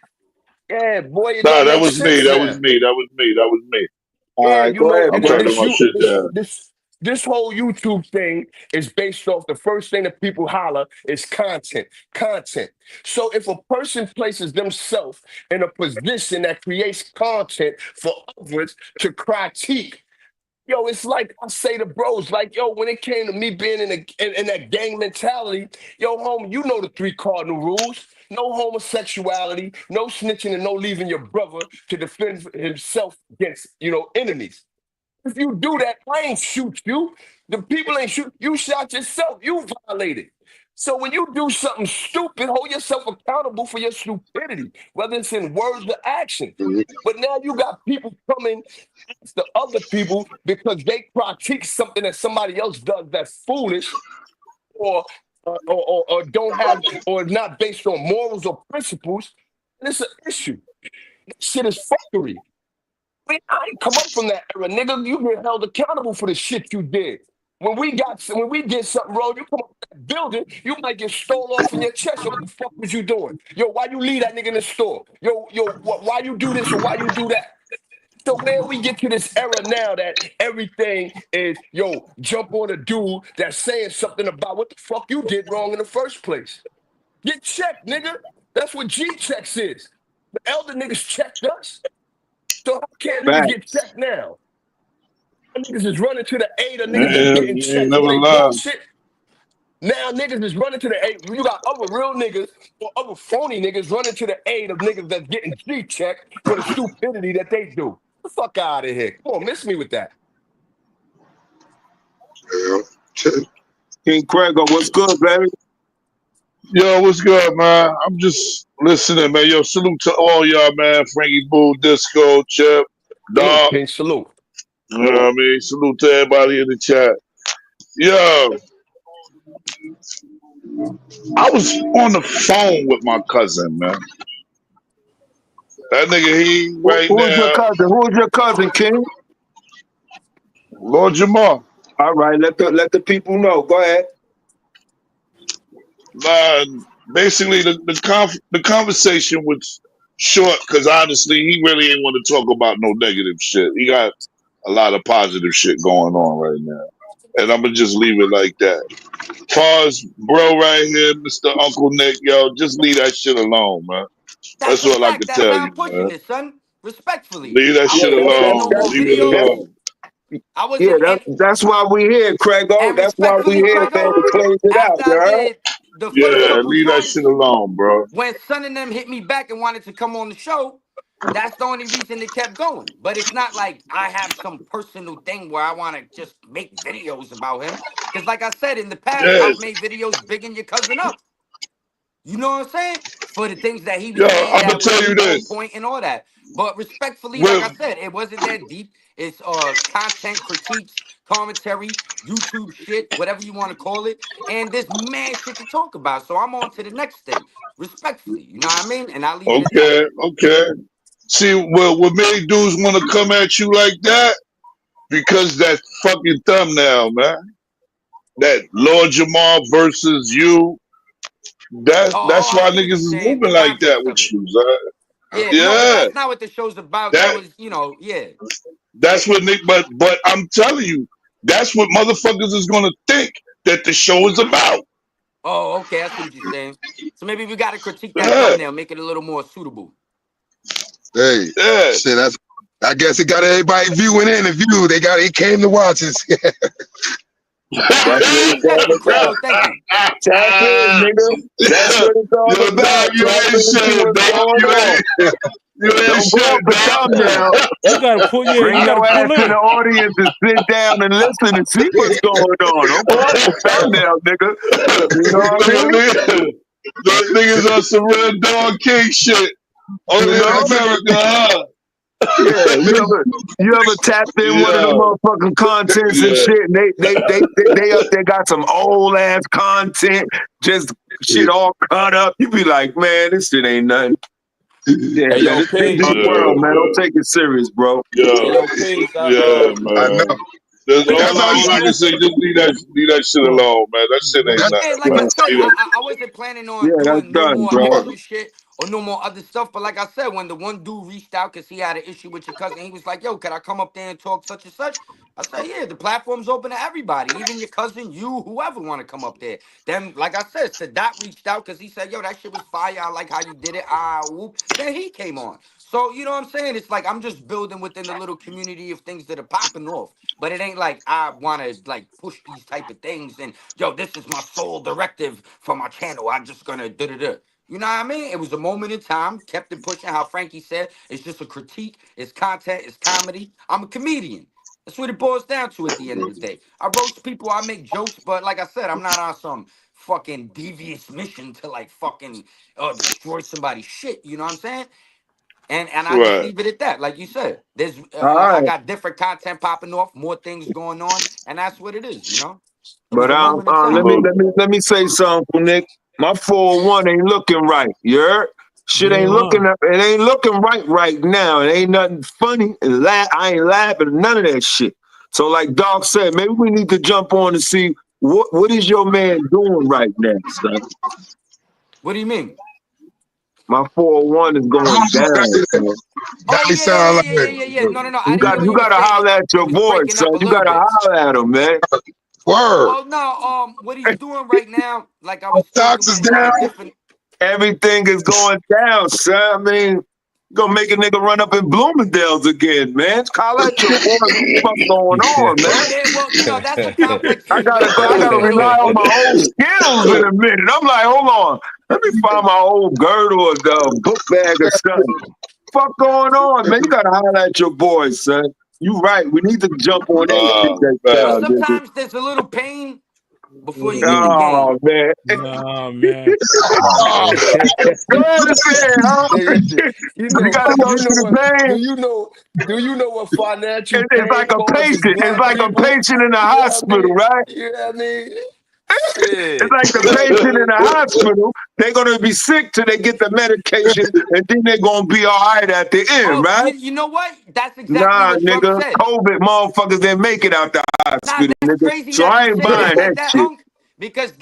Yeah, boy, it Nah, don't that make was me. sense That was now. me. That was me. That was me. All Yeah, right, you go know, ahead, I'm and then turning brother. this my you shit this down. this this whole YouTube thing is based off the first thing that people holler is content. Content. So if a person places themselves in a position that creates content for others to critique, yo, it's like I say to bros, like, yo, when it came to me being in that gang mentality, yo, home, you know the three cardinal rules. No homosexuality, no snitching, and no leaving your brother to defend himself against, enemies. If you do that, I ain't shoot you. The people ain't shoot. You shot yourself. You violated. So when you do something stupid, hold yourself accountable for your stupidity, whether it's in words or action. But now you got people coming after other people because they critique something that somebody else does that's foolish or or don't have or not based on morals or principles. And it's an issue. Shit is fuckery. I ain't come up from that era, nigga. You get held accountable for the shit you did. When we did something wrong, you come up with that building, you might get stole off in your chest. Yo, what the fuck was you doing? Yo, why you leave that nigga in the store? Yo, why you do this or why you do that? So where we get to this era now that everything is, yo, jump on a dude that's saying something about what the fuck you did wrong in the first place. Get checked, nigga. That's what G checks is. The elder niggas checked us. So how can't niggas get Facts. checked now? Niggas is running to the aid of niggas that's Man, getting you ain't checked for never their lied. bullshit. Now niggas is running to the aid. You got other real niggas or other phony niggas running to the aid of niggas that's getting G checked for the stupidity that they do. Get the fuck out of here. Come on, miss me with that. Yeah. King Prego, what's good, baby? Yo, what's good, man? I'm just listening, man. Yo, salute to all y'all, man. Frankie Boo, Disco, Chip, Salute, Dog. King. Salute. You know what I mean? Salute to everybody in the chat. Yo, I was on the phone with my cousin, man. That nigga, he right Who's your now, cousin? Who's your cousin, King? Lord Jamar. All right, let the people know. Go ahead. Uh, Basically, the conversation was short because honestly, he really ain't want to talk about no negative shit. He got a lot of positive shit going on right now, and I'm gonna just leave it like that. Far as bro right here, Mr. Uncle Nick, yo, just leave that shit alone, man. That's That's a all I fact. can That's tell why I'm you, pushing man. it, son. Respectfully. Leave that I Yeah, shit wasn't making alone. no more Leave it videos. alone. I yeah, wasn't and that's why we here, Craigo. and That's why we respectfully, here, man, Craigo, to close it out. after You I heard? did the first Yeah, couple leave that shit joints, alone, bro. when Son and them hit me back and wanted to come on the show, that's the only reason it kept going. But it's not like I have some personal thing where I want to just make videos about him. Because like I said, in the past, Yes. I've made videos bigging your cousin up. You know what I'm saying? For the things that he was Yo, saying I'm gonna that tell wasn't you on this. point and all that. But respectfully, like Well, I said, it wasn't that deep. It's content, critiques, commentary, YouTube shit, whatever you want to call it. And there's mad shit to talk about. So I'm on to the next thing. Respectfully. You know what I mean? And I'll leave it at that. okay, okay. See, what many dudes want to come at you like that? Because that fucking thumbnail, man. That Lord Jamar versus you. That's Oh, I why see what niggas you're is saying. The moving like that context with of it. you, son. Yeah, no, but Yeah. that's not what the show's about. That That was, yeah. that's what Nick. But I'm telling you, that's what motherfuckers is gonna think that the show is about. Oh, okay, I see what you're saying. So maybe we got to critique that Yeah, thumbnail, make it a little more suitable. Hey, yeah. shit, I guess it got everybody viewing in the view. It came to watch us. Nah, I That's what appreciate it's that all though, about. Craigo. Thank you. Tap in, nigga. That's what it's all Yo, about. dog, you Tap ain't in and see shit, what's dog. going on. You ain't Don't go shit, off the thumbnail. You gotta pull, yeah, Bring you gotta your ass pull to the in. audience and sit down and listen and see what's going on. Don't go off the thumbnail, nigga. You know what I mean? Those niggas on some real dog king shit. You Only in know? America, huh? Yeah, you ever tapped in one of the Yeah, motherfucking contents and yeah. shit, and they up there got some old ass content, just shit all cut up. You be like, man, this shit ain't nothing. Yeah, Hey, man, yo, it's a big, big peace. world, man. Don't Yeah, take it serious, bro. Hey, yeah, yo, peace. yeah, I man. know. That's But that's how you all I can say. Just leave that shit alone, man. That shit ain't that's Yeah, nothing, like I man. said, Leave that. I wasn't planning on Yeah, that's doing no done, more bro. extra shit or no more other stuff. But like I said, when the one dude reached out because he had an issue with your cousin, he was like, "Yo, can I come up there and talk such and such?" I said, "Yeah, the platform's open to everybody, even your cousin, you, whoever want to come up there." Then, like I said, Sadat reached out because he said, "Yo, that shit was fire. I like how you did it." Ah, whoop. Then he came on. So you know what I'm saying? It's like I'm just building within the little community of things that are popping off. But it ain't like I want to like push these type of things and yo, this is my sole directive for my channel. I'm just gonna da da da. You know what I mean? It was a moment in time, kept it pushing. How Frankie said, it's just a critique, it's content, it's comedy. I'm a comedian. That's what it boils down to at the end of the day. I roast people, I make jokes, but like I said, I'm not on some fucking devious mission to like fucking destroy somebody's shit. You know what I'm saying? And I just Right. leave it at that. Like you said, there's All I right. got different content popping off, more things going on, and that's what it is. You know, it was But a moment in let time. me Look, let me let me say something, Nick. My 401 ain't looking right. You heard? Shit You ain't ain't looking lying. up. It ain't looking right now. It ain't nothing funny. And I ain't laughing none of that shit. So like Doc said, maybe we need to jump on and see what is your man doing right now, son. What do you mean? My 401 is going down, son. Oh That yeah, yeah, yeah, sound yeah, yeah, like yeah, yeah. No, no, no. I You didn't got hear what you he was gotta saying. holler at It your was boy, breaking son. up a You little gotta bit. holler at him, man. word. Oh no, what he's doing right now, like I was talking Stocks is with on a down. different. Everything is going down, son. I mean, gonna make a nigga run up in Bloomingdale's again, man. Holler at your boy. What the fuck going on, man? Yeah, well, that's a complex I issue gotta as go. well. I It's a gotta little. rely on my old skills in a minute. I'm like, hold on. Let me find my old girdle or the book bag or something. Fuck going on, man? You gotta holler at your boy, son. You right. We need to jump on that shit that But man. nigga. sometimes there's a little pain before you get the Oh gain. man. Nah, man. Go ahead and say it, huh? Nigga, You gotta go through the pain. do you know what financial It's pain like a causes patient. It's black like a people? patient in the You know what I hospital, mean? right? You know what I mean? It's Shit. like the patient in the hospital. They're gonna be sick till they get the medication, and then they're gonna be all right at the end, Oh, right? you know what? That's exactly Nah, what Trump nigga, said. COVID motherfuckers didn't make it out the Nah, hospital, that's nigga. crazy So that I you ain't say it buying like that that, shit. Unc, because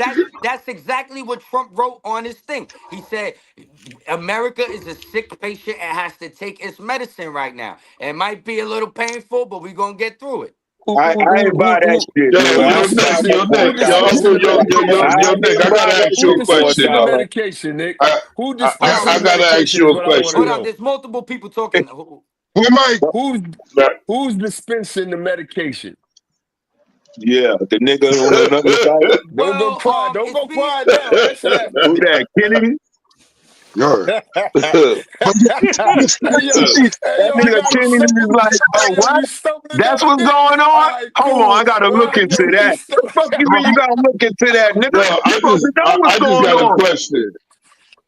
that's exactly what Trump wrote on his thing. He said America is a sick patient and has to take its medicine right now. It might be a little painful, but we're gonna get through it. I ain't buy that shit, Yo, nigga. Who I yo, ain't Nick, buy yo, dispensing? that Nick, Who $4. yo, dispensing Uncle, the yo, medication, I Nick? Nick, ain't I buy gotta that ask you Who a shit, question, dispensing the yo. $4. medication, Nick? I, Who I, dispensing I the gotta ask medication you is a what I want to Hold question. on, know. there's multiple people talking. Where Mike? Who's dispensing the medication? Yeah, the nigga on another side. Don't go Well, quiet. Don't it's go being quiet now. Answer that for Who me. that, Kennedy? Yo. But Hey yo, hey That yo, I nigga got him Kennedy is stumbling. like, Hey oh, yo, what? you stumbling That's down, what's Nick? going All on? right, Hold on, I cool. gotta look Well, into yo, that. he's The fuck you mean you gotta look into that, nigga? Yo, You supposed to know what's I just going got a on. question.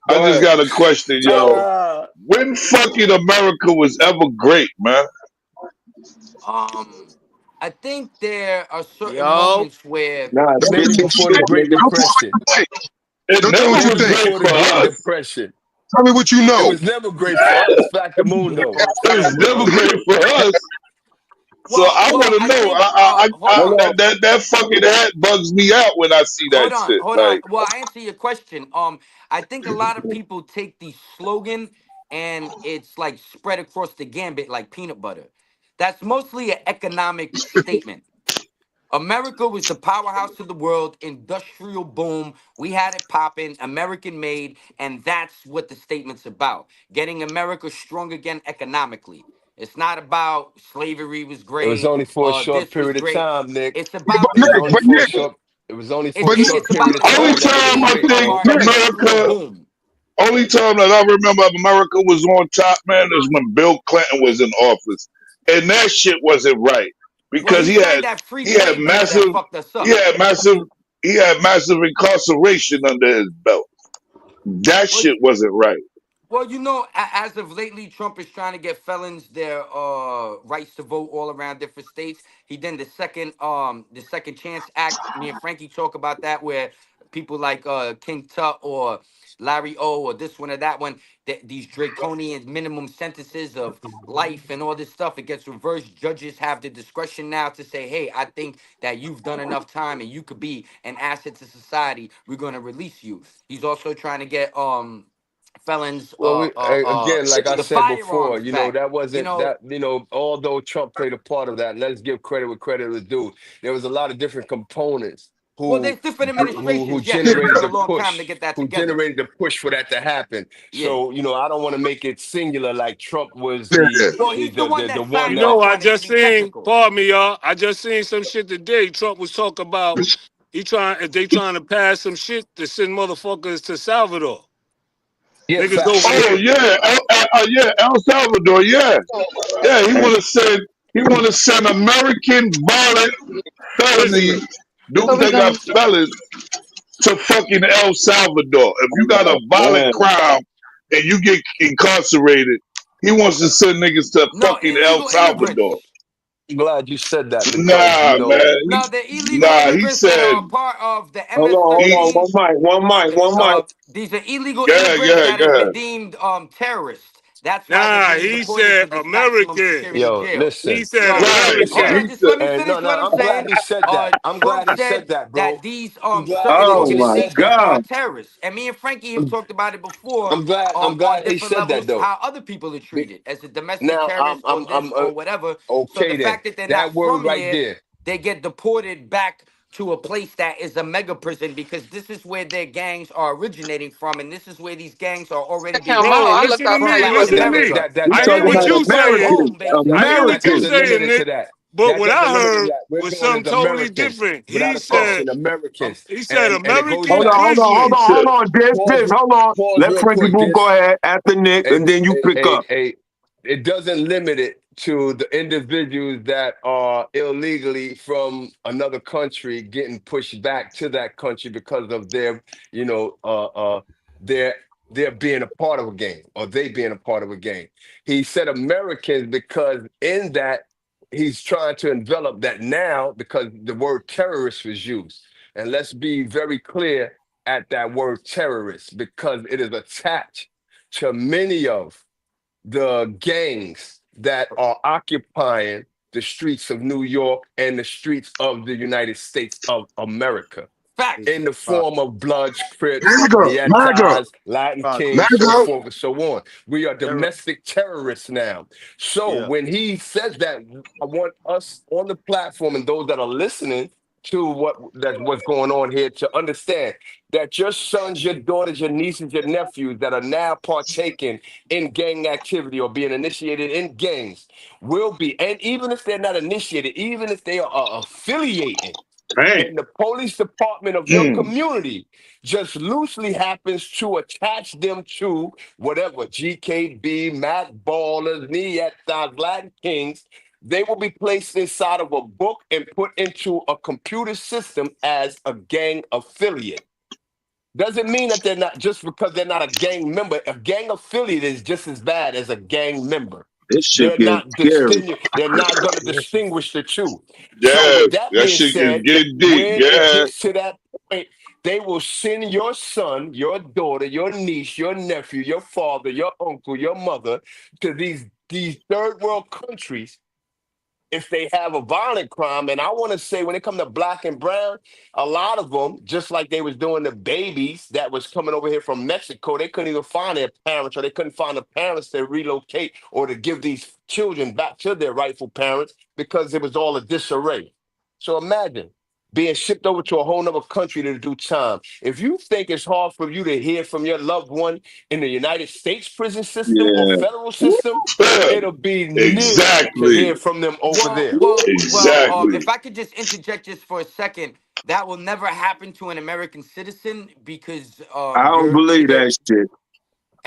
I Go just ahead. got a question, yo. ah. When fucking America was ever great, man? I think there are certain Yo, moments where Nah, spit Maybe this before the shit, Great nigga. Depression. It Don't tell me never what you was Maybe think. great before the for Great us. Depression. Tell me what you It know. was never great for us. Factor mundo. It was never great for us. So I want to I know. think hold Hold on. on. That fucking hat bugs me out when I see that shit. Hold on. Like, Well, I answer your question. I think a lot of people take the slogan and it's like spread across the gambit like peanut butter. That's mostly an economic statement. America was the powerhouse of the world, industrial boom. We had it popping, American made, and that's what the statement's about. Getting America strong again economically. It's not about slavery was It was great, only for a short this was period of great. time, Nick. It's Yeah, about It was only But for a Nick, short. It was only it's for a but it, Nick, short it's period about of the only time that it time was I elevation great, of think Nick. our Nick, industrial America, boom. only time that I remember America was on top, man, is when Bill Clinton was in office, and that shit wasn't right Well, because he signed that free he had trade deal that massive fucked us he up. had massive he had massive incarceration under his belt. That Well, shit wasn't right. Well, as of lately, Trump is trying to get felons their rights to vote all around different states. He did the Second Chance Act. Me and Frankie talk about that, where people like King Tut or Larry O or this one or that one, these draconian minimum sentences of life and all this stuff, it gets reversed. Judges have the discretion now to say, hey, I think that you've done enough time and you could be an asset to society. We're gonna release you. He's also trying to get felons Well, again, like I the said before, firearms back. that You wasn't know, that, although Trump played a part of that, let's give credit where credit is due. There was a lot of different components well, who there's different who administrations. Yes, it took a long time to get that together. generated the push for that to happen. Yeah. So, I don't want to make it singular like Trump was yeah. Well, he's the one the that one signed you that know, off I on it to just be seen. technical. Pardon me, y'all. I just seen some shit today. Trump was talking about if they trying to pass some shit to send motherfuckers to Salvador. yeah, Niggas over facts. Oh here. yeah, El Salvador, yeah, yeah. He want to send American violent felony Listen, dudes that got felons to fucking El Salvador. If you got Oh, a violent man. crime and you get incarcerated, he wants to send niggas to No, fucking El illegal Salvador. immigrants. I'm glad you said that because, Nah, man. No, the illegal Nah, he immigrants that said, are a part of the Hold on. he, One MS-13. mic, one mic, one mic. These are illegal go ahead, go immigrants ahead, that go have ahead. been deemed terrorists. That's why they're nah, being he deported to said this maximum security Americans. yo, jail. He listen, said Yo, Right. hold listen. on, He Americans. just let said, me And no, finish no, what I'm I'm glad saying. he said that. I'm glad Trump he said said that, bro. that these I'm glad certain Oh, he my said organizations that. are God. terrorists. And me and Frankie have talked about it before I'm on glad he different said that levels, though. how other people are Be- treated as a domestic Now terrorist or I'm this or whatever. So the okay then. fact that they're That not word from right here, there. they get deported back to a place that is a mega prison because this is where their gangs are originating from, and this is where these gangs are already being Bro, pushed listen to from me. Latin Listen to That me. America. that that We I that hear talking that what about you doesn't Back saying. Americans. home, basically. I hear what that you Americans. doesn't limit saying, it to Nick. that. But That what doesn't I limit it to heard that. We're was going something as totally Americans different. without He a said, question. Americans. And it goes American Hold back. on, hold on, hold prisons. on, hold on. Pause Hold on. pause Let real Frankie quick. Boo go This ahead after Nick, a, and then you pick up. it doesn't limit it to the individuals that are illegally from another country getting pushed back to that country because of their, their being a part of a gang or they being a part of a gang. He said Americans because in that he's trying to envelop that now because the word terrorist was used. And let's be very clear at that word terrorist, because it is attached to many of the gangs that are occupying the streets of New York and the streets of the United States of America, Facts. in the form of Bloods, Crips, MAGA, Nietas, Latin Kings, so MAGA. forth and so on. We are domestic terrorists now. So when he says that, I want us on the platform and those that are listening to what's going on here to understand that your sons, your daughters, your nieces, your nephews that are now partaking in gang activity or being initiated in gangs will be, and even if they're not initiated, even if they are affiliated Hey. in the police department of your community, just loosely happens to attach them to whatever GKB, Mac Ballers, Nietas, Latin Kings, they will be placed inside of a book and put into a computer system as a gang affiliate. Doesn't mean that they're not, just because they're not a gang member. A gang affiliate is just as bad as a gang member. This shit They're getting not scary. they're not going to distinguish the two. So Yes, with that that being shit is said, getting deep. when it Yeah. gets to that point, they will send your son, your daughter, your niece, your nephew, your father, your uncle, your mother to these third world countries if they have a violent crime. And I want to say, when it comes to black and brown, a lot of them, just like they was doing the babies that was coming over here from Mexico, they couldn't even find their parents, or they couldn't find the parents to relocate or to give these children back to their rightful parents because it was all a disarray. So imagine being shipped over to a whole nother country to do time. If you think it's hard for you to hear from your loved one in the United States prison system or Yeah. federal system, it'll be near to Exactly. hear from them over there. Exactly. If I could just interject just for a second, that will never happen to an American citizen because I don't you're believe either. that shit.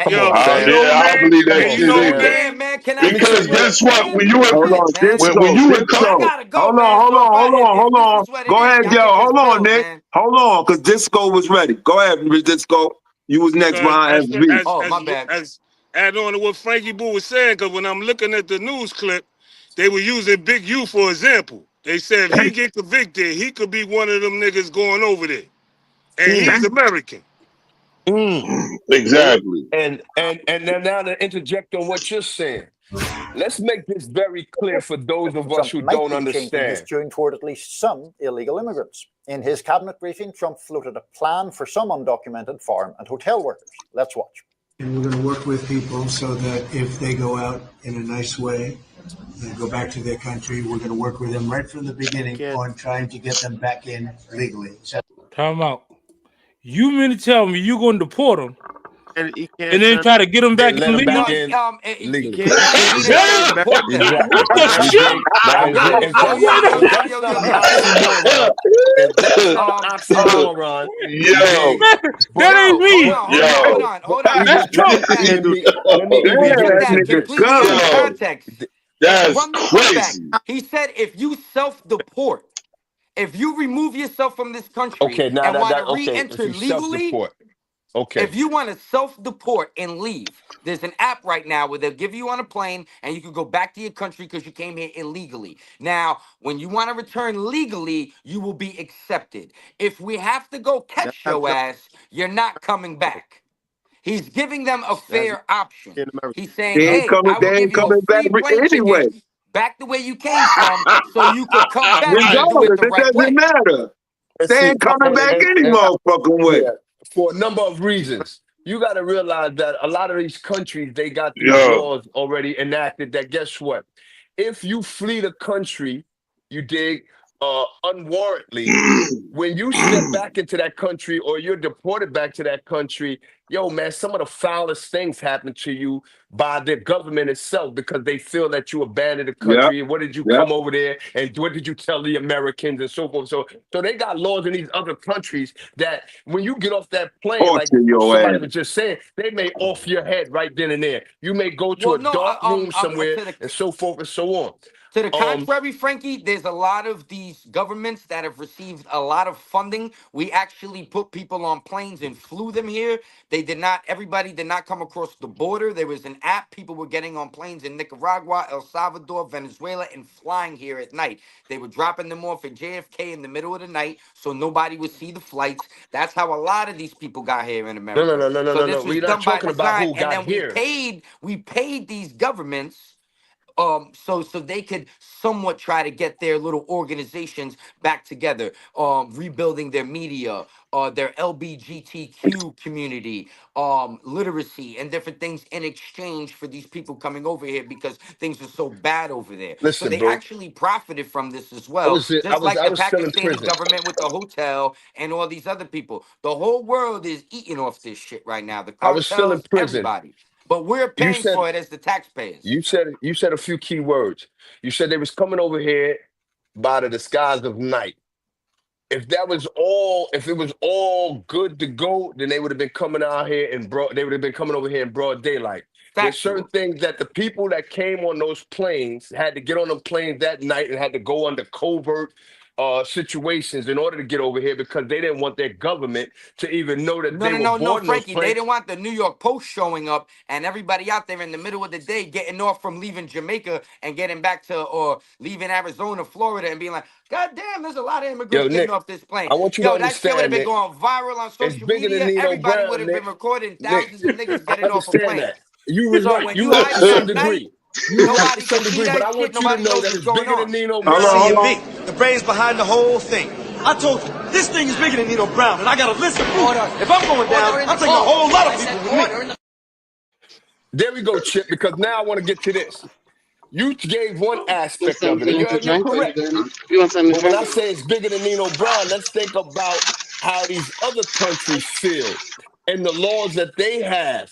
Come Yo, on, and you fam. know, I don't man, believe that and Come on, you shit know, either. fam. Yeah, man. man. Can I Let me just tell Because you what. guess finish, what? man? When Let you me Hold in, finish, on, man. when you in Well, I Disco. gotta go, Hold man. on, hold So on, hold on, if hold this on. is what it Go is, ahead, y'all yo. can just Hold on, build, Nick. man. Hold on, because Disco was ready. Go ahead, Disco. You was next Because behind SB. Oh, my bad. as add on to what Frankie Boo was saying, because when I'm looking at the news clip, they were using Big U for example. They said if he get convicted, he could be one of them niggas going over there, and Mm, he's American. mm. exactly. And now to interject on what you're saying. Let's make this very clear for those of us Trump who might don't be changing his understand. tune toward at least some illegal immigrants. In his cabinet briefing, Trump floated a plan for some undocumented farm and hotel workers. Let's watch. And we're going to work with people so that if they go out in a nice way and go back to their country, we're going to work with them right from the beginning on trying to get them back in legally. So Time out. You mean to tell me you going to deport them And he and can't then send. try to get them back Then let in them No, back legally? in He legally. can't. it He don't mean they can't gotta send them back. deport them. Exactly. What the You shit? dig? Now, if Yo, that's yo, not yo, if yo, that's yo, not yo, an yo. oxymoron, if that's not an oxymoron, you Yo, dig? Man, that But ain't Yo, me. yo, hold on. even That's Chief let Trump. me of even Staff, be let me Damn, even Chief of give that Staff, this. nigga completely in coming. yo, context. that's Run the clip back. crazy. He said if you self-deport, if you remove yourself from this country Okay, now and want to okay. If re-enter you self legally, deport, okay. if you want to self-deport and leave, there's an app right now where they'll give you on a plane and you can go back to your country because you came here illegally. Now, when you want to return legally, you will be accepted. If we have to go That's catch not your ass, you're not coming back. He's giving them a that's fair option. in America. He's saying, hey, I They will give ain't you a coming back free plane anyway. ticket back the way you came from so you could come back and do it Regardless, the it right doesn't way. matter. And They see, ain't coming back any and motherfucking way. yeah, for a number of reasons. You got to realize that a lot of these countries, they got these Yo, laws already enacted that guess what? If you flee the country, you dig, unwarrantly, when you step back into that country or you're deported back to that country, yo, man, some of the foulest things happen to you by the government itself because they feel that you abandoned the Yep, country. And what did you yep. come over there and what did you tell the Americans and so forth? So they got laws in these other countries that when you get off that plane, like Torture your somebody ass. was just saying, they may off your head right then and there. You may go to Well, a no, dark room somewhere to the and so forth and so on. To the Um, contrary, Frankie, there's a lot of these governments that have received a lot of funding. We actually put people on planes and flew them here. Everybody did not come across the border. There was an app. People were getting on planes in Nicaragua, El Salvador, Venezuela, and flying here at night. They were dropping them off at JFK in the middle of the night so nobody would see the flights. That's how a lot of these people got here in No, no, America. no, no, no, So no, no. this was We're not done by talking about design. who And got then we here. paid these governments so they could somewhat try to get their little organizations back together, rebuilding their media, their LBGTQ community, literacy and different things in exchange for these people coming over here because things are so bad over there. So Listen, they bro. actually profited from this as I well, was I just was like I the was still in Pakistani prison. government with the hotel and all these other people. The whole world is eating off this shit right now. The I was still in cartels, prison. everybody. But we're You paying said for it as the taxpayers. you said a few key words. You said they was coming over here by the disguise of night. If it was all good to go, then they would have been coming out here and they would have been coming over here in broad daylight. There's certain Factual. things that the people that came on those planes had to get on them planes that night and had to go under covert situations in order to get over here because they didn't want their government to even know that No, they no, were no, no, boarding those Frankie. They planes. didn't want the New York Post showing up and everybody out there in the middle of the day getting off from leaving Jamaica and getting back to or leaving Arizona, Florida, and being like, God damn, there's a lot of Yo, immigrants getting Nick, off this plane. I want you to Yo, that shit would have understand, been Nick. going viral on It's social bigger than media. Nino Everybody would Brown, have been Nick. recording Nick, thousands of niggas I getting off of understand that. planes. You was So right. when You you was right to hiding some at night, degree. You was right to nobody can some see degree, but that I shit. want you to Nobody know knows that what's it's going bigger than on. Nino Hold Brown. on, hold on. CMB, the brains behind the whole thing. I told you, this thing is bigger than Nino Brown, and I got a list of proof. If I'm going down, I'm taking a whole lot of people with me. There we go, Chip, because now I want to get to this. You gave one aspect of it, and you're correct. You want something But to when drink? I say it's bigger than Nino Brown, let's think about how these other countries feel and the laws that they have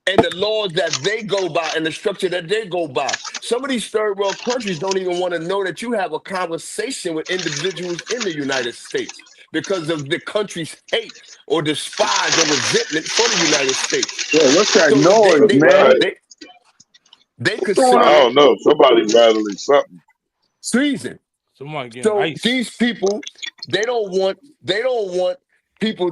and the laws that they go by and the structure that they go by. Some of these third world countries don't even want to know that you have a conversation with individuals in the United States because of the country's hate or despise or resentment for the United States. Yo, what's that So noise, man? Right. they What's going I consider on? it don't know. Somebody rattling something. treason. Somebody getting So ice. these people, they don't want people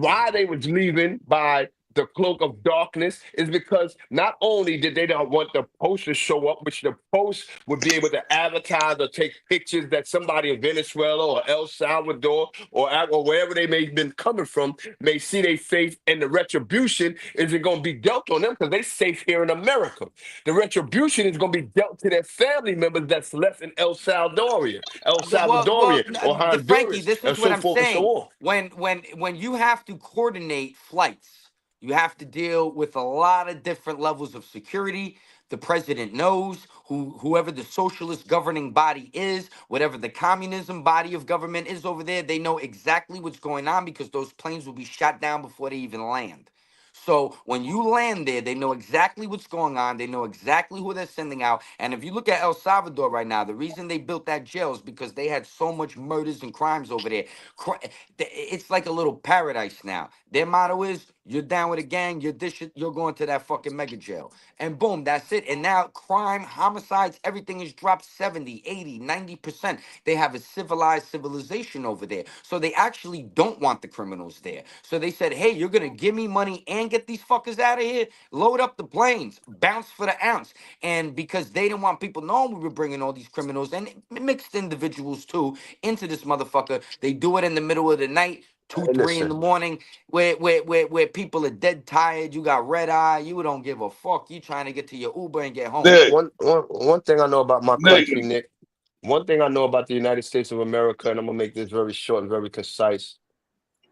why they was leaving by the cloak of darkness is because not only did they not want the post to show up, which the post would be able to advertise or take pictures that somebody in Venezuela or El Salvador or wherever they may have been coming from may see their faith, and the retribution isn't going to be dealt on them because they safe here in America. The retribution is going to be dealt to their family members that's left in El Salvadorian, or Frankie, Honduras, this and is what so I'm forth and so saying. on. When you have to coordinate flights, you have to deal with a lot of different levels of security. The president knows whoever the socialist governing body is, whatever the communism body of government is over there, they know exactly what's going on because those planes will be shot down before they even land. So when you land there, they know exactly what's going on. They know exactly who they're sending out. And if you look at El Salvador right now, the reason they built that jail is because they had so much murders and crimes over there. It's like a little paradise now. Their motto is, you're down with a gang, you're going to that fucking mega jail. And boom, that's it. And now crime, homicides, everything is dropped 70, 80, 90%. They have a civilized civilization over there. So they actually don't want the criminals there. So they said, hey, you're going to give me money and get these fuckers out of here? Load up the planes, bounce for the ounce. And because they didn't want people knowing we were bringing all these criminals and mixed individuals too into this motherfucker, they do it in the middle of the night, 2, Hey, 3 in listen, the morning, where people are dead tired. You got red eye. You don't give a fuck. You trying to get to your Uber and get home. Nick, one thing I know about my Nick, country, Nick, one thing I know about the United States of America, and I'm gonna make this very short and very concise,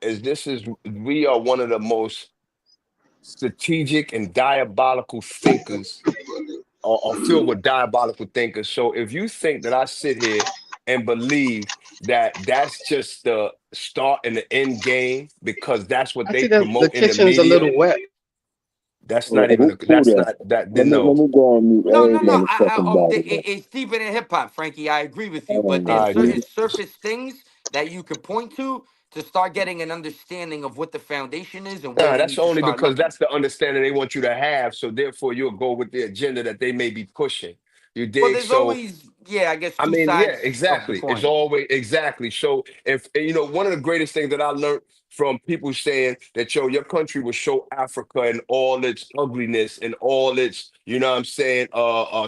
is we are one of the most strategic and diabolical thinkers or filled with diabolical thinkers. So if you think that I sit here and believe that that's just the start and the end game because that's what I they think that the promote in the kitchen's a media, little wet. that's not that then Let no. me go on mute. No, no, I no. ain't motherfucking body, man. It's deeper than hip hop, Frankie. I agree with you, but there's I agree. certain surface things that you could point to start getting an understanding of what the foundation is and where Nah, we that's need to only start because looking. that's the understanding they want you to have. So therefore you'll go with the agenda that they may be pushing. You Well, dig? there's So always yeah, I guess I two mean, yeah, sides of the exactly. It's coin. always exactly. So if one of the greatest things that I learned from people saying that, yo, your country will show Africa and all its ugliness and all its, what I'm saying,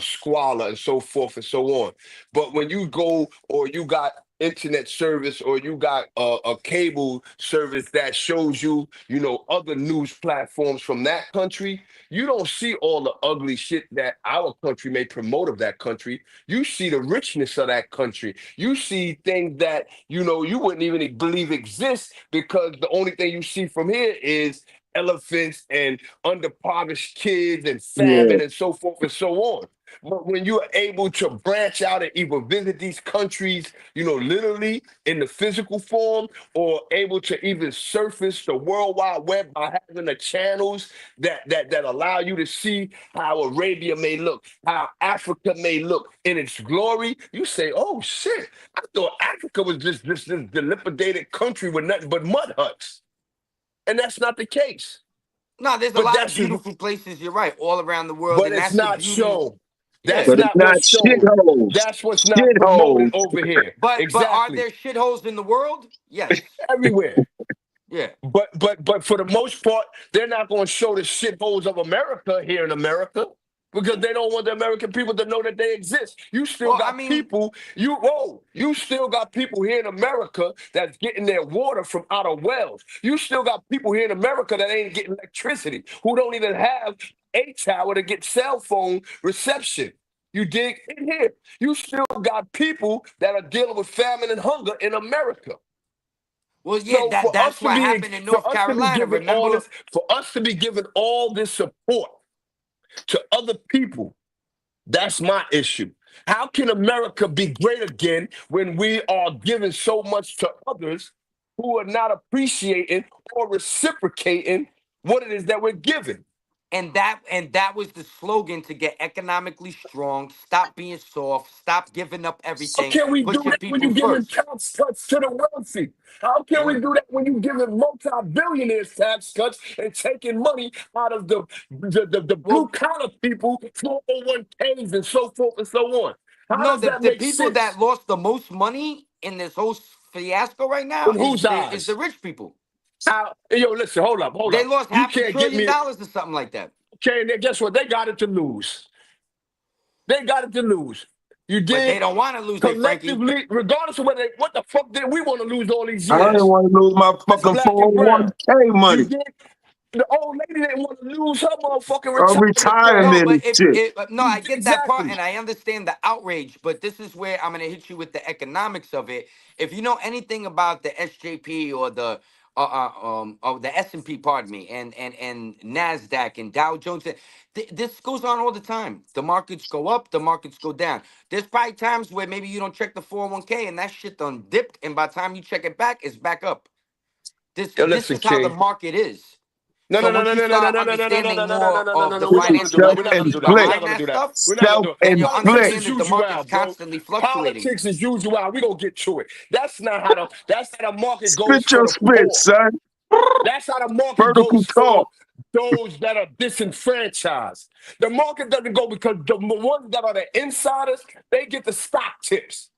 squalor and so forth and so on. But when you go or you got internet service or you got a cable service that shows you, other news platforms from that country, you don't see all the ugly shit that our country may promote of that country. You see the richness of that country. You see things that, you wouldn't even believe exist because the only thing you see from here is elephants and underpoverished kids and Yeah. famine and so forth and so on. But when you are able to branch out and either visit these countries, literally in the physical form, or able to even surface the World Wide Web by having the channels that allow you to see how Arabia may look, how Africa may look in its glory, you say, oh shit, I thought Africa was just this dilapidated country with nothing but mud huts. And that's not the case. No, there's a But lot of that's beautiful places, you're right, all around the world, but and it's that's the not beauty. shown. Yeah. That's But it's not not what's shown. shitholes. That's what's not promoted Shitholes. over here. But are Exactly. there shitholes in the world? Yes. Everywhere. Yeah. But for the most part, they're not going to show the shitholes of America here in America because they don't want the American people to know that they exist. You still Well, I got mean, people, you still got people here in America that's getting their water from out of wells. You still got people here in America that ain't getting electricity, who don't even have a tower to get cell phone reception. You dig in here. You still got people that are dealing with famine and hunger in America. well, yeah, So that's what happened in North Carolina. Remember? for us to be given all this support to other people, that's my issue. How can America be great again when we are giving so much to others who are not appreciating or reciprocating what it is that we're giving? And that was the slogan to get economically strong, stop being soft, stop giving up How everything, can we do put your that when people you're giving first. tax cuts to the wealthy? How can we Yeah. do that when you're giving multi-billionaires tax cuts and taking money out of the blue Well, collar people, 401ks and so forth and so on? How no, does the, that the make people that sense? lost the most money in this whole fiasco right now In is whose the eyes? rich people. How, yo, listen, hold up. They lost You half a can't get trillion me. dollars or something like that. Okay, and then guess what? They got it to lose. They got it to lose. You But they dig? don't want to lose it, Frankie. Collectively, regardless of what the fuck did we want to lose all these I didn't years? want to lose my As fucking black and brown. 401k You money. dig? The old lady didn't want to lose her motherfucking retirement No, plan. Retirement but and shit. no, I get that part, Exactly. and I understand the outrage. But this is where I'm gonna hit you with the economics of it. If you know anything about the SJP or the S&P, pardon me, and Nasdaq and Dow Jones, this goes on all the time. The markets go up, the markets go down. There's probably times where maybe you don't check the 401k and that shit done dipped, and by the time you check it back, it's back up. Yo, This listen, is how the King. market is. No, So no, no, once no, you no, no, no, start no, no, no, no, no, understanding no, no, no, no, more no, no, of no, the no. We're not gonna do financial that. We're not gonna instruments do that. We're Self-inflict. not behind gonna that do that. stuff, We're not gonna do it. then you'll Self-inflict. Politics understand that the usual, market's bro. constantly fluctuating. Politics is usual. We're gonna get to it. That's how the market goes Spit for your the spit, poor. son. That's how the market Vertical goes for talk. those that are disenfranchised. The market doesn't go because the ones that are the insiders, they get the stock tips.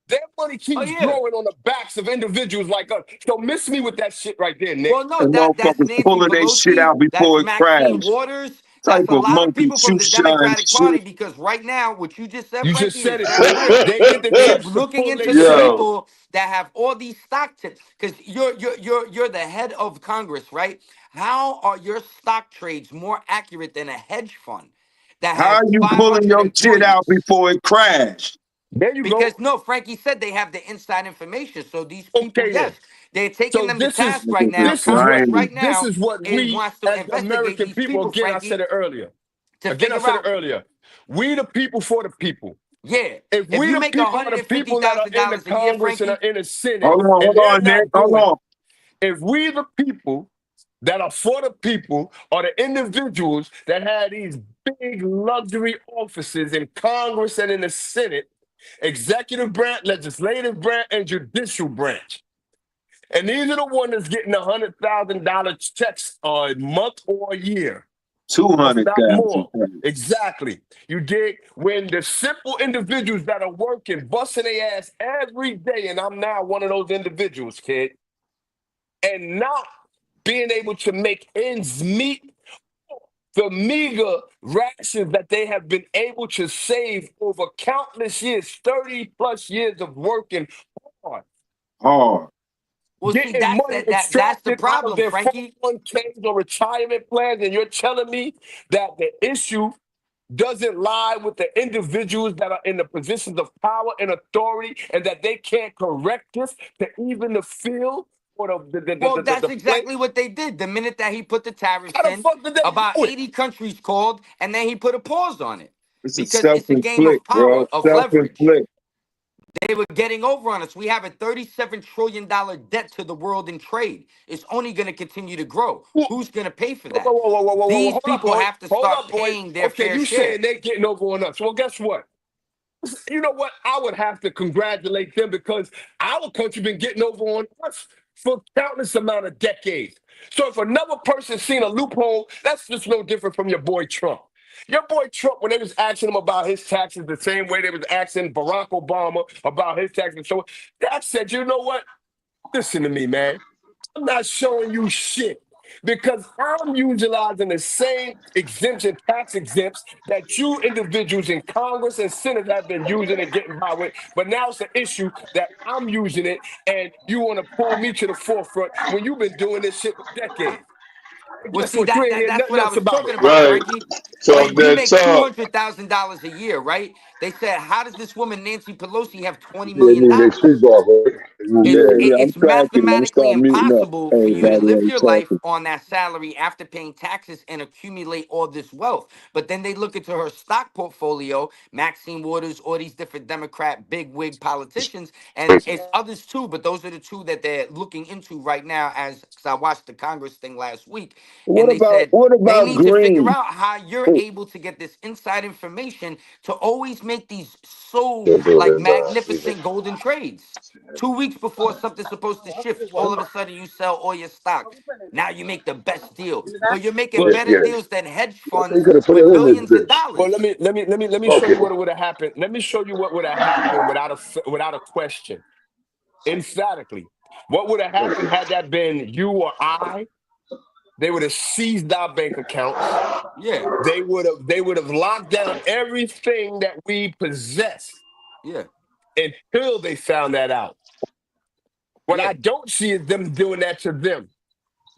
Their money Oh keeps yeah. growing on the backs of individuals like us. So miss me with that shit right there, Nick. Well, no, And that's motherfuckers Nancy pulling their shit Pelosi, out that's before it Maxine crashed. Waters, Type that's a of lot of monkey people from shoe the shine Democratic shit. Party. Because right now, what you just said, You just Frankie, is said it, very King. real. They get the They're tips to looking pull their into the shit. Yo. people that have all these stock tips. Because you're the head of Congress, right? How are your stock trades more accurate than a hedge fund that How has are you pulling 500 your shit out employees? before it crashed? There you Because go. no, Frankie said they have the inside information. So these people, Okay, yes, then. they're taking So them to this is task right Niggas now. is this is what Congress grimy. right this now is what we wants to as investigate American these people. people, Again, I said Frankie, it earlier. to Again, I figure said it out. earlier. We the people for the people. Yeah, If if we you the make one people are hundred the and fifty people that are thousand in the dollars a year, Congress and are Frankie. in the Senate and Hold they're on, Nick. not Hold doing, on. if we the people that are for the people are the individuals that have these big luxury offices in Congress and in the Senate, executive branch, legislative branch, and judicial branch. And these are the ones that's getting $100,000 checks a month or a year. if not 200,000. more. Exactly. You dig? When the simple individuals that are working, busting their ass every day, and I'm now one of those individuals, kid, and not being able to make ends meet, the meager rations that they have been able to save over countless years, 30 plus years of working hard, Hard. Well, see, getting money that's the extracted out of problem, their Frankie. 401ks or retirement plans, and you're telling me that the issue doesn't lie with the individuals that are in the positions of power and authority, and that they can't correct this to even the field or Well, that's the play? exactly what they did. The minute that he put the tariffs How the in, fuck did they about do it? 80 countries called, and then he put a pause on it It's a because it's a game of self-inflict, power, bro. of leverage. Self-inflict. They were getting over on us. We have a $37 trillion debt to the world in trade. It's only going to continue to grow. Whoa, Who's going to pay for whoa, that? whoa, whoa, whoa, whoa, whoa. These Hold up, people boy. have to Hold start up, boy. paying their Okay, fair you share. saying they getting over on us. Well, guess what? You know what? I would have to congratulate them because our country been getting over on us for countless amount of decades. So if another person seen a loophole, that's just no different from your boy Trump. Your boy Trump, when they was asking him about his taxes the same way they was asking Barack Obama about his taxes, so that said, you know what? Listen to me, man. I'm not showing you shit because I'm utilizing the same exemption, tax exempts that you individuals in Congress and Senate have been using and getting by with. But now it's an issue that I'm using it, and you want to pull me to the forefront when you've been doing this shit for decades. And Well, guess see, what? You ain't hear that's nothing what I else was about it. talking about, Right. Frankie. Talk Like, we that make talk. $200,000 a year, right? They said, how does this woman Nancy Pelosi have $20 Yeah, million? need their speak off, right? Yeah, yeah, I'm It's tracking. I'm mathematically start muting up. impossible for you to Everybody live else your life talking. on that salary after paying taxes and accumulate all this wealth. But then they look into her stock portfolio, Maxine Waters, all these different Democrat bigwig politicians, and it's others too, but those are the two that they're looking into right now. As because I watched the Congress thing last week, and they said What they about need to figure Green? out how you're able to get this inside information to always make these so Can't do like it, man. magnificent golden trades. 2 weeks before something's supposed to shift, all of a sudden you sell all your stock. Now you make the best deal, but you're making Well, better Yeah. deals than hedge You funds could have put it with in this billions of bitch. well, dollars. let me show Okay. you what would have happened. Let me show you what would have happened without a question, emphatically. What would have happened had that been you or I? They would have seized our bank accounts. Yeah, They would have locked down everything that we possess yeah, until they found that out. What yeah, I don't see is them doing that to them.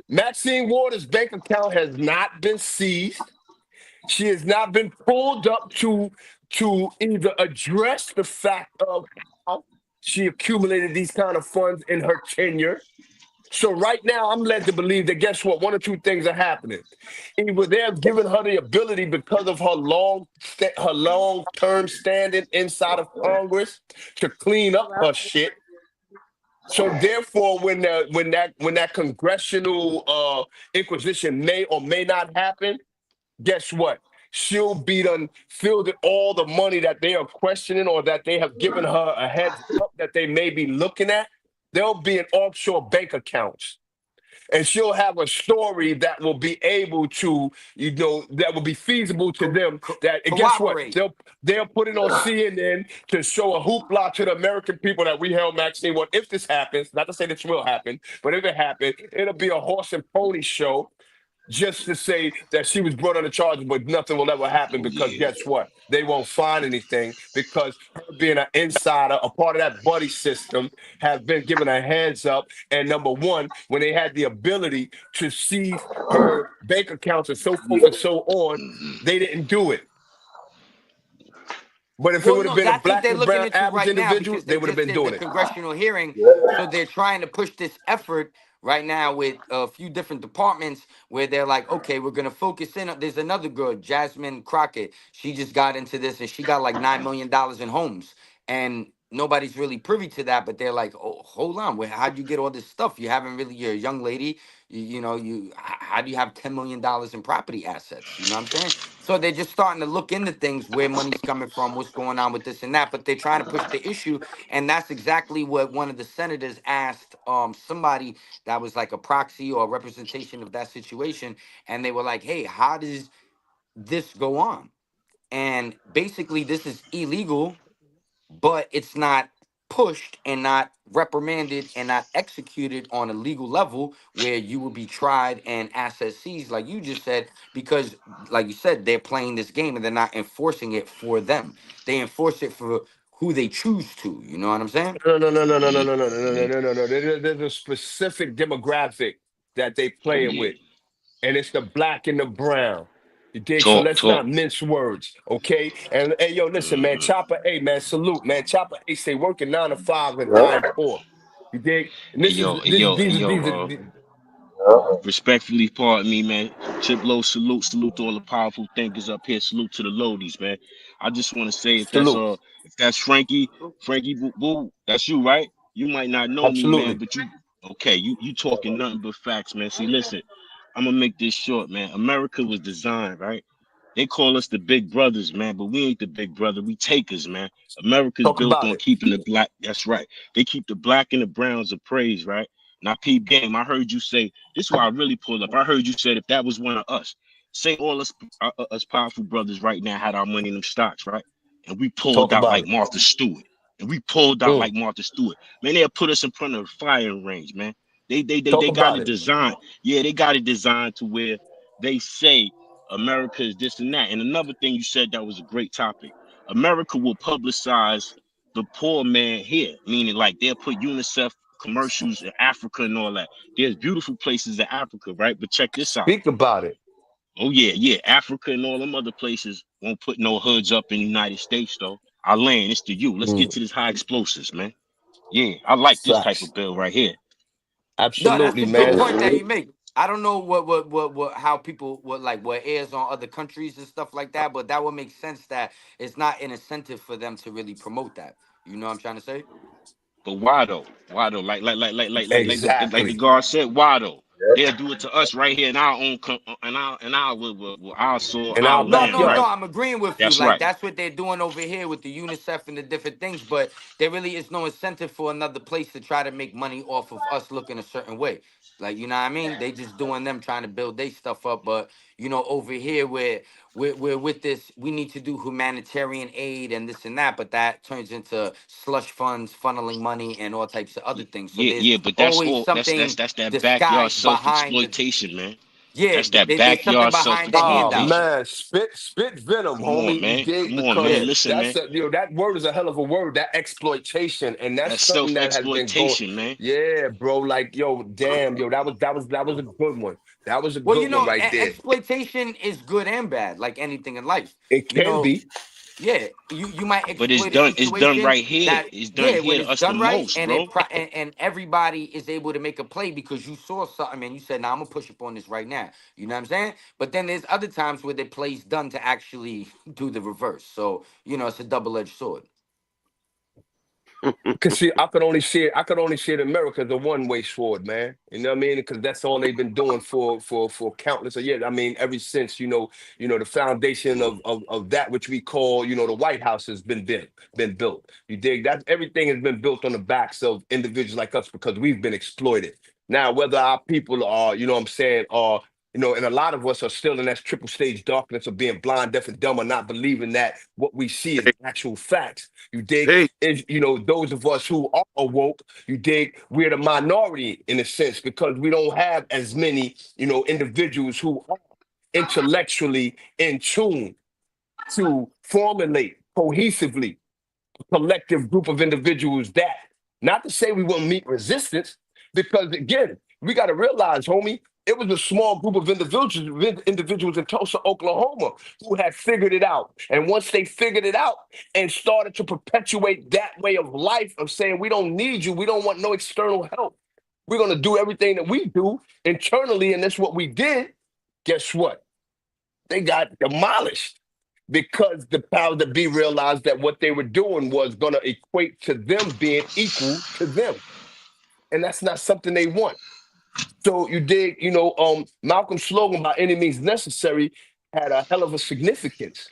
Maxine Waters' bank account has not been seized. She has not been pulled up to either address the fact of how she accumulated these kind of funds in her tenure. So right now, I'm led to believe that guess what? One or two things are happening. Either they're giving her the ability because of her long term standing inside of Congress to clean up her shit. So therefore, when that congressional inquisition may or may not happen, guess what? She'll be done fielded all the money that they are questioning or that they have given her a heads up that they may be looking at. They'll be in offshore bank accounts. And she'll have a story that will be able to, that will be feasible to them. That and guess what? cooperate. They'll put it on CNN to show a hoopla to the American people that we held Maxine. Well, if this happens, not to say this will happen, but if it happens, it'll be a horse and pony show just to say that she was brought under charges, but nothing will ever happen because guess what? They won't find anything because her being an insider, a part of that buddy system, have been given a heads up. And number one, when they had the ability to seize her bank accounts and so forth and so on, they didn't do it. But if it Well, would have no, been a that's what black they're and looking brown into average right now individual, because they they would have just been did the doing it. congressional hearing. So they're trying to push this effort right now with a few different departments where they're like, okay, we're going to focus in. There's another girl, Jasmine Crockett. She just got into this and she got like $9 million in homes. And nobody's really privy to that, but they're like, oh, hold on. How'd you get all this stuff? You haven't really, you're a young lady. How do you have $10 million in property assets? You know what I'm saying? So they're just starting to look into things, where money's coming from, what's going on with this and that. But they're trying to push the issue, and that's exactly what one of the senators asked somebody that was like a proxy or a representation of that situation, and they were like, "Hey, how does this go on. And basically, this is illegal, but it's not pushed and not reprimanded and not executed on a legal level where you will be tried and assets seized, like you just said, because, like you said, they're playing this game and they're not enforcing it for them. They enforce it for who they choose to. You know what I'm saying? No. There's a specific demographic that they playing with, and it's the black and the brown. You dig? So let's not mince words, okay? And hey, yo, listen, man, Chopper A, man, salute, man. Chopper A stay working 9 to 5 and dying poor. You dig? And Hey this is yo, hey this yo, hey these are yo. these are Respectfully, pardon me, man. Chiplo, salute to all the powerful thinkers up here. Salute to the loadies, man. I just want to say, salute. if that's Frankie Boo Boo, that's you, right? You might not know me, man, Absolutely. but you talking nothing but facts, man. See, listen, I'm gonna make this short, man. America was designed, right? They call us the big brothers, man, but we ain't the big brother. We takers, man. America's Talk built about on it. keeping the black. That's right. They keep the black and the browns of praise, right? Now, peep game. I heard you say this is why I really pulled up. I heard you said if that was one of us, say all us powerful brothers right now had our money in them stocks, right? And we Talk pulled out about like it. Martha Stewart. And we pulled out Mm. like Martha Stewart. Man, they'll put us in front of the firing range, man. Talk They got about it it. designed. Yeah, they got it designed to where they say America is this and that. And another thing you said that was a great topic. America will publicize the poor man here, meaning like they'll put UNICEF commercials in Africa and all that. There's beautiful places in Africa, right? But check this out. Speak about it. Oh yeah, Africa and all them other places won't put no hoods up in the United States though. I land, it's to you. Let's get Mm. to this high explosives, man. Yeah, I like this type Facts. of bill right here. No, that's Absolutely, a good man. point that you make. I don't know what how people what airs on other countries and stuff like that, but that would make sense that it's not an incentive for them to really promote that. You know what I'm trying to say? But why though? Why though? Like the Exactly. guard said, why though? They'll do it to us right here in our own with our soil, In our our No, land, no, right? no. backyard. I'm agreeing with you. That's Like right. that's what they're doing over here with the UNICEF and the different things. But there really is no incentive for another place to try to make money off of us looking a certain way. Like you know what I mean? They just doing them trying to build their stuff up. But you know, over here where we're with this, we need to do humanitarian aid and this and that. But that turns into slush funds, funneling money, and all types of other things. So there's Yeah, but that's always all something that's that backyard disguised behind the self-exploitation, man. yeah. That's that There's something backyard behind the Oh handout. self-exploitation. man, spit venom, Come on, homie. You man. dig? Come on, man. Because Yeah. Listen, that's man. that word is a hell of a word. That exploitation, and that's That's something that has been going. self-exploitation, man. Yeah, bro. Like, yo, damn, yo, that was a good one. That was a Well, you good one know, right there. exploitation is good and bad, like anything in life. It You can know, be. yeah, you might But exploit a it's done situation right here. that It's done yeah, here when to it's us the done right most, and bro. and everybody is able to make a play because you saw something and you said, "Now I'm gonna push up on this right now." You know what I'm saying? But then there's other times where the play's done to actually do the reverse. So you know, it's a double-edged sword. Cause see, I could only see it in America as a one-way sword, man. You know what I mean? Because that's all they've been doing for countless of years. I mean, ever since the foundation of that which we call the White House has been built. You dig? That everything has been built on the backs of individuals like us because we've been exploited. Now, whether our people are, what I'm saying, are and a lot of us are still in that triple stage darkness of being blind, deaf, and dumb, or not believing that what we see is actual facts. You dig? Hey, Is those of us who are awoke, you dig, we're the minority in a sense because we don't have as many individuals who are intellectually in tune to formulate cohesively collective group of individuals that, not to say we won't meet resistance, because again, we got to realize, homie, it was a small group of individuals in Tulsa, Oklahoma, who had figured it out. And once they figured it out and started to perpetuate that way of life of saying, we don't need you, we don't want no external help. We're going to do everything that we do internally, and that's what we did. Guess what? They got demolished because the powers that be realized that what they were doing was going to equate to them being equal to them. And that's not something they want. So you dig, Malcolm's slogan by any means necessary had a hell of a significance.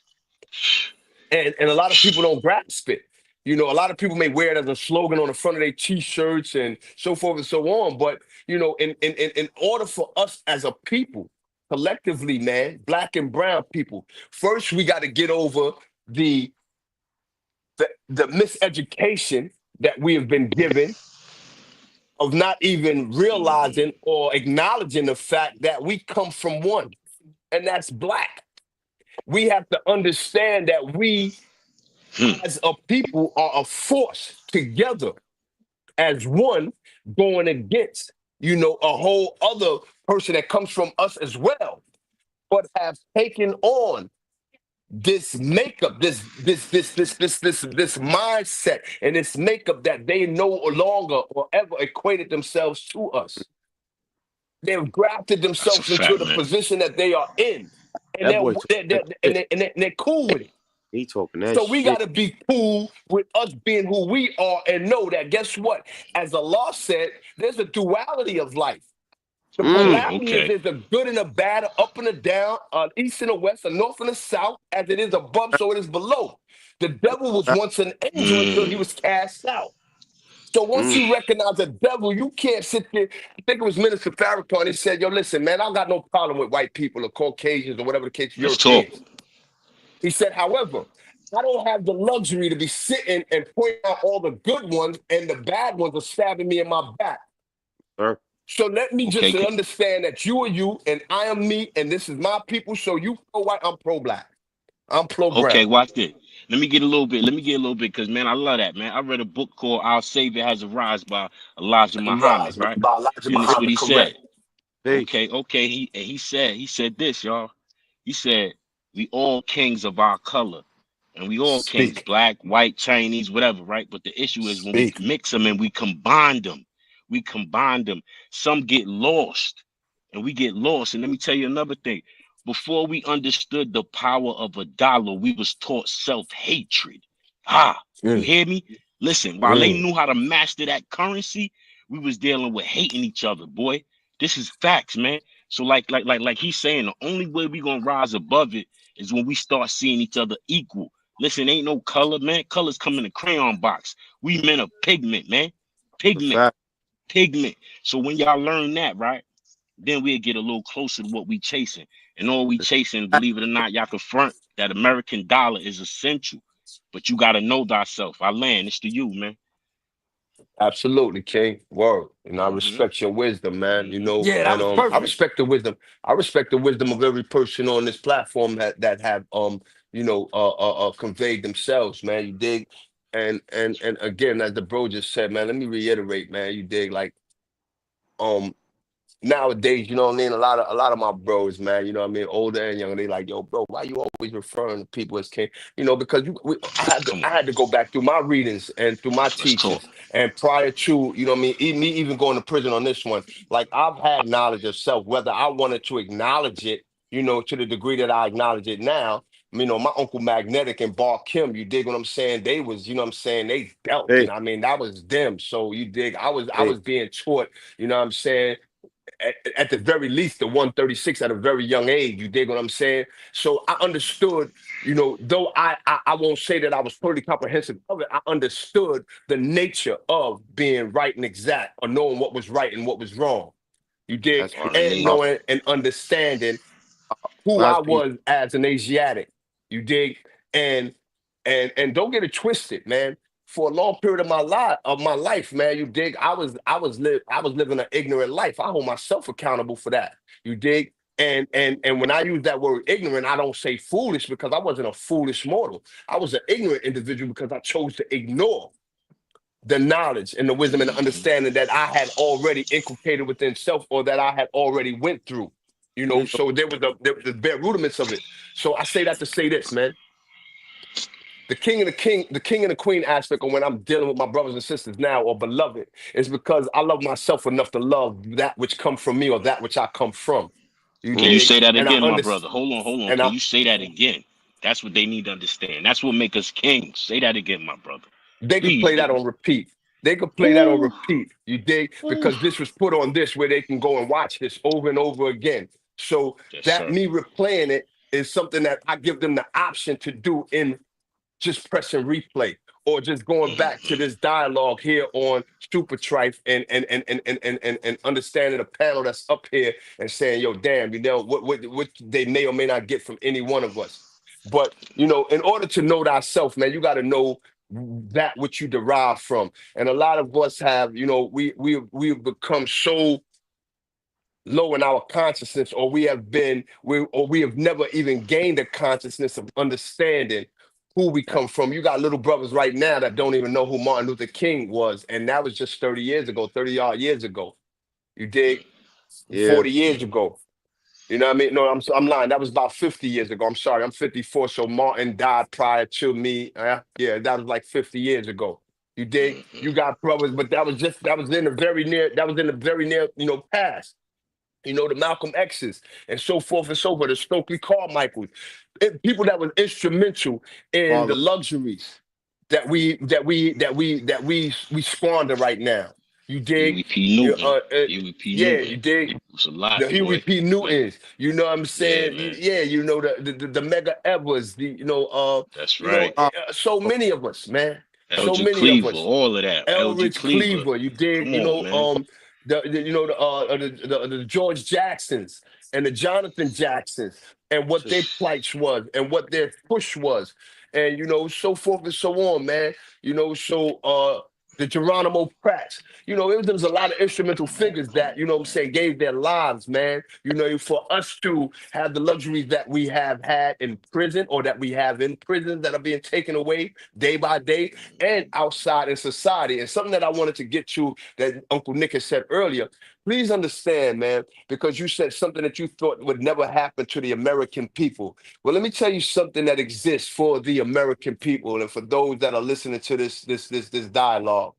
And a lot of people don't grasp it. A lot of people may wear it as a slogan on the front of their t-shirts and so forth and so on. But, in order for us as a people, collectively, man, black and brown people. First, we got to get over the miseducation that we have been given of not even realizing or acknowledging the fact that we come from one, and that's black. We have to understand that we, as a people, are a force together as one, going against, a whole other person that comes from us as well, but have taken on this makeup, this mindset, and this makeup that they no longer or ever equated themselves to us. They've grafted That's a themselves into fact, the man. position that they are in, and That boy they're cool with it. he talking that So we got shit. to be cool with us being who we are, and know that, guess what? As Allah said, there's a duality of life. The polarity is Okay. there's a good and a bad, a up and a down, an east and a west, a north and a south, as it is above, so it is below. The devil was once an angel until he was cast out. So once you recognize the devil, you can't sit there. I think it was Minister Farrakhan. He said, yo, listen, man, I got no problem with white people or Caucasians or whatever the case, Let's talk. Europeans. He said, however, I don't have the luxury to be sitting and pointing out all the good ones, and the bad ones are stabbing me in my back. Sir. So let me just understand that you are you and I am me, and this is my people. So you pro-white, I'm pro-black. I'm pro-brown. Okay, watch this. Let me get a little bit, because, man, I love that, man. I read a book called Our Savior Has Arise by Elijah Muhammad, right? By Elijah And this is what he Muhammad, said. Okay. He said this, y'all. He said, we all kings of our color. And we all kings, black, white, Chinese, whatever, right? But the issue is when we mix them and we combine them, some get lost, and we get lost. And let me tell you another thing. Before we understood the power of a dollar, we was taught self-hatred. You hear me? Listen, while they knew how to master that currency, we was dealing with hating each other, boy. This is facts, man. So like he's saying, the only way we gonna rise above it is when we start seeing each other equal. Listen, ain't no color, man. Colors come in a crayon box. We men are pigment, man. Pigment. So when y'all learn that, right, then we'll get a little closer to what we chasing. And all we chasing, believe it or not, y'all confront that American dollar is essential. But you got to know thyself. I land. It's to you, man. Absolutely, King. Word. I respect your wisdom, man. Yeah, that was perfect. I respect the wisdom. I respect the wisdom of every person on this platform that have conveyed themselves, man. You dig? And again, as the bro just said, man, let me reiterate, man. You dig? Like, nowadays, you know what I mean? A lot of my bros, man, you know what I mean, older and younger, they like, yo, bro, why you always referring to people as king? Because I had to go back through my readings and through my teachings, and prior to, you know what I mean, me even going to prison on this one, like I've had knowledge of self, whether I wanted to acknowledge it, to the degree that I acknowledge it now. My Uncle Magnetic and Bar Kim, you dig what I'm saying? They was, you know what I'm saying, they dealt, and I mean, that was them. So you dig, I was being taught, you know what I'm saying, at the very least, the 136 at a very young age. You dig what I'm saying? So I understood, though I won't say that I was totally comprehensive of it, I understood the nature of being right and exact, or knowing what was right and what was wrong. You dig? And knowing and understanding who I was as an Asiatic. You dig? And don't get it twisted, man. For a long period of my life, man, you dig, I was living an ignorant life. I hold myself accountable for that. You dig? And when I use that word ignorant, I don't say foolish, because I wasn't a foolish mortal. I was an ignorant individual because I chose to ignore the knowledge and the wisdom and the understanding that I had already inculcated within self, or that I had already went through. So there was the bare rudiments of it. So I say that to say this, man. The king and the queen aspect of when I'm dealing with my brothers and sisters now, or beloved, is because I love myself enough to love that which come from me, or that which I come from. Can you say that again, my brother? Hold on. Can you say that again? That's what they need to understand. That's what make us kings. Say that again, my brother. They can play that on repeat. They could play that on repeat. You dig? Because this was put on this, where they can go and watch this over and over again. So me replaying it is something that I give them the option to do in just press and replay, or just going back to this dialogue here on Super Trife and understanding the panel that's up here and saying, yo, damn, you know, what they may or may not get from any one of us. But, you know, in order to know thyself, man, you got to know that which you derive from. And a lot of us have, you know, we've become so low in our consciousness, or we have never even gained a consciousness of understanding who we come from. You got little brothers right now that don't even know who Martin Luther King was, and that was just 30 years ago, 30-odd years ago. You dig? Yeah. 40 years ago. You know what I mean? No, I'm lying. That was about 50 years ago. I'm sorry. I'm 54, so Martin died prior to me. Yeah, that was like 50 years ago. You dig? You got brothers, but that was in the very near, you know, past. You know, the Malcolm X's and so forth and so forth, the Stokely Carmichaels, people that was instrumental in the Father. luxuries that we squander right now. You dig? Huey P. Newton. Huey P. Yeah, Newton. you dig? It was a lot, The Huey boy. P. Newtons, you know what I'm Yeah, saying? man. Yeah, you know the Mega Evers, That's right. so many of us, man. So Elgin many of Cleaver, us. all of that. Elgin Elridge Cleaver. Cleaver, you dig? Come You on, know, man. the George Jacksons and the Jonathan Jacksons and what their plights was and what their push was, and you know, so forth and so on, man. You know, so the Geronimo Pratts, you know, there was a lot of instrumental figures that, you know what I'm saying, gave their lives, man. You know, for us to have the luxuries that we have had in prison, or that we have in prison that are being taken away day by day, and outside in society. And something that I wanted to get to that Uncle Nick had said earlier, please understand, man, because you said something that you thought would never happen to the American people. Well, let me tell you something that exists for the American people and for those that are listening to this dialogue.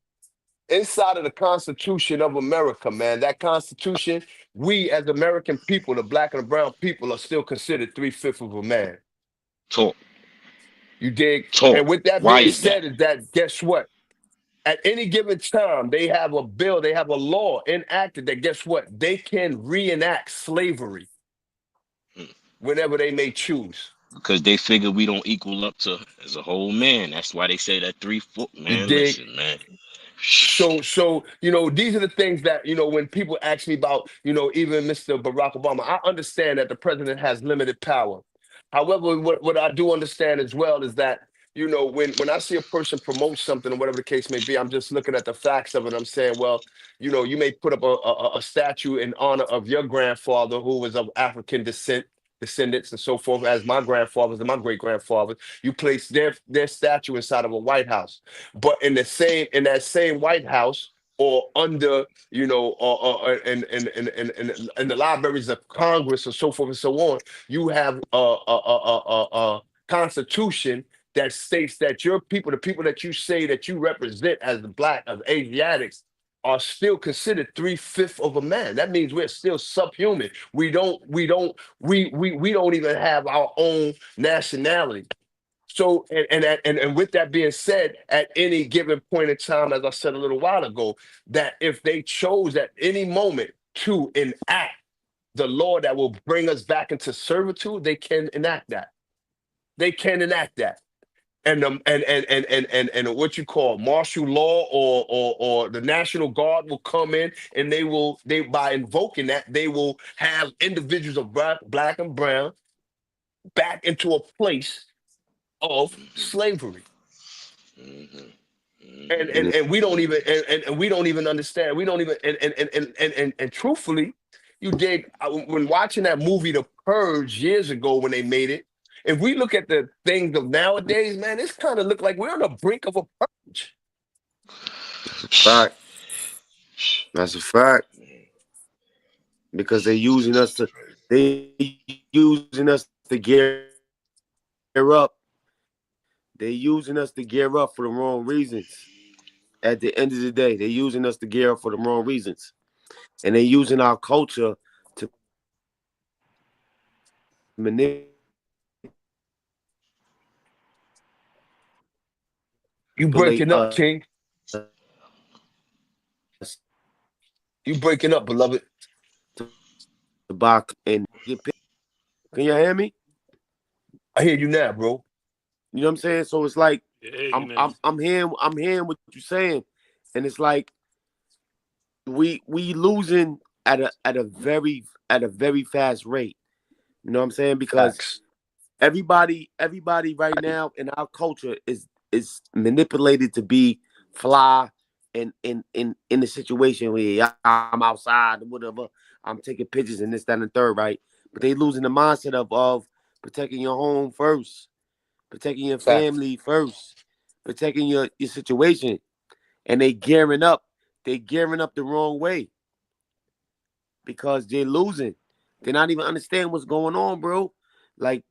Inside of the Constitution of America, man, that Constitution, we as American people, the black and the brown people, are still considered 3/5 of a man. Talk. You dig? Talk. And with that Why being is that? said, is that guess what? At any given time, they have a bill, they have a law enacted that guess what? They can reenact slavery whenever they may choose. Because they figure we don't equal up to as a whole man. That's why they say that 3/4. You Man, dig? listen, man. So you know, these are the things that, you know, when people ask me about, you know, even Mr. Barack Obama, I understand that the president has limited power. However, what I do understand as well is that, you know, when I see a person promote something or whatever the case may be, I'm just looking at the facts of it. I'm saying, well, you know, you may put up a statue in honor of your grandfather who was of African descendants and so forth, as my grandfathers and my great grandfathers. You place their statue inside of a White House, but in that same White House, or under, you know, or in the libraries of Congress, or so forth and so on, you have a constitution that states that your people, the people that you say that you represent as the black, as Asiatics, are still considered 3/5 of a man. That means we're still subhuman. We don't even have our own nationality. So, and with that being said, at any given point in time, as I said a little while ago, that if they chose at any moment to enact the law that will bring us back into servitude, they can enact that. They can enact that. And what you call martial law, or the National Guard will come in, and they by invoking that, they will have individuals of black and brown back into a place of slavery. And we don't even and we don't even understand. We don't even and truthfully, you dig, when watching that movie The Purge years ago when they made it, if we look at the things of nowadays, man, it's kind of look like we're on the brink of a purge. Fact. That's a fact. Because they're using us to gear up. They're using us to gear up for the wrong reasons. At the end of the day, they're using us to gear up for the wrong reasons. And they're using our culture to manipulate. You breaking up, King. You breaking up, beloved. The box and get picked. Can you hear me? I hear you now, bro. You know what I'm saying? So it's like I'm hearing what you're saying, and it's like we losing at a very fast rate. You know what I'm saying? Because Facts. everybody right now in our culture is manipulated to be fly in the situation where I'm outside or whatever. I'm taking pictures and this, that, and the third, right? But they losing the mindset of protecting your home first, protecting your Facts. family first, protecting your situation. And they gearing up. They gearing up the wrong way because they're losing. They're not even understanding what's going on, bro. Like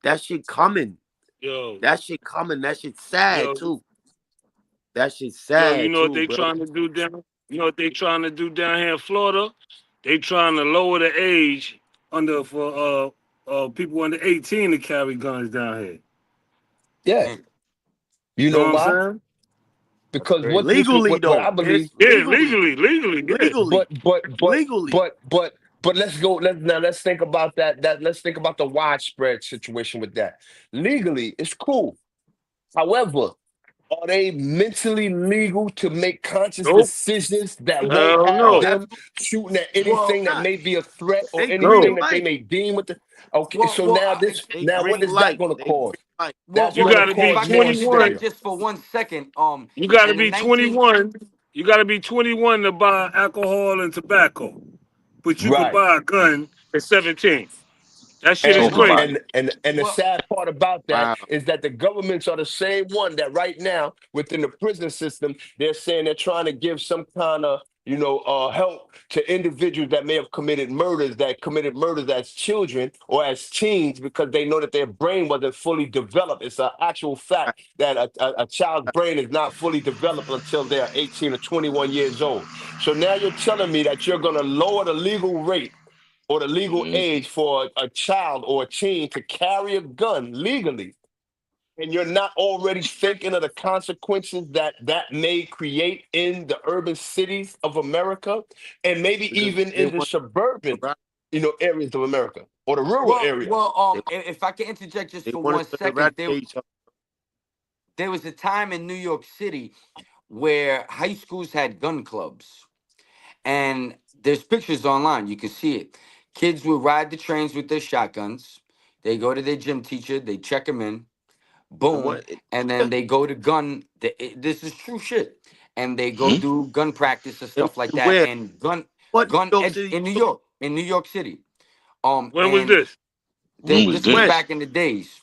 that shit coming. Yo, That shit coming. That shit sad yo, too. That shit you sad know what too, they bro. trying to do down? You know what they trying to do down here in Florida? They trying to lower the age for people under 18 to carry guns down here. Yeah. Mm. You You know know what I'm why? saying? Because Legally what I though, believe. Yeah, legally, yeah. legally, But but but legally. but but but let's think about that let's think about the widespread situation with that. Legally, it's cool. However, are they mentally legal to make conscious Nope. decisions that won't Hell have no. them Absolutely shooting at Well, anything that not. may be a threat or They No. green anything that they light. may deem with the okay, well, so well, now I, this They now what green is that light. gonna They green cause? light. well, That's You well. gonna got to If be cause I can more 21. interject spending. just for 1 second, You got to in the be 19, 21. You got to be 21 to buy alcohol and tobacco. But you could Right. buy a gun at 17. That shit is And Talking about crazy. it. the well, sad part about that Wow. is that the governments are the same one that right now within the prison system they're saying they're trying to give some kind of help to individuals that may have committed murders as children or as teens because they know that their brain wasn't fully developed. It's an actual fact that a child's brain is not fully developed until they're 18 or 21 years old. So now you're telling me that you're going to lower the legal rate or the legal Mhm. age for a child or a teen to carry a gun legally, and you're not already thinking of the consequences that that may create in the urban cities of America, and maybe Because even they in the want suburban, to areas of America or the rural well, areas. well. they, If I can interject just they for want one us to second, eradicate each other. there was a time in New York City where high schools had gun clubs. And there's pictures online. You can see it. Kids would ride the trains with their shotguns. They go to their gym teacher. They check them in. And Boom. what? And then they go to this is true shit. And they go Mhm. do gun practice and And stuff like that. where? And What New York City? in New York, City. When was And this? When was this was When? this? back in the days.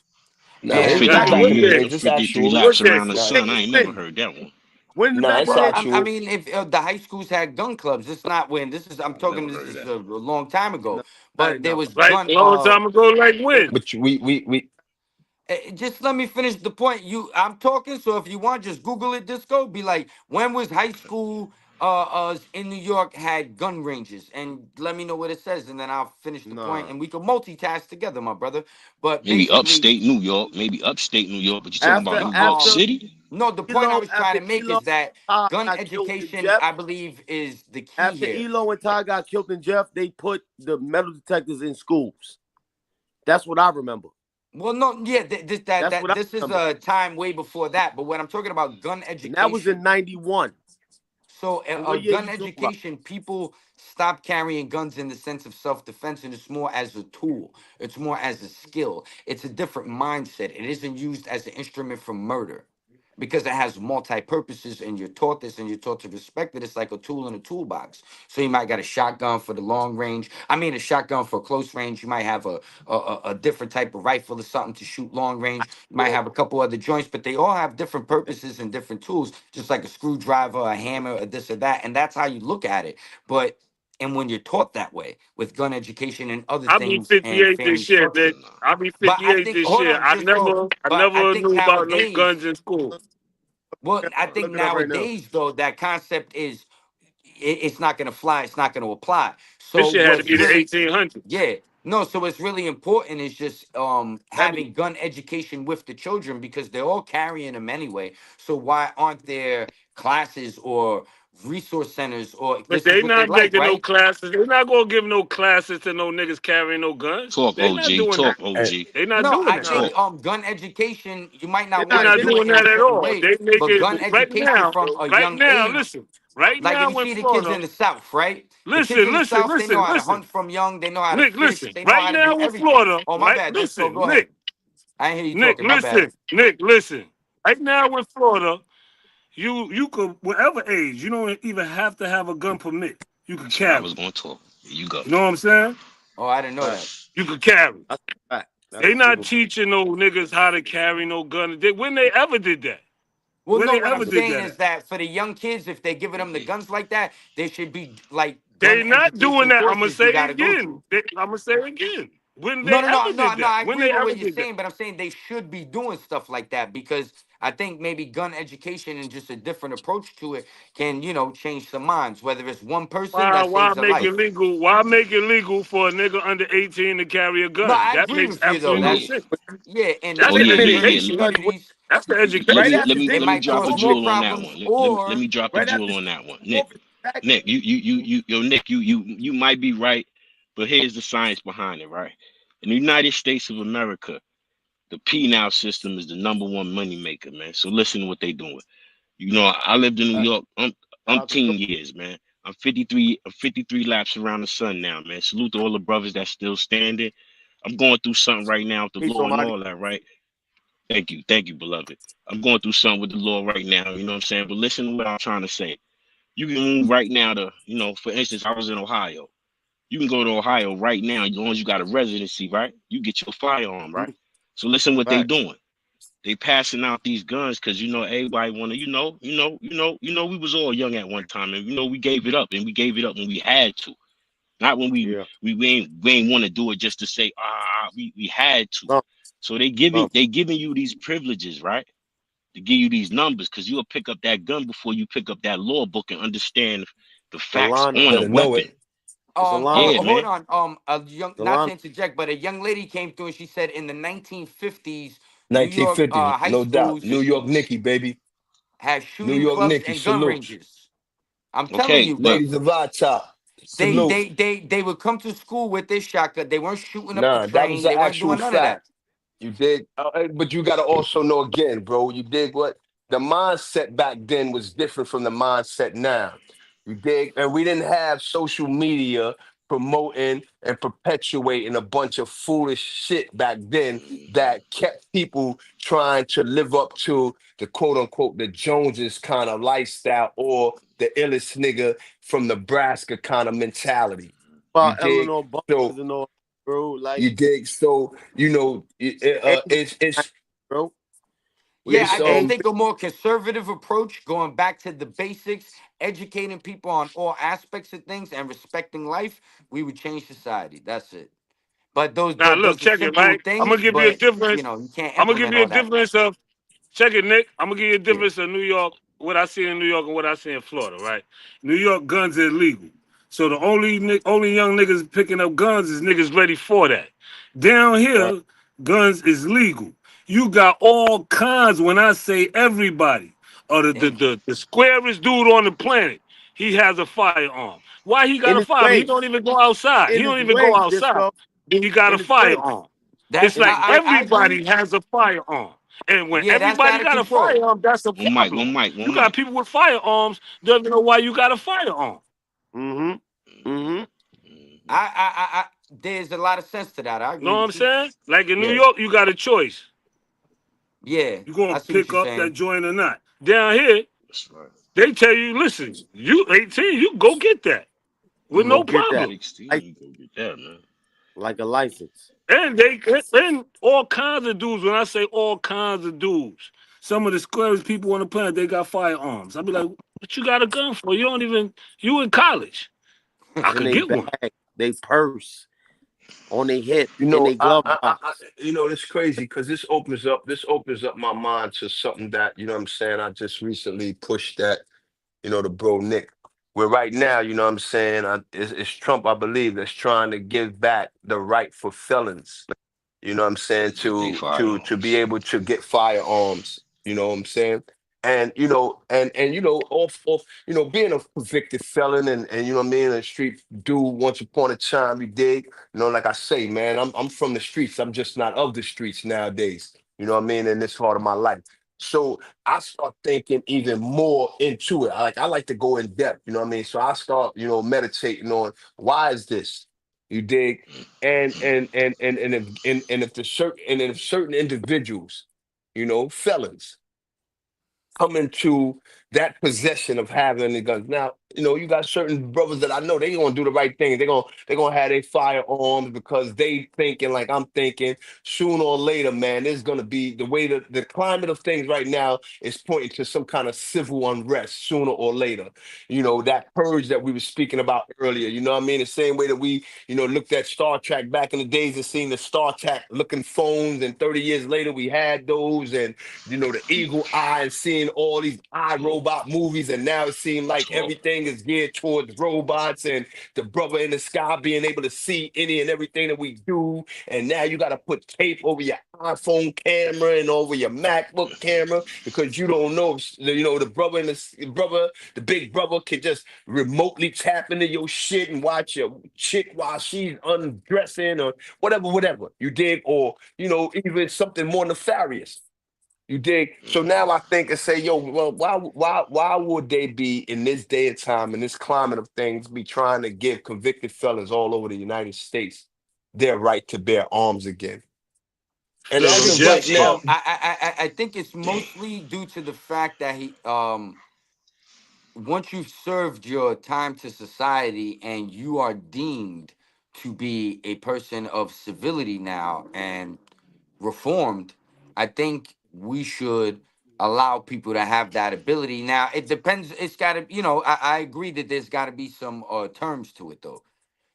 Nah, Yeah, it And ain't 50 Back back in in what the years, day? days. or It's 53 actual. laps What day? around the Nah, sun. I ain't never When? heard that one. When did nah, that it's Well, begin? I actual. mean, if the high schools had gun clubs, it's not when this is. I'm talking. Never This heard is that. a long time No, ago. I But didn't there know. was Like gun. a long time ago. Like There, when? But we just let me finish the point. I'm talking. So if you want, just Google it. Disco. Be like, when was high school? In New York had gun ranges, and let me know what it says, and then I'll finish the point, Nah. and we can multitask together, my brother. But Maybe basically, upstate New York, maybe upstate New York, but you talking about After New no, York City? no. The point I was trying After to make Elo is that Ty gun got killed in education, Jeff, I believe, is the key after here. Elo and Ty got killed in Jeff, they put the metal detectors in schools. That's what I remember. Well, no, yeah, That's what I this is remember. a time way before that. But when I'm talking about gun And that was in education, 91. so So a what year gun you talking about? education, people stop carrying guns in the sense of self-defense, and it's more as a tool. It's more as a skill. It's a different mindset. It isn't used as an instrument for murder because it has multi-purposes, and you're taught this, and you're taught to respect it. It's like a tool in a toolbox. So you might got a shotgun for the long range. I mean, a shotgun for close range. You might have a different type of rifle or something to shoot long range. You might have a couple other joints, but they all have different purposes and different tools, just like a screwdriver, a hammer, or this or that. And that's how you look at it. But and when you're taught that way with gun education and other I'll be things and 58 family this year, structure. Nick. Nah. I'll be But I 58 think, this hold year. on, just so, I but I never think knew about no nowadays, guns in school. well, I Look think it up right now. nowadays though that concept is it's not going to fly. It's not going to apply. So This shit had to what's be the really 1800s. yeah no. So what's really important is just 70. having gun education with the children because they're all carrying them anyway. So why aren't there classes or resource centers, or But this is they what they not like, making no right? classes. They not gonna give no classes to no niggas carrying no guns. Talk They not OG. doing Talk that. OG. They not No, doing I that. think Talk. gun education, you might They're not They want to not not do doing it doing in a that at certain all. way, They make but gun it right education now. from a Right young now, age. listen. Right Like if now you in see the kids Florida, in the South, right? The kids listen, in the listen, South, they know listen, how to listen. hunt from young. They know how to Nick, fish. listen. They know Right how to do now in everything. Florida, Oh, my right? bad. Denzel, Listen, go ahead. Nick, I didn't hear you Nick, talking. My bad. Nick, listen. Right now in Florida, you could whatever age, you don't even have to have a gun permit. You can That's what I was carry. going to talk. Here you go. You know what I'm saying? Oh, I didn't know Right. that. You can carry. That's a fact. That's They a not super. teaching no niggas how to carry no gun. When they ever did that? Well, When no, they what I'm ever did saying that is at? that for the young kids, if they're giving them the guns like that, there should be like gun They not doing education that. I'm gonna courses you got say to go again. through. I'm gonna say again. When No, they no, no, ever no, did no. that? I When agree they with ever what you're did that? saying, but I'm saying they should be doing stuff like that because I think maybe gun education and just a different approach to it can, change some minds. Whether it's one person that Why saves a make it life. legal? Why make it legal for a nigga under 18 to carry a No, gun? I That agree makes with you though. Oh, absolutely no yeah. That's sense. yeah, in That's Oh, the yeah, in yeah, certain yeah. education. Because communities, That's the Let right me education. let after me it let me might drop Dickie a cause pulled more over, jewel on that problems, one. Let or me drop a right after jewel on that one. Dickie pulled over, back Nick, Nick, you might be right, but here's the science behind it, right? In the United States of America, the penal system is the #1 money maker, man. So listen to what they doing. You know, I lived in New York shout out to George. 10 years, man. I'm 53. I'm 53 laps around the sun now, man. Salute to all the brothers that's still standing. I'm going through something right now with the Peace law on and my all that, right? Thank you, beloved. I'm going through something with the law right now. You know what I'm saying? But listen to what I'm trying to say. You can move right now to, for instance, I was in Ohio. You can go to Ohio right now as long as you got a residency, right? You get your firearm, right? So listen what they Right. doing. They passing out these guns because everybody want to, we was all young at one time, and we gave it up, and we gave it up when we had to, not when we Yeah. ain't want to do it just to say we had to. No, So they no. giving you these privileges, right? To give you these numbers because you'll pick up that gun before you pick up that law book and understand the The facts line. on a Better know weapon. it. It's a line. Yeah, hold man. on. A young, The not line. to interject, but a young lady came through and she said in the 1950s, New York 1950, high no doubt. schools New York Nikki, baby. have New shooting York clubs Nikki, and gun salute. ranges. I'm telling Okay, you, but bro. Ladies of our top, They salute. they they they would come to school with this shotgun. They weren't shooting up the Nah, that was train. the They weren't actual doing none of that. fact. You dig? But you got to also know again, bro. You dig what? The mindset back then was different from the mindset now. You dig? And we didn't have social media promoting and perpetuating a bunch of foolish shit back then that kept people trying to live up to the quote unquote the Joneses kind of lifestyle or the illest nigga from Nebraska kind of mentality. You About dig? Eleanor Bumpers So and all, bro. Like, you dig? So every it's bro. We Yeah, it's I ain't just ain't think a more conservative approach, going back to the basics, educating people on all aspects of things and respecting life, we would change society. That's it. But Now look, those are check it, simple right? I'm things, gonna give you a but difference. you can't I'm gonna give implement you a all that. difference of check it, Nick. I'm gonna give you a Yeah. difference of New York, what I see in New York and what I see in Florida, right? New York guns are illegal. So the only young niggas picking up guns is niggas ready for that. Down right. here, guns is legal. You got all kinds when I say everybody. Or Damn. the squarest dude on the planet, he has a firearm. Why he got In a his firearm? He way. don't even go outside. He In don't his even go way, outside. Disco. Then he got a In his way. firearm. It's That's In his like way. I agree. everybody has a firearm. And when Yeah, that's everybody out of got a control. firearm, that's a one mic, problem. one mic, You one got mic. people with firearms, doesn't know why you got a firearm. Mm-hmm. Mm-hmm. I there's a lot of sense to that. I You know agree what I'm with you. saying? Like in New Yeah. York, you got a choice. Yeah. You gonna I see what pick you're up that saying. joint or not. Down here, That's right. they tell you, listen, you 18, you go get that You with go no get that. problem. 16, Like, you go get that, man. like a license. And all kinds of dudes. When I say all kinds of dudes, some of the squarest people on the planet, they got firearms. I'd be like, what you got a gun for? You in college. I In could they get one. bag, they purse, on their hip, you in know their glove box. it's crazy because this opens up my mind to something that you know what I'm saying. I just recently pushed that the bro Nick. Where right now, you know what I'm saying, it's Trump, I believe, that's trying to give back the right for felons. You know what I'm saying? To get they To be firearms. able to get firearms. You know what I'm saying? And off being a convicted felon, and what I mean, a street dude once upon a time, you dig? Like I say, man, I'm from the streets. I'm just not of the streets nowadays. You know what I mean? In this part of my life. So I start thinking even more into it. I like to go in depth, you know what I mean? So I start, meditating on why is this? You dig? And if certain individuals, felons, come into that possession of having the guns. Now, you got certain brothers that I know they gonna do the right thing. They're gonna have their firearms because they thinking like I'm thinking. Sooner or later, man, there's gonna be the way the climate of things right now is pointing to some kind of civil unrest sooner or later. That purge that we were speaking about earlier. You know what I mean? The same way that we, looked at Star Trek back in the days and seen the Star Trek looking phones, and 30 years later we had those, and the eagle eye, and seeing all these robot movies, and now it seems like everything is geared towards robots, and the brother in the sky being able to see any and everything that we do. And now you got to put tape over your iPhone camera and over your MacBook camera because you don't know if, the big brother can just remotely tap into your shit and watch your chick while she's undressing or whatever you dig, or even something more nefarious. You dig? So now I think and say, yo, well, why would they be in this day and time, in this climate of things, be trying to give convicted felons all over the United States their right to bear arms again? And Yo, as of Jeff, right now, So I think it's mostly due to the fact that he once you've served your time to society and you are deemed to be a person of civility now and reformed, I think we should allow people to have that ability. Now, it depends. It's got to, I agree that there's got to be some terms to it, though.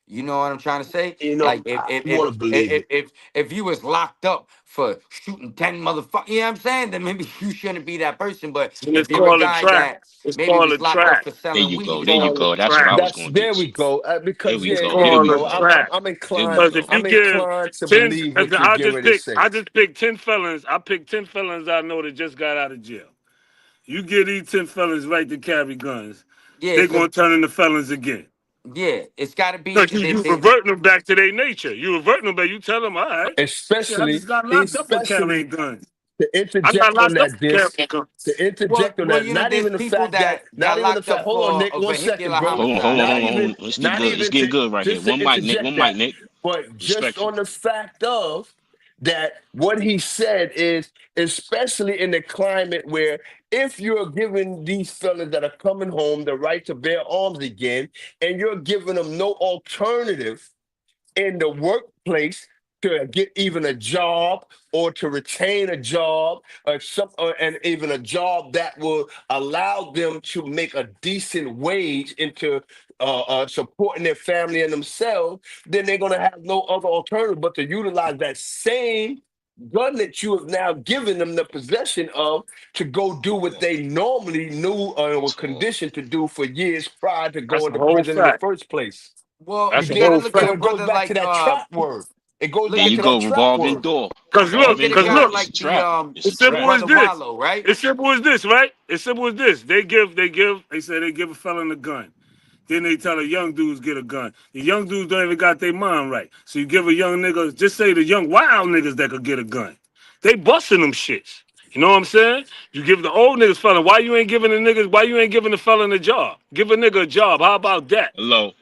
You know what I'm trying to say? Like if I if want if to believe if it. if, if you was locked up for shooting 10 motherfuckers, you know what I'm saying? Then maybe you shouldn't be that person. But and if it's you're a called a guy trap. that It's maybe called a was locked up trap. for There selling you It's go. weed There or you called a go. That's what trap. I was going to There get we to. go. There Because we It's yeah, go. yeah, There called we a go. I'm, trap. I'm There we inclined. Because if go. you I'm give inclined to 10, believe what you're I getting just ready to pick, say. I just picked 10 felons. I picked 10 felons I know that just got out of jail. You give these 10 felons right to carry guns, yeah, they're so gonna turn into felons again. yeah, it's got to be Because you reverting them back to their nature. You reverting them back. You tell them, all right, shit, I Especially, just got locked up for especially carrying guns. to I got interject on locked up that, for carrying disc, guns. to well, interject on well, that. Not there's even the people fact that, that not got even the locked fact. up Hold on, for Nick, a 1 second, vehicular bro. Hold homicide. Not on, hold even, on. Let's get not good. Let's even get to good right here. just to One mic, Nick. interject One mic, that, Nick. but just on Respectfully. the fact of that, what he said is, especially in the climate where if you're giving these fellas that are coming home the right to bear arms again, and you're giving them no alternative in the workplace to get even a job or to retain a job and even a job that will allow them to make a decent wage into supporting their family and themselves, then they're going to have no other alternative but to utilize that same gun that you have now given them the possession of to go do what they normally knew or were conditioned to do for years prior to That's going a to whole prison in the fact. first place. Well, You That's you a got dig? to whole look at So a fact. it goes brother back to like that trap word. It goes There look back you to go. that trap Revolving word. door. Because look, look at a Revolving guy door. because It's look, a like trap. It's a it's the simple trap. as brother this. Wallow, right? It's simple as this, right? It's simple as this. They say they give a felon a gun. Then they tell a young dudes get a gun. The young dudes don't even got their mind right. So you give a young nigga, just say the young wild niggas that could get a gun. They busting them shits. You know what I'm saying? You give the old niggas felon. Why you ain't giving the felon a job? Give a nigga a job. How about that? Hello.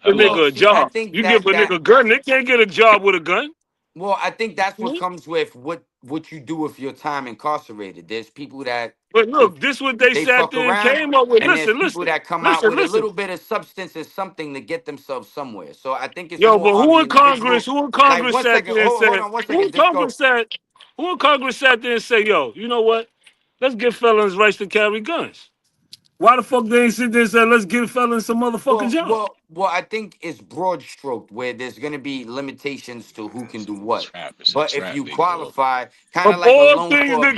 Give a Well, Hello. nigga a see, I job. think You give that a that nigga a gun, they can't get a job with a gun. well, I think that's what Mhm. comes with what you do with your time incarcerated. There's people that But if look, this what they they sat fuck there and around, came up with. and there's Listen, people listen, that come out listen, with a listen. little bit of substance or something to get themselves somewhere. So I think it's Yo, more but on who the in Congress, individual. who in Like Congress one sat second, there and hold said, on one who second, in Congress Disco. said, who in Congress sat there and say, yo, you know what? Let's give felons rights to carry guns. Why the fuck they ain't sit there and say, let's give felons some motherfucking Well, jobs? well, well. I think it's broad stroked where there's going to be limitations to who can do what. Trap. It's a But if trap, you big dog. qualify, kind of Of like a all loan things for a to give bank,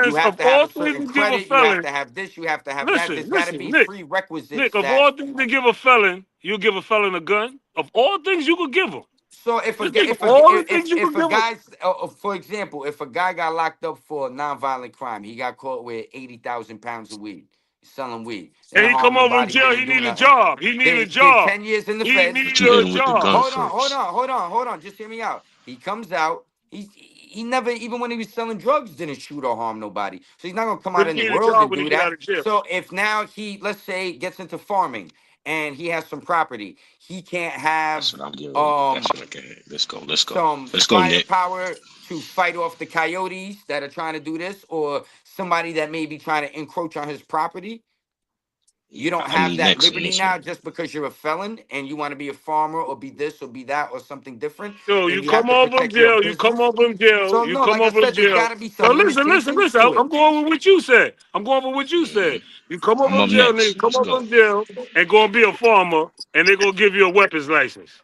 you felons, have of to have all a things certain to give a credit. You have felon, to have this. You have to have that. listen, There's got to listen, be Nick, prerequisites Nick, of that. all things to give a felon, you give a felon a gun. Of all things you could give him. So if a Just guy, think of all the things you could if a give us. guy's, for example, if a guy got locked up for a nonviolent crime, he got caught with 80,000 pounds of weed, selling weed, And didn't he harm come over from nobody, jail, didn't he do need a nothing. job. He need a Did job. 10 years in the He feds. need But you a hit him with the job. gun Hold on. Just hear me out. He comes out. He never, even when he was selling drugs, didn't shoot or harm nobody. So he's not gonna come But out he in the need a world job and when he do get out that. of jail. So if now he, let's say, gets into farming and he has some property, he can't That's have what I'm getting ready. That's what I can. Let's go. Let's go. some Let's go, Nick. firepower to fight off the coyotes that are trying to do this, or somebody that may be trying to encroach on his property. You don't I have mean, that next. liberty Listen. now just because you're a felon and you want to be a farmer or be this or be that or something different, So and you you have come to over from protect your jail, you come business. over from jail, So you no, come like I over from said, there's jail. got to be No, some listen. limitations to I'm it. going with what you said. I'm going with what you said. Mhm. You come over I'm from up jail, next. nigga, come Let's over go. from jail and go and be a farmer, and they're gonna give you a weapons license.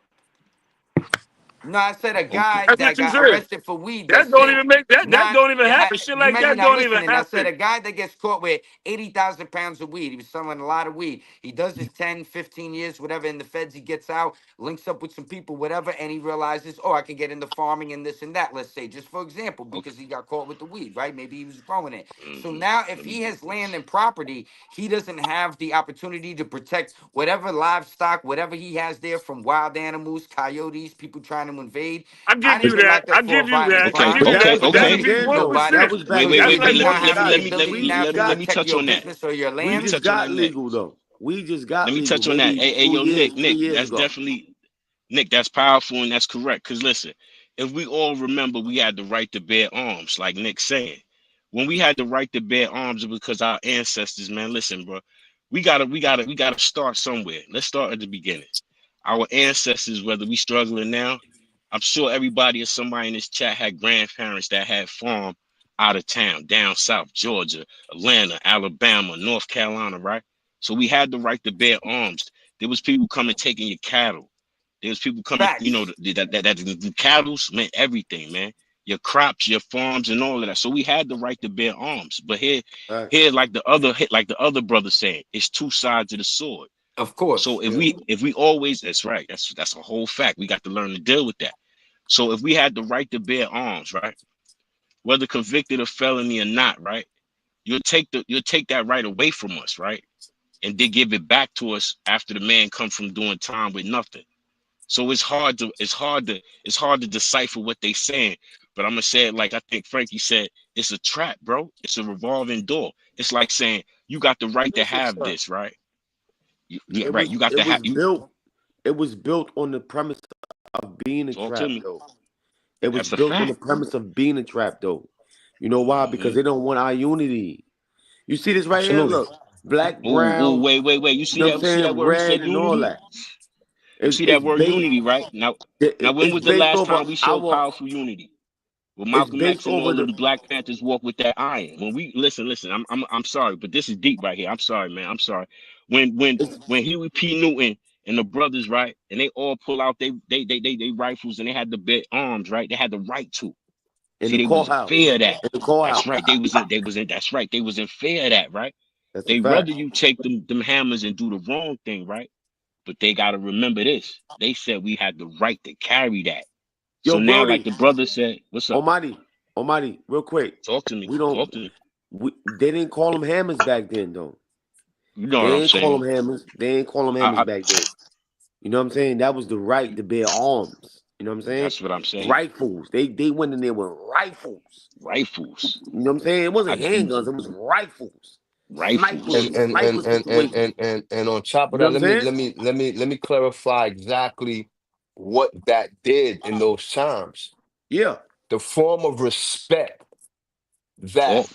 No, I said a Okay. guy That's that what you got said. arrested for weed, That let's don't say. even make that Not don't even happen. Shit you like maybe that not don't even listening. I said happen. a guy that gets caught with 80,000 pounds of weed. He was selling a lot of weed. He does his 10, 15 years, whatever, in the feds. He gets out, links up with some people, whatever, and he realizes, oh, I can get into farming and this and that, let's say, just for example, Okay. because he got caught with the weed, right? Maybe he was growing it. So Mhm. now if Let me he get has land this. and property, he doesn't have the opportunity to protect whatever livestock, whatever he has there from wild animals, coyotes, people trying to invade. I I give didn't you get that. locked I up for a give you violent that. I Okay. crime. give you But Okay. that. that But was that Okay. back ain't Didn't me shoot then, one though. That percent. nobody. was Wait. back Wait. So That's Wait. then. you Wait. like may We Let me. not just Let one me. have got the Let it. me. Let ability me. We now just to Let got me protect touch your on that. business or your we Let me land. just touch on got that, Nick. legal though. We just Let got me legal touch on that. maybe Hey, yo, 2 years, Nick. 3 years That's ago. definitely Nick. That's powerful and that's correct. Cause listen, if we all remember, we had the right to bear arms, like Nick saying. When we had the right to bear arms, it was because our ancestors, man. Listen, bro. We gotta start somewhere. Let's start at the beginning. Our ancestors, whether we struggling now, I'm sure everybody or somebody in this chat had grandparents that had farm out of town, down south, Georgia, Atlanta, Alabama, North Carolina, right? So we had the right to bear arms. There was people coming taking your cattle. There was people coming, Facts. the cattle meant everything, man. Your crops, your farms, and all of that. So we had the right to bear arms. But here, like the other brother said, it's two sides of the sword. Of So course. if we always, that's right, that's a whole fact. We got to learn to deal with that. So if we had the right to bear arms, right, whether convicted of felony or not, right, you'll take that right away from us, right, and then give it back to us after the man comes from doing time with nothing. So it's hard to decipher what they saying. But I'm gonna say it like I think Frankie said, it's a trap, bro. It's a revolving door. It's like saying you got the right to It's a have trap. this, right? Yeah, It right. was You got it to have was you built it was built on the premise of being a talk to trap me. though. It was That's a built on the fact. premise of being a trap though. You know why? Because Hmm. they don't want our unity. You see this right here? Absolutely. Look, black, Oh, brown, wait. You you see know what that? I'm You see that saying, word? He said red and all unity. that. You see that It's word based unity, right? Now, when it's was the based last over time we showed our powerful unity? Well, it's Malcolm based X and over all of the the Black Panthers walk with that iron. When we listen. I'm sorry, but this is deep right here. I'm sorry, man. I'm sorry. When when it's when Huey P. Newton and the brothers, right, and they all pull out they rifles and they had the big arms, right? They had the right to. in See, the they was in courthouse. fear of that. In the That's courthouse. right. They was in. That's right. They was in fear of that, right? That's a They fact. rather you take them hammers and do the wrong thing, right? But they got to remember this. They said we had the right to carry that. So Yo, now, like Brody, the brother said, what's up? Almighty, Almighty, real quick. Talk to me. We don't Talk to me. they didn't call them hammers back then though. You know what They I'm ain't call saying? them hammers. They ain't call them hammers I back then. You know what I'm saying? That was the right to bear arms. You know what I'm saying? that's what I'm saying. Rifles. They went in there with rifles. Rifles. You know what I'm saying? It wasn't I, handguns. It was rifles. rifles. And Sniper situations. on top of You know that, what I'm let me saying? let me let me let me clarify exactly what that did in those times. Yeah. The form of respect that Talk.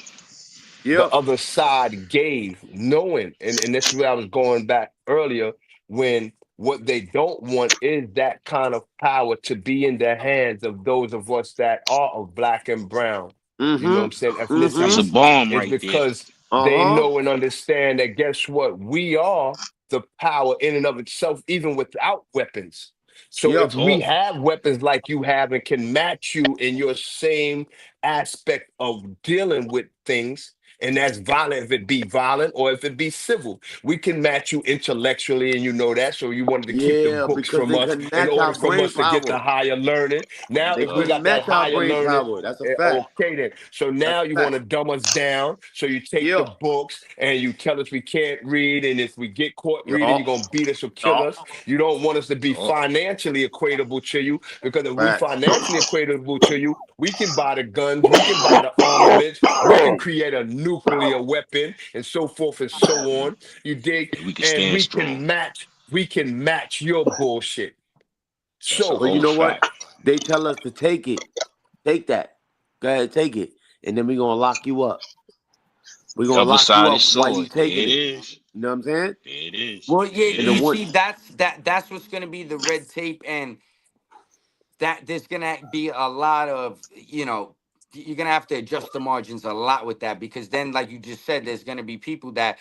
the Yeah. other side gave, knowing, and this is where I was going back earlier, when what they don't want is that kind of power to be in the hands of those of us that are of black and brown, you know what I'm saying, Mm-hmm. That's a Mm-hmm. ethnicities, bomb is right there. because they Uh-huh. know and understand that guess what? We are the power in and of itself, even without weapons. So Yeah. if we Talk. have weapons like you have and can match you in your same aspect of dealing with things, and that's violent if it be violent or if it be civil. We can match you intellectually, and you know that. So you wanted to keep the Yeah, books because from they us can in match order our from brain us to get the power. higher learning. Now, They if we couldn't got that match our higher brain learning, power. That's a fact. okay then. So That's now a you want fact. to dumb us down. So you take the Yeah. books and you tell us we can't read, and if we get caught reading, Yup. you're gonna beat us or kill Yup. us. You don't want us to be Yup. financially equatable to you, because if we Facts. financially equatable to you, we can buy the guns, we can buy the armaments, we can create a nuclear weapon, and so forth and so on. You dig? And we can And stand strong. we can match your bullshit. That's a So But you whole know what? fact. They tell us to take it. Take that. Go ahead, take it. And then we're gonna lock you up. We're gonna lock you Double-sided up while you sword. There taking it it. is. You know what I'm saying? There it is. Well, There yeah, it And the you is. one, see, that's what's gonna be the red tape, and that there's gonna be a lot of, you're gonna have to adjust the margins a lot with that, because then, like you just said, there's gonna be people that,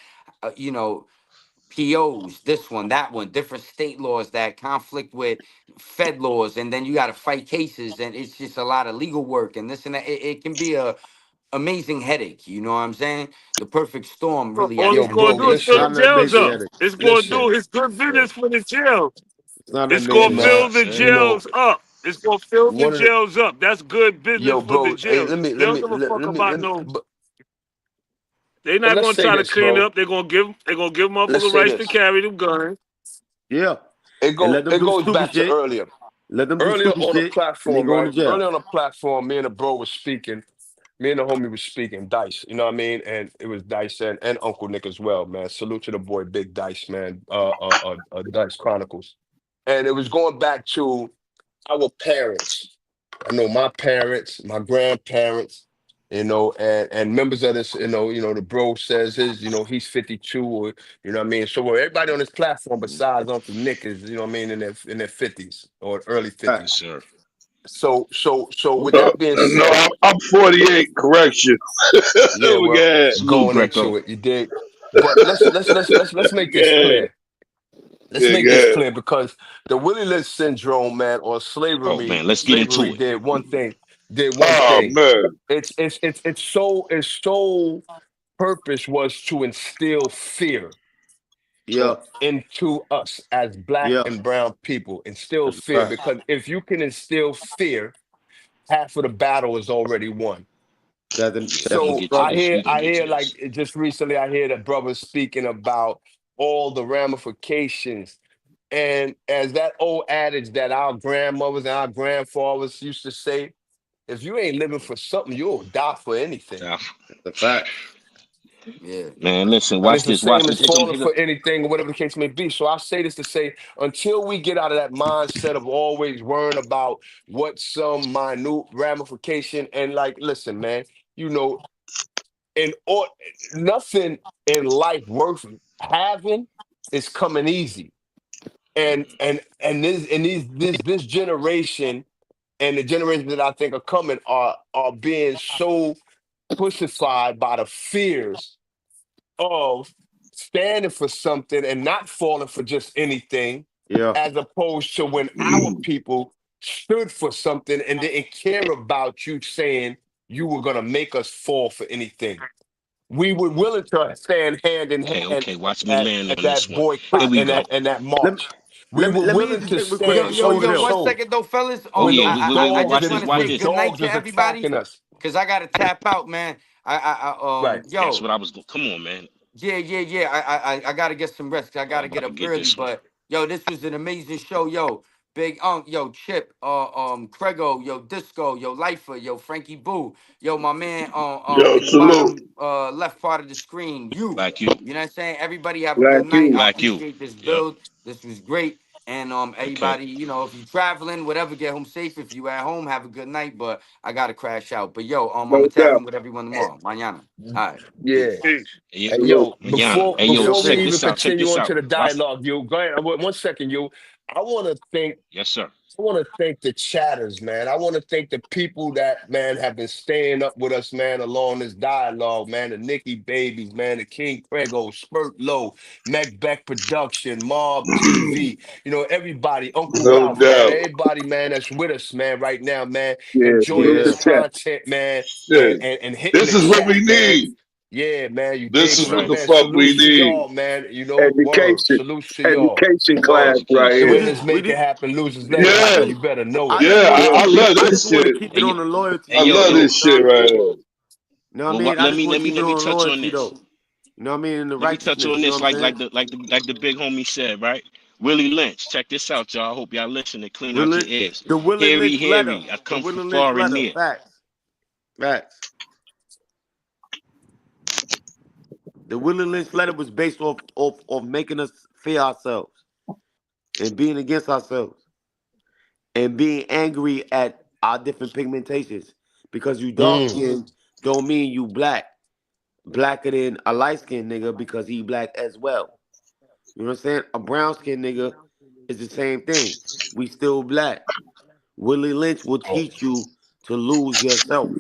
POs, this one, that one, different state laws that conflict with Fed laws, and then you got to fight cases, and it's just a lot of legal work and this and that. It can be a amazing headache. You know what I'm saying? The perfect storm, really, at All the yo, it's end of bro, going the to do is day. it's fill not the listen, an jails amazing up. listen, headache. It's going to do listen. it's good Yeah. business for the jails. It's not an It's going Listen, to amazing man. fill headache. That's the it. You know, jails up. It's going to fill the one of the jails up. That's good business yo, for the bro. Hey, jails. They don't give a fuck about no. They're but not let's going to say try to this, clean it bro. up. They're going to give Let's motherfuckers say rights to this. carry them guns. Yeah. It And let go them it do goes stupid back to shit. earlier. Let them do Earlier stupid on the shit and they platform, going to right? jail. Earlier on the platform, me and the bro was speaking. Me and the homie was speaking, Dice. You know what I mean? And it was Dice and Uncle Nick as well, man. Salute to the boy, Big Dice, man. Dice Chronicles. And it was going back to our parents. I know my parents, my grandparents, and members of this, the bro says he's 52, or what I mean. So everybody on this platform besides Uncle Nick is, what I mean, in their 50s or early Yes, 50s. sir. So with that being No, said, I'm 48. Correction. yeah, We well, got Salute, going Greco. into it, you dig. But let's make this yeah, clear. Let's yeah, make this yeah. clear, because the Willie Lynch syndrome, man, or Oh slavery, man, let's get into slavery it. did one thing. Did one Oh thing. man, Its sole purpose was to instill fear Yeah. into us as black Yeah. and brown people. Instill That's a fear, fact. because if you can instill fear, half of the battle is already won. We That's gonna So get to I right. this. hear, We gonna I get to hear, like this. just recently, I hear that brothers speaking about all the ramifications. And as that old adage that our grandmothers and our grandfathers used to say, if you ain't living for something, you'll die for anything. Now, That's a fact. Yeah. man, listen, And watch it's the this. Watch same this. as falling for anything or whatever the case may be. So I say this to say, until we get out of that mindset of always worrying about what some minute ramification, and like, listen, man, you know, and or nothing in life worth having is coming easy. And this generation and the generations that I think are coming are being so pussified by the fears of standing for something and not falling for just anything, Yeah. as opposed to when our people stood for something and didn't care about you saying you were going to make us fall for anything. We were willing to stand hand in Okay, hand okay. Watch me at, land at on this that one. Here boycott we and go. that Let, march. We let me were let me willing to interject real quick. stand I'm shoulder to going to One jail. shoulder second though, fellas. Oh when yeah, the I watch just dogs this. want to Watch say when this. good night dogs to is everybody, attacking us. because I got to tap out, man. Right. That's Yo, what I was. Come on, man. yeah. I gotta get some rest. I Oh, I'm gotta get about to up get early. this one. But yo, this was an amazing show. Yo, Big yo, Chip, Crego, yo, Disco, yo, Lifer, yo, Frankie Boo, yo, my man, yo, in the salute. bottom, left part of the screen, you. Black you. You know what I'm saying? Everybody have a Black good night. you. I Black you. appreciate this Yep. build. This was great. And Okay. everybody, if you're traveling, whatever, get home safe. If you at home, have a good night. But I gotta crash out. But yo, I'm No gonna tap doubt. in with everyone tomorrow. Mañana. All right. Yeah. Peace. Peace. Yeah. Hey, Salute. yo, Yana. Hey yo, before we check Peace. even this out. Check continue this on out. to the Watch. dialogue, you go ahead. 1 second, you. I want to thank Yes, sir. I want to thank the chatters, man. I want to thank the people that, man, have been staying up with us, man, along this dialogue, man. The Nikki Babies, man, the King Prego, Spurt Low, Macbeck Production, Mob TV, everybody, Uncle No Ralph, man, doubt. everybody, man, that's with us, man, right now, man, Yeah, enjoying salute Yeah. this the chat. content, man, Yeah. and hitting This the is what we chat, man. need. Yeah, man, you This dig? is So, what the man, fuck we salutes to need. y'all, man. You know, word. Education, Salutes to y'all. education class Word. Peace, right peace. And here. Winners we make it did. happen, losers let it I Yeah, happen. just You better know I it. just yeah, want to I keep it. love I this just want to shit. keep Hey, it yo, on the loyalty hey, I yo, love though. yo. this You know what shit I mean? right You here. know what I Well, mean? I let just me want let to me keep it let me on the touch on loyalty this. though. You know what I mean? And the Let me touch righteousness. on You know this what I'm saying? like the big homie said, right? Willie Lynch. Check this out, y'all. I hope y'all listen and clean out Willie, your ears. the Willie Hear ye, Lynch hear letter. ye. I The come from Willie Lynch far and letter. near. Facts. Facts. The Willie Lynch letter was based off making us fear ourselves and being against ourselves and being angry at our different pigmentations. Because you dark Mm. skinned don't mean you black. Blacker than a light skinned nigga because he black as well. You know what I'm saying? A brown skinned nigga is the same thing. We still black. Willie Lynch will teach you to lose yourself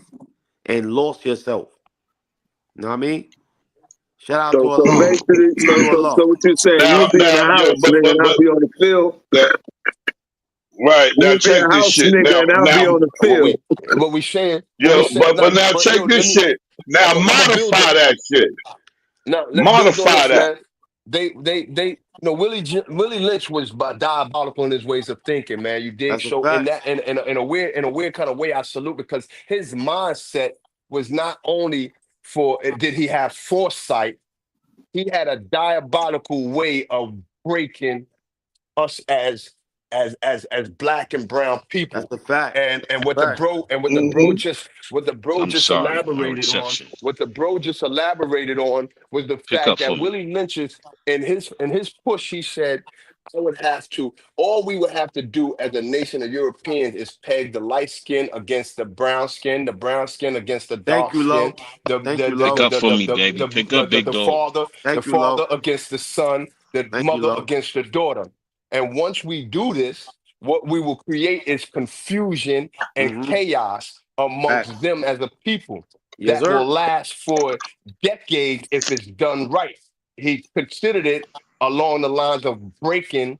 and lost yourself. You know what I mean? Shout out to So Allah. basically, Peace to Allah. so what you're saying? Now, You'll be in now, the yo, house, nigga, and I'll be on the field. that, right now, You'll be check a this house shit. nigga, and I'll be on the What field. we what we Yo, saying but now, now but check yo, this shit. Now I'm a build modify that shit. now let's build on Modify this, that. man. They Willie Lynch was diabolical in his ways of thinking, man. You dig? That's a So in fact. that in a weird kind of way, I salute because his mindset was not only for did he have foresight, he had a diabolical way of breaking us as black and brown That's people. a fact. And That's a fact. what the bro I'm just sorry. No elaborated on exception. was the Pick fact up that for me. Willie Lynch's in his push, he said, all we would have to do as a nation of Europeans is peg the light skin against the brown skin against the Thank dark you, skin, Lo. Thank you, Pick Lo. up for me, baby. Pick up, big dog. the Thank you, Lo. father against the son, the Thank you, mother Lo. against the daughter. And once we do this, what we will create is confusion and Mm-hmm. chaos amongst Facts. them as a people Yes, that will sir. last for decades if it's done right. He considered it along the lines of breaking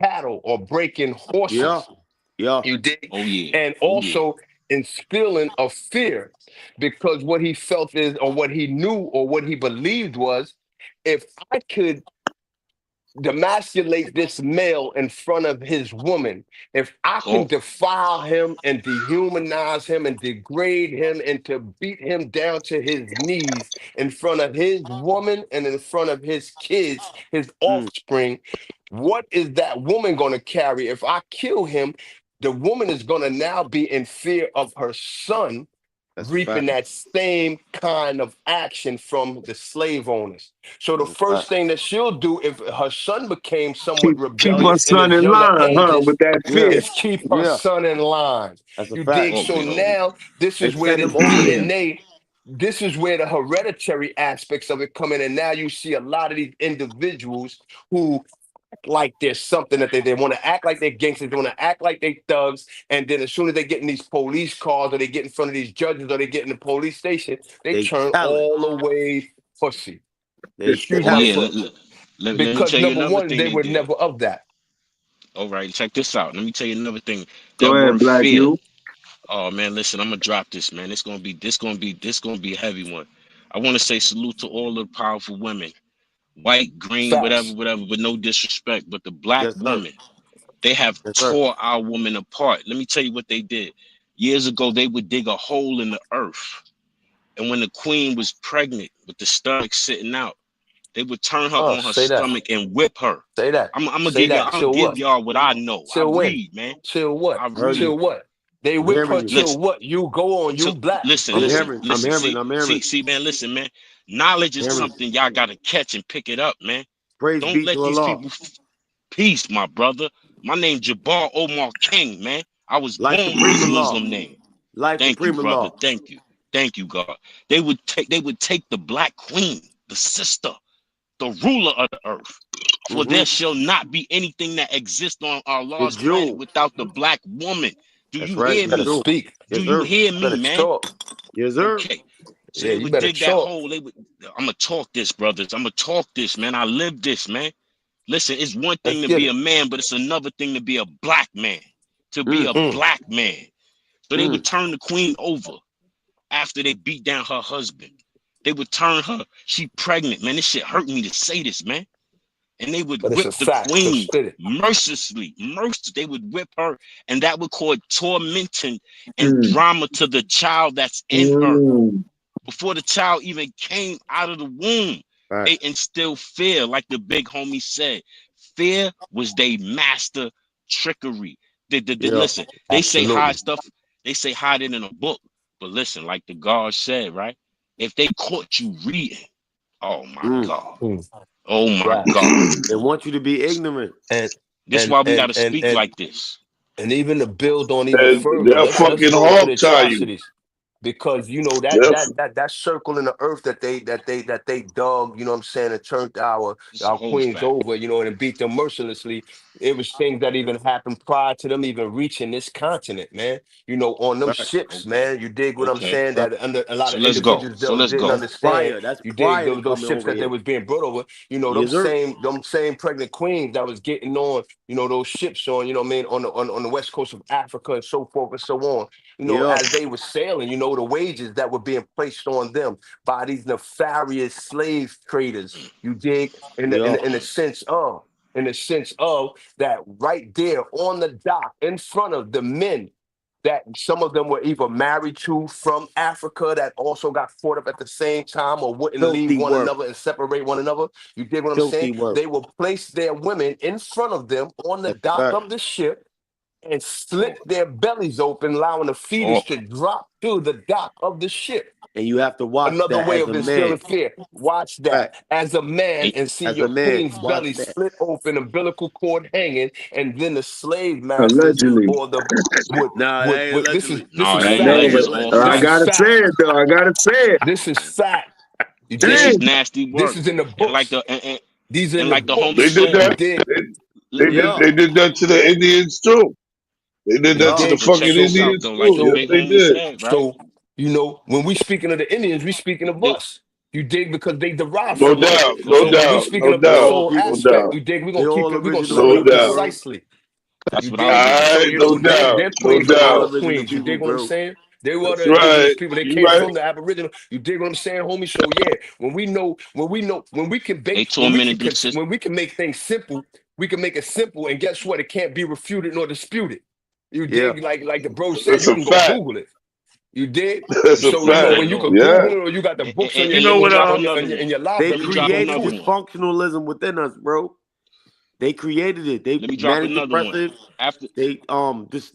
cattle or breaking Yeah. horses. Yeah. You dig? Oh yeah. And Oh yeah. also instilling of fear because what he felt is, or what he knew, or what he believed was, if I could demasculate this male in front of his woman, if I can Oh, defile him and dehumanize him and degrade him and to beat him down to his knees in front of his woman and in front of his kids, his Mm. offspring, what is that woman going to carry? If I kill him, the woman is going to now be in fear of her son That's a reaping fact. that same kind of action from the slave owners. So the That's a first fact. thing that she'll do if her son became somewhat Keep my rebellious in son his in younger line, huh? ages With that Yeah. fear. is keep her Yeah. son in line. That's a You fact. dig? oh So yeah. now And send them over there. this is where the hereditary aspects of it come in. And now you see a lot of these individuals who like there's something that they want to act like they're gangsters, they want to act like they thugs, and then as soon as they get in these police cars or they get in front of these judges or they get in the police station, they They turn telling. all the way pussy. They Excuse Oh my yeah. telling. French. Let me Because tell you number another one, thing they they were did. never of that. All right, check this out. Let me tell you another thing. Go That ahead, word Black fear. you. Oh man, listen, I'm gonna drop this, man. This gonna be a heavy one. I want to say salute to all the powerful women, white, green, whatever, Facts. whatever, with no disrespect. But the black Yes, sir. women, they have Yes, sir. tore our women apart. Let me tell you what they did. Years ago, they would dig a hole in the earth, and when the queen was pregnant with the stomach sitting out, they would turn her on her Say that. stomach and whip her. Say that. I'm gonna Say give y'all. that. I'm gonna Till give what? y'all what I know. I Till when? read, man. Till what? I Heard read. you. Till what? They I'm whip hearing her you. till Listen. what? You go on, So you black. listen, I'm listen, hearing. I'm listen. hearing. I'm hearing. Man. Listen, man. Knowledge is Hearing. something y'all gotta catch and pick it up, man. Praise Don't be let to these Allah. people. Peace, my brother. My name Jabbar Omar King, man. I was Life born with supreme this Allah. Muslim name. Life Thank you, supreme brother. Allah. Thank you, God. They would take the black queen, the sister, the ruler of the earth. For Mm-hmm. there shall not be anything that exists on our The Lord's planet jewel. without the black woman. Do That's you right. hear The Better me? jewel. speak. Do Yes, you sir. hear me, Better man? talk. Yes, sir. Okay. So Yeah, they you would better dig that talk. hole. I'm gonna talk this, brothers. I'm gonna talk this, man. I live this, man. Listen, it's one Let's thing to get be a it. man, but it's another thing to be a black man. To be Mm. a Mm. black man. So they would Mm. turn the queen over after they beat down her husband. They would turn her. She pregnant, man. This shit hurt me to say this, man. And they would But it's whip a the fact, so queen spit it. mercilessly. They would whip her, and that would cause tormenting and drama to the child that's in her. Before the child even came out of the womb, they instill fear, like the big homie said. Fear was their master trickery. Listen, they say hide stuff. They say hide it in a book. But listen, like the guard said, right? If they caught you reading, oh my God. Oh my God. They want you to be ignorant. And this is why we gotta speak like this. And even to build on even And further, they'll let's fucking go into the hog tie you. atrocities. Because you know They'll that circle in the earth that they dug, you know what I'm saying, and turned our queens over, you know, and beat them mercilessly. It was things that even happened prior to them even reaching this continent, man. You know, on them ships, man. You dig what I'm saying? That under a lot So of let's go. individuals So let's didn't go. understand. That's You dig prior to those coming ships over that they here. was being brought over. You know, them same pregnant queens that was getting on, you know, those ships on, you know what I mean, on the west coast of Africa and so forth and so on. You know, as they were sailing, you know, the wages that were being placed on them by these nefarious slave traders. You dig? In the sense of that right there on the dock in front of the men that some of them were either married to from Africa that also got caught up at the same time or wouldn't leave one another and separate one another. You dig what I'm saying? They will place their women in front of them on the dock of the ship and slit their bellies open, allowing the fetus to drop to the dock of the ship. And you have to watch another that way as of a instilling man. fear. Watch that as a man and see As your a man, queen's watch belly that. split open, umbilical cord hanging, and then the slave masters Allegedly. or the would this is No, fact. but I gotta say it though. I gotta say it. This is fact. You This dig? is nasty work. This is in the And like books. the These are in and the like the homie They books. did said, You that. dig? They did that to the Indians too. They did that to the but check fucking this out Indians though, like too. the Yes, big they homie did. said, right? So, you know, when we speaking of the Indians, we speaking of us. You dig? Because they derive No from us. doubt, no So when we doubt, speaking no of the doubt, soul no aspect, doubt, you dig? We're They gonna keep all it, we're gonna original say no it people, doubt. bro. precisely. That's You what I was dig? gonna So Alright, say. you no know, doubt, their no queens They were all doubt. our original queens. You people, dig what I'm bro. saying? They were That's the indigenous right. people. They You came right. from the Aboriginal. You dig what I'm saying, homie? So yeah, when we can They bake, tormented them sisters. when we can make things simple, we can make it simple. And guess what? It can't be refuted nor disputed. You Yeah. dig? Like the bro said, That's you a can go fact. Google it. You did. That's a So you know fact. when you could Yeah. Google it or you got the books on You And your let know me what? drop another one. in your They Let me library, you can drop go created to another it. this one. functionalism within us, bro. They created it. They Let me drop manic another one. depressive. After They this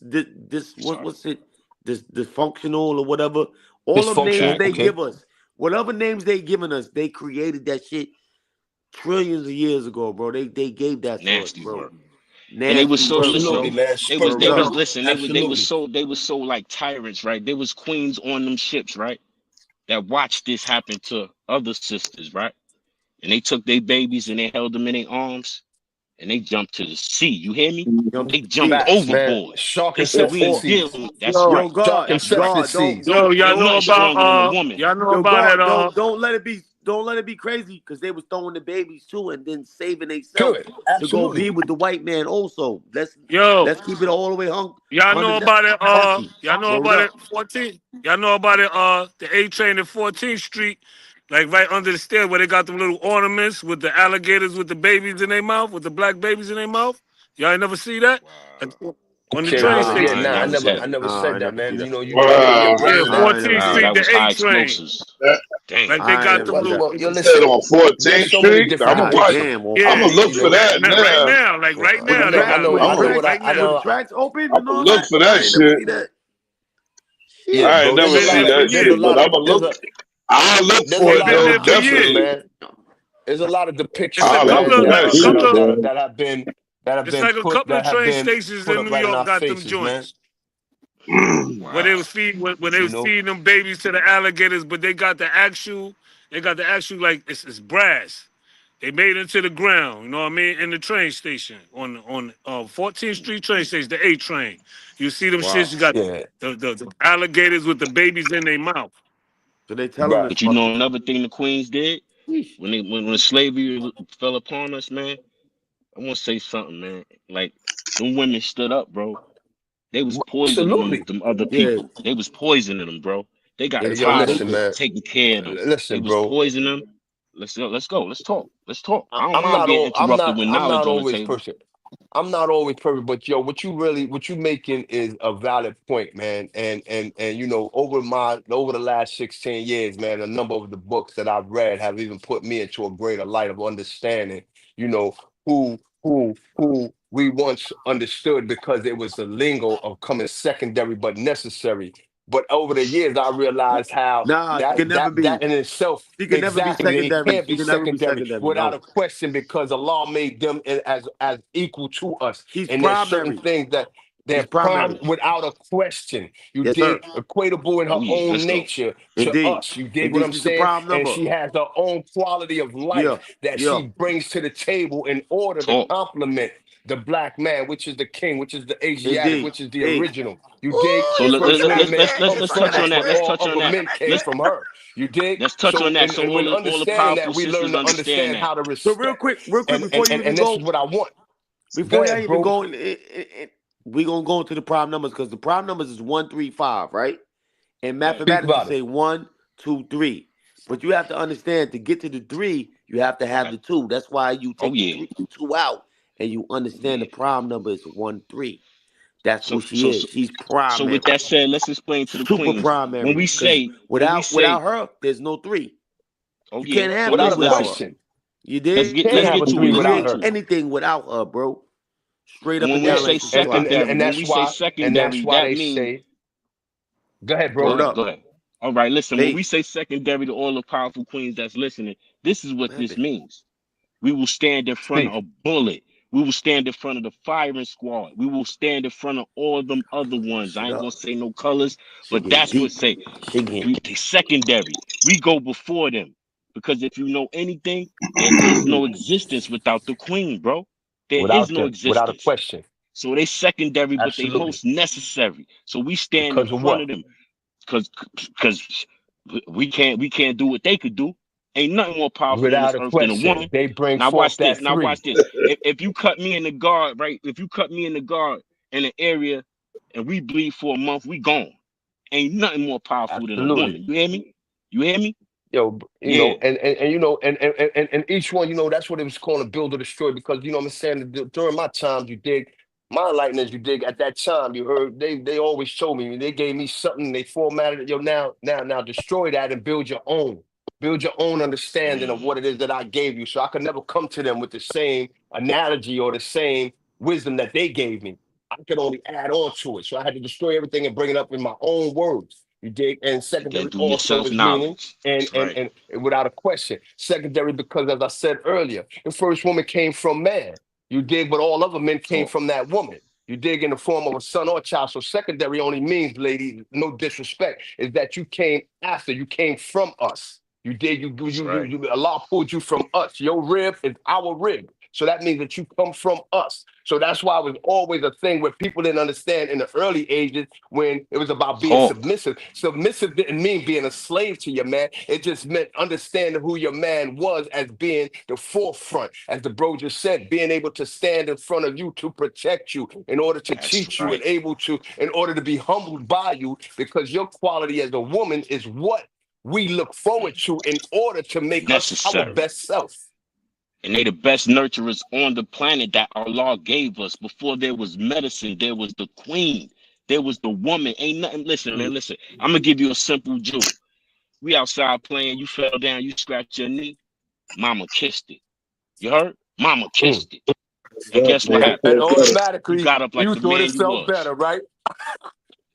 what's it? This dysfunctional or whatever. All of names Dysfunctional. they Okay. give us. Whatever names they given us, they created that shit trillions of years ago, bro. They gave that to us, nasty bro. work. And they was Nasty so work, Absolutely, bro. listen. man. They Spur was For they right was real. on. listen. Absolutely. They was so like tyrants, right? There was queens on them ships, right? That watched this happen to other sisters, right? And they took their babies and they held them in their arms and they jumped to the sea. You hear me? Jump They to the jumped sea. Facts, man. overboard. Shark They said we infested ain't seas. dealing. That's Yo, right. Yo, Shark God, That's right. infested God, seas. yo, y'all Ain't know nothing about stronger than a woman. y'all know yo, about God, that don't let it be crazy because they was throwing the babies too and then saving themselves Good. to go Absolutely. be with the white man also. yo, Let's keep it all the way y'all know about it, hunky. y'all know Word about it up. 14. Y'all know about it, the A train at 14th Street, like right under the stairs where they got them little ornaments with the alligators with the babies in their mouth, with the black babies in their mouth. Y'all ain't never see that? On the Okay, train brother. Nah, Yeah, station. I ain't nah, never see I that. never Nah, I said ain't that, never see man. that. You your Wow. Yeah, brother now. I ain't never 14th see Wow, Street, that. that the was A high train. explosives. That, Damn. Like they I ain't got never them see that. little. Well, said listen. on There's 14th so many Street. different I'm God watch. depictions. damn, on I'm Yeah, gonna 14th look You for Street. know, that right now. now, like right With the now, they tracks, got them with the I know little what tracks, right I now. with the know. tracks open I'm and gonna all look that. for I that ain't never shit. see that. Yeah, Shit. I ain't bro. never Been see there for that years. shit, but I'm gonna look. I'll look for They've it been though. there for Definitely. years. There's a lot of It's a depictions, I'll look couple man, for of that shit, bro. that have it's been like a couple of train stations put in up New right in York our got them faces, man. joints where they Wow. was feeding when they You was know, feeding them babies to the alligators, but they got the actual like it's brass. They made it into the ground, you know what I mean, in the train station on 14th Street train station, the A train. You see them shits. Wow. You got yeah, the alligators with the babies in their mouth. So they telling right. us But you fucking. know another thing the queens did when slavery fell upon us, man. I want to say something, man. Like them women stood up, bro. They was poisoning Absolutely. them other Yeah. people. They was poisoning them, bro. They got Hey, yo, tired listen, of man. taking care of them. They Listen, was bro. poisoning them. Let's go. Let's talk. I don't I'm mind not being all. interrupted with I'm knowledge not on the always table. perfect. I'm not always perfect, but yo, what you making is a valid point, man. And you know, over the last 16 years, man, a number of the books that I've read have even put me into a greater light of understanding, you know, who we once understood because it was the lingo of coming secondary but necessary. But over the years, I realized how Nah, she can never be. that in itself, She can never be exactly, they secondary. can't She be can never be secondary secondary. without No, a question because Allah made them as equal to us. she's And there's certain primary. things that they're She's prime primary. without a question. You Yes, sir. dig? Equatable in her Oh yeah, own let's go. nature to Indeed. us. You dig what Indeed, I'm she's the saying? prime And number. she has her own quality of Yeah. life that Yeah. she brings to the table in order to Talk. complement the black man, which is the king, which is the Asiatic, Indeed. which is the Hey. original. You dig? Ooh, So The you first forgot woman it, man man. You comes let's from touch forgot on us, it, that. but Let's man. all touch on other that. men came Let's from her. You dig? touch on that. So And when all the understand that, powerful we learn sisters to understand understand that. how to So real respect. quick, before you even And this is go, what I want. Go before y'all ahead, even bro. go, we gonna go into the prime numbers because the prime numbers is 1, 3, 5, right? And Right. Speak mathematics, you about it. say 1, 2, 3. But you have to understand to get to the 3, you have to have Right. the 2. That's why you Oh take the yeah. 3 and 2 out, and you understand Yeah. the prime number is 1, 3. That's So who she so is. so She's so with primary, that said, let's explain to the super queens. When primary. we Because say without her, there's no 3. oh You yeah. can't So have Without nothing a without her. question. You let's You did. can't let's have get a You to three it. can Let's without get create her. to it. anything without her, bro. Straight up When and we down, say like Sister Cloud. secondary, And when that's we say why secondary, that they means say, go ahead, bro. go Word ahead, up. go ahead. All right, listen, when we Peace. say secondary to all the powerful queens that's listening, this is what What this happened? means. We will stand in front of Speak. a bullet. We will stand in front of the firing squad. We will stand in front of all them other ones. I Shut ain't gonna up. say no colors, Shit but getting that's what deep. say Shit getting we the secondary. We go before them. Because if you know anything, there is no existence without the queen, bro. There is no Without a existence. question. So they secondary, but they Absolutely. most necessary. So we stand in Because of front what? of them because we can't do what they could do. Ain't nothing more powerful on Without this a earth than a question. woman. They bring Now forth watch that this. Now watch three. this. If you cut me in the guard, right? If you cut me in the guard in an area and we bleed for a month, we gone. Ain't nothing more powerful than a Absolutely. woman. You hear me? You hear me? Yo, you Yeah. know, and you know, and each one, you know, that's what it was called, build or destroy, because you know what I'm saying, during my time, you dig, my enlightenment, you dig, at that time, you heard, they always showed me, they gave me something, they formatted it, yo, now destroy that and build your own understanding of what it is that I gave you, so I could never come to them with the same analogy or the same wisdom that they gave me. I could only add on to it, so I had to destroy everything and bring it up in my own words. You dig? And You gotta secondary do your also is meaning, self-knowledge. and That's and right. and without a question. Secondary because, as I said earlier, the first woman came from man. You dig? But all other men came Talk. from that woman. You dig, in the form of a son or child. So secondary only means, lady, no disrespect, is that you came after, you came from us. You dig? That's right. Allah pulled you from us. Your rib is our rib. So that means that you come from us. So that's why it was always a thing where people didn't understand in the early ages when it was about being Talk. submissive. Submissive didn't mean being a slave to your man. It just meant understanding who your man was as being the forefront. As the bro just said, being able to stand in front of you to protect you, in order to That's teach you, and right. in order to be humbled by you, because your quality as a woman is what we look forward to in order to make us our Necessary. best self. And they the best nurturers on the planet that Allah gave us. Before there was medicine, there was the queen. There was the woman. Ain't nothing. Listen, man, listen. I'm gonna give you a simple jewel. We outside playing, you fell down, you scratched your knee, mama kissed it. You heard? Mama Mm. kissed it. And guess what And happened? You automatically, got up like you the thought it man you felt was. better, right?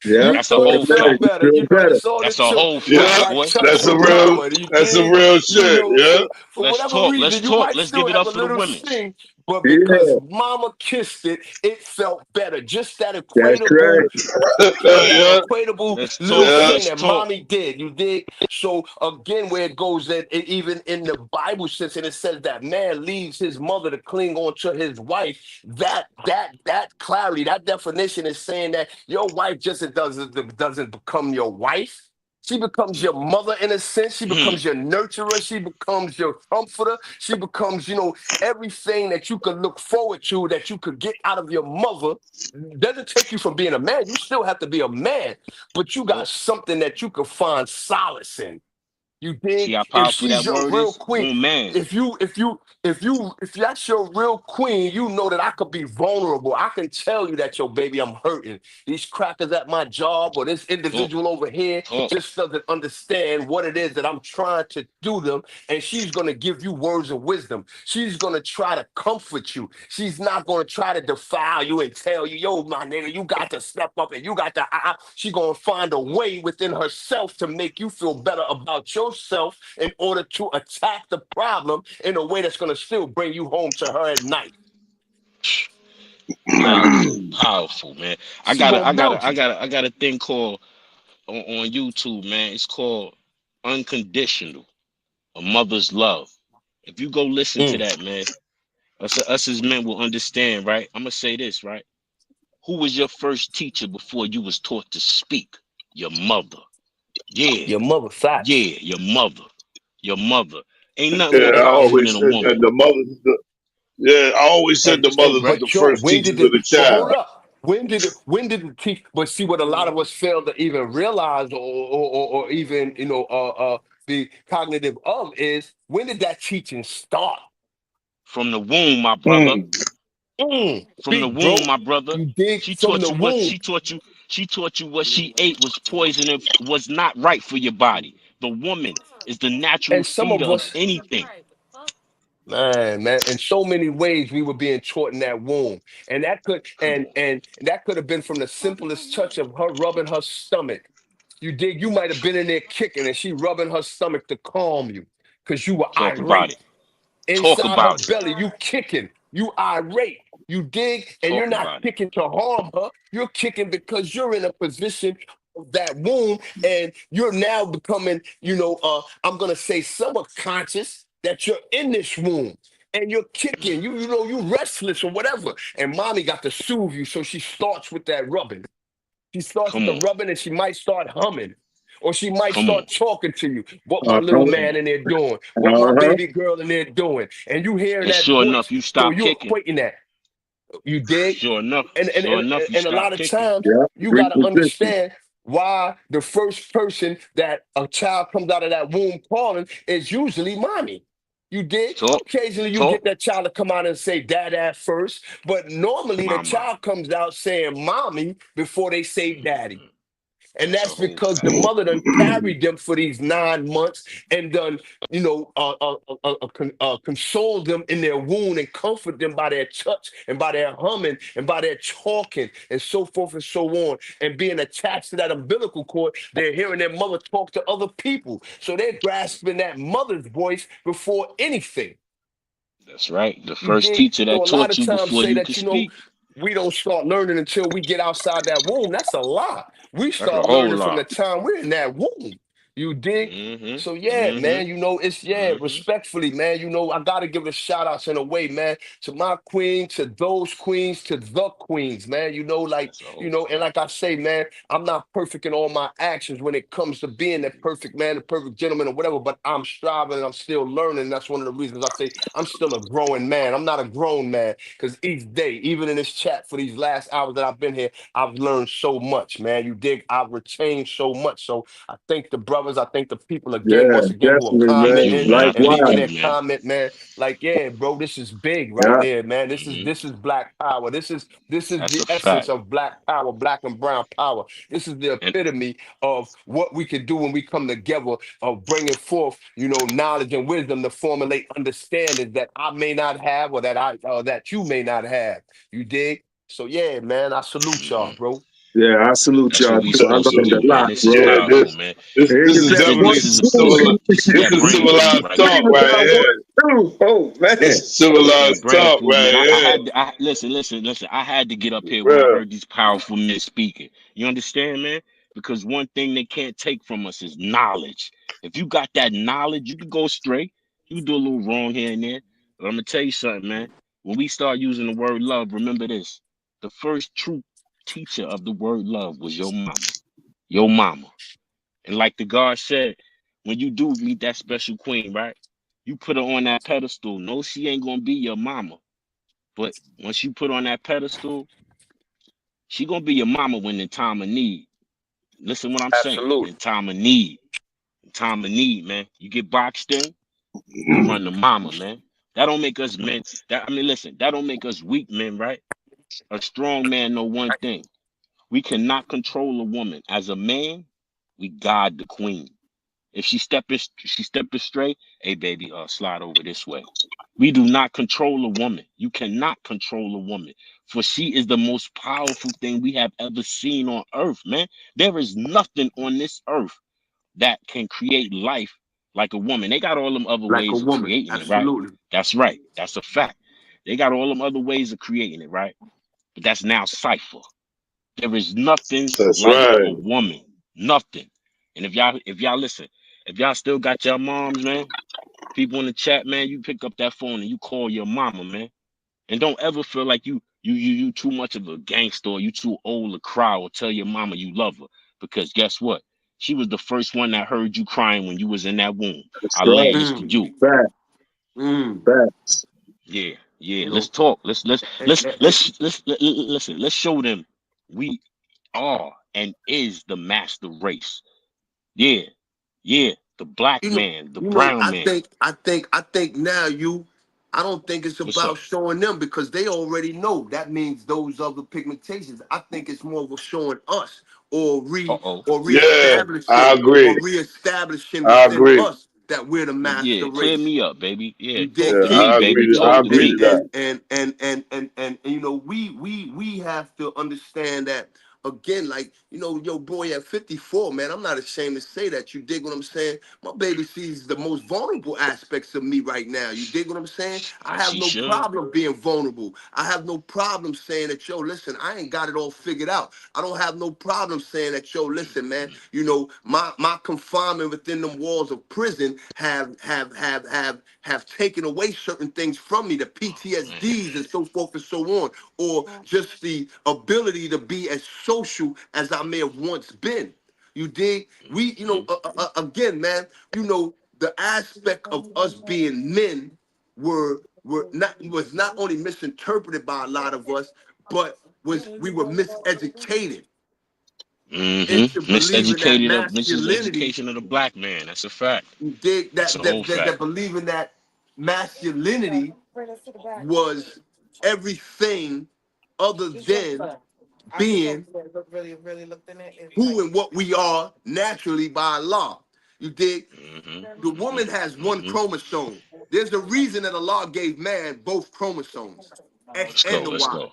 Yeah, You That's a thought it whole felt fact. automatic, better. feel You better. saw That's the a chill, whole fact, Yeah, like boy. touch that's a from real, mama. You that's a dig? real You shit. know, Yeah, for Let's whatever talk. Let's reason, you talk. might Let's still give it have up a for the little women's. sting, but because Yeah, mama kissed it, it felt better. Just that that's equatable, right. that yeah, equatable Let's little talk. yeah. thing Let's that talk. mommy did. You dig? So again, where it goes that even in the Bible sense, and it says that man leaves his mother to cling on to his wife. That clarity, that definition is saying that your wife just doesn't become your wife. She becomes your mother in a sense. She becomes your nurturer. She becomes your comforter. She becomes, everything that you could look forward to, that you could get out of your mother. Doesn't take you from being a man. You still have to be a man, but you got something that you can find solace in. You See dig? how If powerful she's that your word real is? queen, Man. if that's your real queen, you know that I could be vulnerable. I can tell you that, yo, baby, I'm hurting. These crackers at my job or this Talk. individual over here Talk. just doesn't understand what it is that I'm trying to do them. And she's gonna give you words of wisdom. She's gonna try to comfort you. She's not gonna try to defile you and tell you, yo, my nigga, you got to step up and you got to. She's gonna find a way within herself to make you feel better about yourself in order to attack the problem in a way that's going to still bring you home to her at night. Powerful, man. I She got gonna build you. a thing called on YouTube, man. It's called Unconditional, A Mother's Love. If you go listen to that, man, us as men will understand, right? I'm gonna say this, right? Who was your first teacher before you was taught to speak? Your mother. Yeah. Your mother, facts. Yeah, your mother. Your mother. Ain't nothing Yeah, more I powerful always than a said that woman. the mother. Yeah, I always said the And mother's Right? the but yo, first when did teachers of the the but child. hold up. When did the teach? But see what a lot of us fail to even realize or even be cognitive of is, when did that teaching start? From the womb, my brother. From the Speak, womb, bro. my brother. You dig? She From taught the you what womb. she taught you what she ate was poison and was not right for your body. The woman is the natural And some feeder of of us, anything. man, in so many ways we were being taught in that womb. And that could Come and on. and that could have been from the simplest touch of her rubbing her stomach. You dig? You might have been in there kicking and she rubbing her stomach to calm you because you were Talk about irate. it. Talk Inside her about it. belly, you kicking, you irate. You dig? And you're Talk not about it. kicking to harm her. You're kicking because you're in a position of that womb and you're now becoming, I'm gonna say somewhat conscious that you're in this womb. And you're kicking, you restless or whatever. And mommy got to soothe you. So she starts with that rubbing. She starts with Come the on. rubbing and she might start humming. Or she might Come on. start talking to you. What my little Uh-huh. Come man on. in there doing. What my Uh-huh. baby girl in there doing. And you hearing And that sure voice. enough, you So stop you kicking. equating that. You dig? And, and, Sure and, enough, you and a stop lot of kicking. times Yeah. you got to Reposition. understand why the first person that a child comes out of that womb calling is usually mommy. You dig? Talk. Occasionally you Talk. get that child to come out and say dad at first, but normally the Mama. child comes out saying mommy before they say daddy. And That's a that's whole because the fact. mother done carried them for these 9 months and done, console them in their wound and comfort them by their touch and by their humming and by their talking and so forth and so on. And being attached to that umbilical cord, they're hearing their mother talk to other people. So they're grasping that mother's voice before anything. That's right. The You first dig? teacher So that a lot taught of you times before say you that, could speak. we don't start learning until we get outside that womb. That's a lie. We That's a start whole learning from the lot. time we're in that womb. You dig? So Mm-hmm. yeah, man, Mm-hmm. Mm-hmm. respectfully, man, I gotta give a shout outs in a way, man, to my queen, to those queens, to the queens, man. That's a whole And fact. like I say, man, I'm not perfect in all my actions when it comes to being that perfect man, the perfect gentleman, or whatever, but I'm striving and I'm still learning. And that's one of the reasons I say I'm still a growing man. I'm not a grown man, because each day, even in this chat for these last hours that I've been here, I've learned so much, man. You dig? I've retained so much. So I thank the brothers. I thank the people again, Yeah, once again, who are definitely, Thank you, man. commenting man. I and thank leaving Likewise. you, their man. comment, man. Like, yeah, bro, this is big right Yeah. there, man. This is Mm-hmm. this is black power. This is That's the a essence fact. of black power, black and brown power. This is the And epitome of what we can do when we come together, of bringing forth, knowledge and wisdom to formulate understandings that I may not have, or that you may not have. You dig? So yeah, man, I salute y'all, mm-hmm. bro. Yeah, I salute That's what y'all we too. I supposed to learned do, a man. lot, This is bro. Yeah, powerful, man. And this you is said This one, definitely this is some two. this is this that is brain food civilized right Three here. talk right without one, here. two. Oh This man. is This is that civilized brain talk food, man. right I here. had to, listen. I had to get up here when I Bro. heard these powerful men speaking. You understand, man? Because one thing they can't take from us is knowledge. If you got that knowledge, you can go straight. You can do a little wrong here and there. But I'm gonna tell you something, man. When we start using the word love, remember this: the first true teacher of the word love was your mama. Your mama. And like the God said, when you do meet that special queen, right? You put her on that pedestal. No, she ain't gonna be your mama. But once you put on that pedestal, she gonna be your mama when in time of need. Listen what I'm saying. Absolutely. In time of need. In time of need, man. You get boxed in, you run the mama, man. That don't make us men. Listen, that don't make us weak men, right? A strong man know one thing. We cannot control a woman. As a man, we guide the queen. If she step astray, hey baby, slide over this way. We do not control a woman. You cannot control a woman, for she is the most powerful thing we have ever seen on earth, man. There is nothing on this earth that can create life like a woman. They got all them other Like a ways of woman. creating it, right? Absolutely. That's right. That's a fact. They got all them other ways of creating it, right? But that's now cipher. There is nothing That's like a right. woman. Nothing. And if y'all listen, if y'all still got your moms, man, people in the chat, man, you pick up that phone and you call your mama, man. And don't ever feel like you too much of a gangster or you too old to cry or tell your mama you love her. Because guess what? She was the first one that heard you crying when you was in that womb. That's I right. land this to Mm. you. Fact. Mm. Facts. Yeah, yeah. You Let's know. talk. And, Listen. Let's show them we are and is the master race. Yeah, yeah. The black man, the you know, brown I man. think, I think now I don't think it's What's up? about showing them because they already know that means those other pigmentations. I think it's more of showing us or Uh-oh. Yeah, I agree. reestablishing I within agree. us that we're the master Yeah, clear race. me up, baby. Yeah, You talk dig? Yeah, to me, I baby. agree. You I Talk know, to agree me. to that. and you know, we have to understand that again, like, you know, yo, boy, at 54, man, I'm not ashamed to say that. You dig what I'm saying? My baby sees the most vulnerable aspects of me right now. You dig what I'm saying? I As have she no should. problem being vulnerable. I have no problem saying that, yo, listen, I ain't got it all figured out. I don't have no problem saying that, yo, listen, man, you know, my confinement within them walls of prison have taken away certain things from me, the Man. PTSDs and so forth and so on, or just the ability to be as social as I may have once been. You dig? We, you know, again, man, you know, the aspect of us being men was not only misinterpreted by a lot of us, but we were miseducated into believing that masculinity, Miseducation of the black man. That's a fact. you dig, That's a whole fact. that believing that masculinity was everything other than being who and what we are naturally by law. You dig? The woman has one chromosome. There's a reason that Allah gave man both chromosomes, X Let's go. and the Let's Y. go.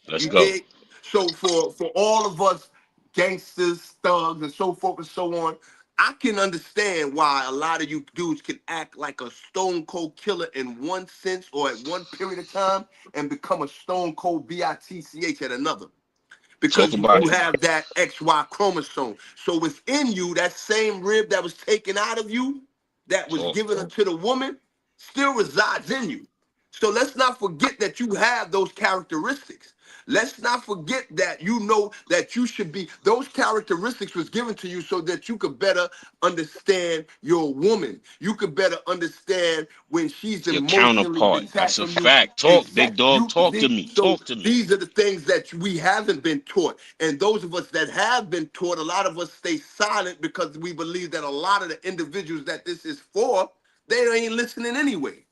Let's You go. dig? So for all of us gangsters, thugs, and so forth and so on, I can understand why a lot of you dudes can act like a stone cold killer in one sense or at one period of time and become a stone cold bitch at another. Talk Because about you it. have that XY chromosome. So within you, that same rib that was taken out of you, that was Talk. given to the woman, still resides in you. So let's not forget that you have those characteristics. Let's not forget that you know that you should be, those characteristics was given to you so that you could better understand your woman. You could better understand when she's Your emotionally counterpart. detached That's a from you. fact. Talk, big Exactly. dog. Talk to me. So Talk to me. these are the things that we haven't been taught. And those of us that have been taught, a lot of us stay silent because we believe that a lot of the individuals that this is for, they ain't listening anyway.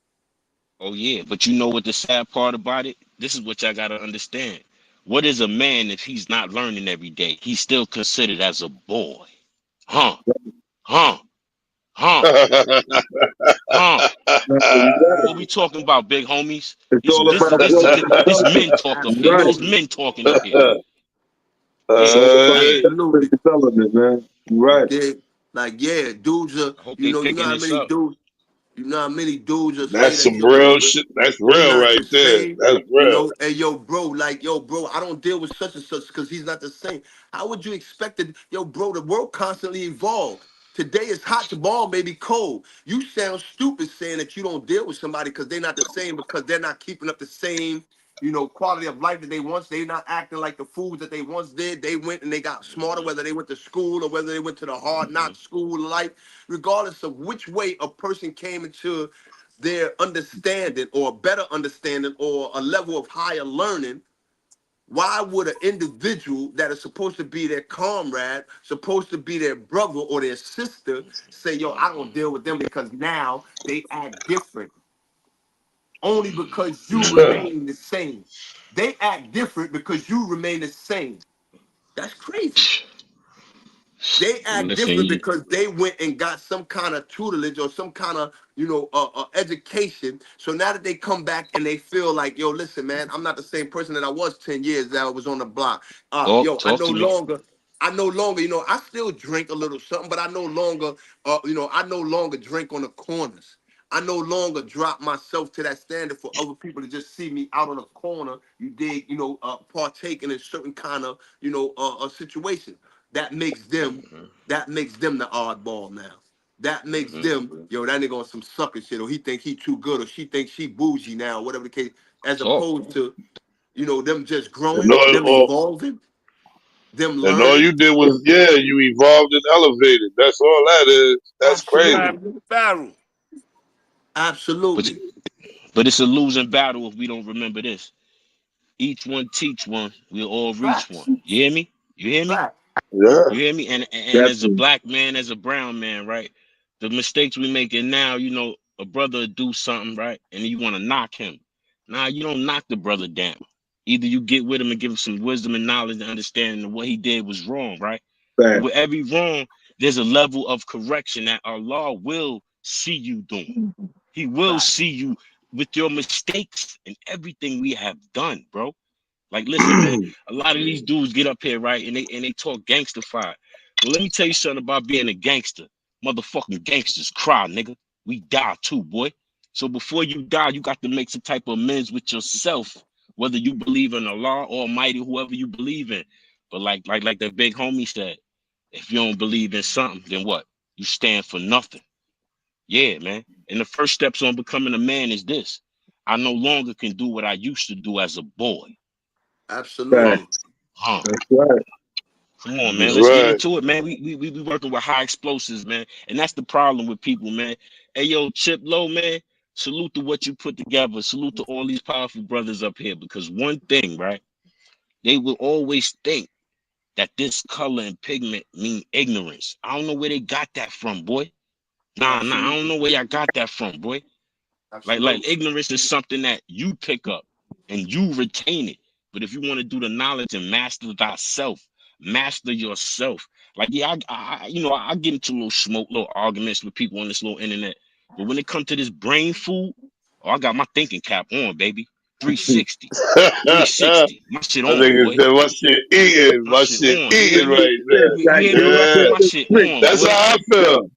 Oh yeah, but you know what the sad part about it? This is what y'all gotta understand. What is a man if he's not learning every day? He's still considered as a boy. Huh? Huh? Huh? Huh? No, you right. What we talking about, big homies? It's This all this about this growth this, and this development. men talk up You here. right. This Absolutely. men talking up here. It's Yeah, all about yeah. growth and Absolutely. development, man. You right. Like, yeah, dudes are, I hope they you know picking how this many up. dudes, you know how many dudes will say That's that, some yo, real bro, shit. That's he real not right the there. same. That's You real. know, hey, yo, bro, like, yo, bro, I don't deal with such and such because he's not the same. How would you expect it? Yo, bro, the world constantly evolved. Today is hot, tomorrow may be cold. You sound stupid saying that you don't deal with somebody because they're not the same, because they're not keeping up the same quality of life that they're not acting like the fools that they once did. They went and they got smarter, whether they went to school or whether they went to the hard knock school of life, regardless of which way a person came into their understanding or a better understanding or a level of higher learning. Why would an individual that is supposed to be their comrade, supposed to be their brother or their sister, say, yo, I don't deal with them because now they act different? Only because you remain the same. They act different because you remain the same. That's crazy. They act different Listen, because they went and got some kind of tutelage or some kind of, education. So now that they come back and they feel like, yo, listen, man, I'm not the same person that I was 10 years that I was on the block. Yo, talk to me. I no longer, I still drink a little something, but I no longer, I no longer drink on the corners. I no longer drop myself to that standard for other people to just see me out on the corner, you dig, partaking in certain kind of, a situation. That makes them the oddball now. That makes them, yo, that nigga on some sucker shit, or he think he too good, or she thinks she bougie now, whatever the case, as Talk. opposed to, them just And growing, all, them all, evolving, them and all learning. you did was, you evolved and elevated. That's all that is. That's crazy. Absolutely. Battle. But Absolutely. but it's a losing battle if we don't remember this. Each one teach one, we'll all reach one. Facts. You hear me? You hear me? Facts. Yeah, You hear me? And as a Definitely. black man, as a brown man, right? The mistakes we making now, a brother do something, right? And you want to knock him. Nah, you don't knock the brother down. Either you get with him and give him some wisdom and knowledge and understanding that what he did was wrong, right? But Fact. with every wrong, there's a level of correction that Allah will see you doing. He will Facts. see you with your mistakes and everything we have done, bro. Like, listen, man, a lot of these dudes get up here, right, and they talk gangsterfied. Well, let me tell you something about being a gangster. Motherfucking gangsters cry, nigga. We die too, boy. So before you die, you got to make some type of amends with yourself, whether you believe in Allah, Almighty, whoever you believe in. But like the big homie said, if you don't believe in something, then what? You stand for nothing. Yeah, man. And the first steps on becoming a man is this. I no longer can do what I used to do as a boy. Fact. Absolutely. Huh. That's right. Come on, man. that's Let's get right. into it, man. We working with high explosives, man. And that's the problem with people, man. Hey, yo, Chip Low, man. Salute to what you put together. Salute to all these powerful brothers up here. Because one thing, right? They will always think that this color and pigment mean ignorance. I don't know where they got that from, boy. Nah, I don't Absolutely. know where y'all got that from, boy. Like Absolutely. ignorance is something that you pick up and you retain it. But if you want to do the knowledge and master thyself, master yourself. Like, yeah, I get into little arguments with people on this little internet. But when it comes to this brain food, oh, I got my thinking cap on, baby. 360. 360. My shit I on, think it's boy. that my shit eating. My My shit shit on. You hear eating me? right there. You hear me? Yeah, My shit on, that's boy. how I feel.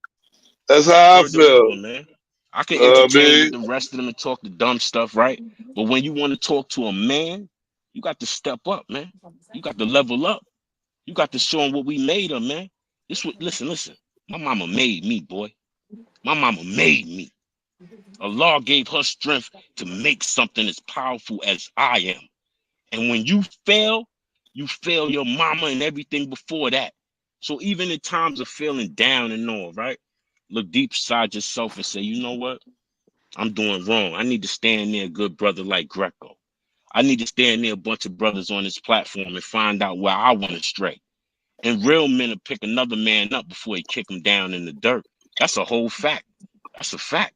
That's how I Word to feel. mother, man. I can entertain Man. with the rest of them and talk the dumb stuff, right? But when you want to talk to a man, you got to step up, man. You got to level up. You got to show them what we made of, man. Listen. My mama made me, boy. My mama made me. Allah gave her strength to make something as powerful as I am. And when you fail your mama and everything before that. So even in times of feeling down and all, right? Look deep inside yourself and say, you know what? I'm doing wrong. I need to stand near a good brother like Greco. I need to stand near a bunch of brothers on this platform and find out where I want to stray. And real men will pick another man up before he kick him down in the dirt. That's a whole fact. That's a fact.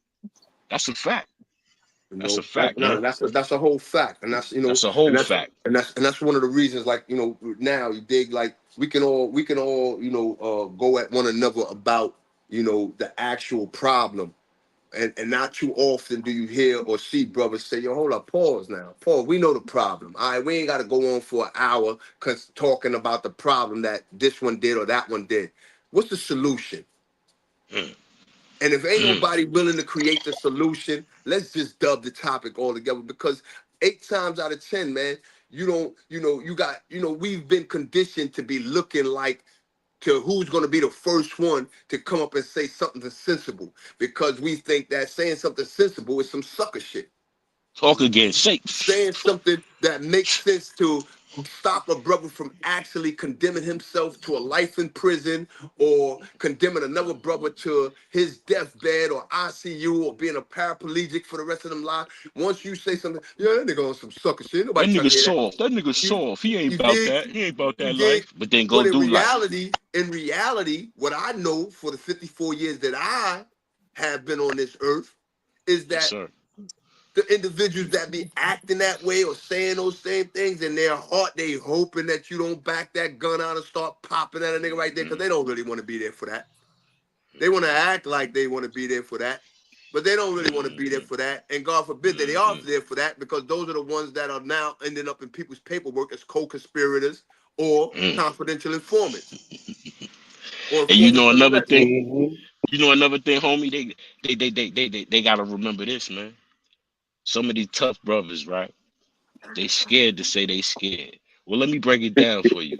That's a fact. That's a fact, man. That's a whole fact, and that's That's a and whole that's fact. and that's one of the reasons. Like now you dig, like we can all go at one another about the actual problem, and not too often do you hear or see brothers say, "Yo, hold up, pause now, pause. We know the problem. All right, we ain't got to go on for an hour talking about the problem that this one did or that one did. What's the solution?" And if ain't nobody willing to create the solution, let's just dub the topic altogether. Because 8 times out of 10, man, we've been conditioned to be looking like to who's going to be the first one to come up and say something sensible. Because we think that saying something sensible is some sucker shit. Talk again. Say. saying something that makes sense to stop a brother from actually condemning himself to a life in prison or condemning another brother to his deathbed or ICU or being a paraplegic for the rest of them lives. Once you say something, yeah, that nigga on some sucker shit. That Nobody trying nigga to hear that. soft. That nigga You, soft. He ain't you about dig? that. He ain't about You that dig? life. But then go But do life. in reality, what I know for the 54 years that I have been on this earth is Yes, that sir. the individuals that be acting that way or saying those same things in their heart, they hoping that you don't back that gun out and start popping at a nigga right there because they don't really want to be there for that. They want to act like they want to be there for that, but they don't really want to be there for that. And God forbid that they are there for that because those are the ones that are now ending up in people's paperwork as co-conspirators or confidential informants or And you informants know for the another rest. thing. You know another thing, homie. They gotta remember this, man. Some of these tough brothers, right? They scared to say they scared. Well, let me break it down for you.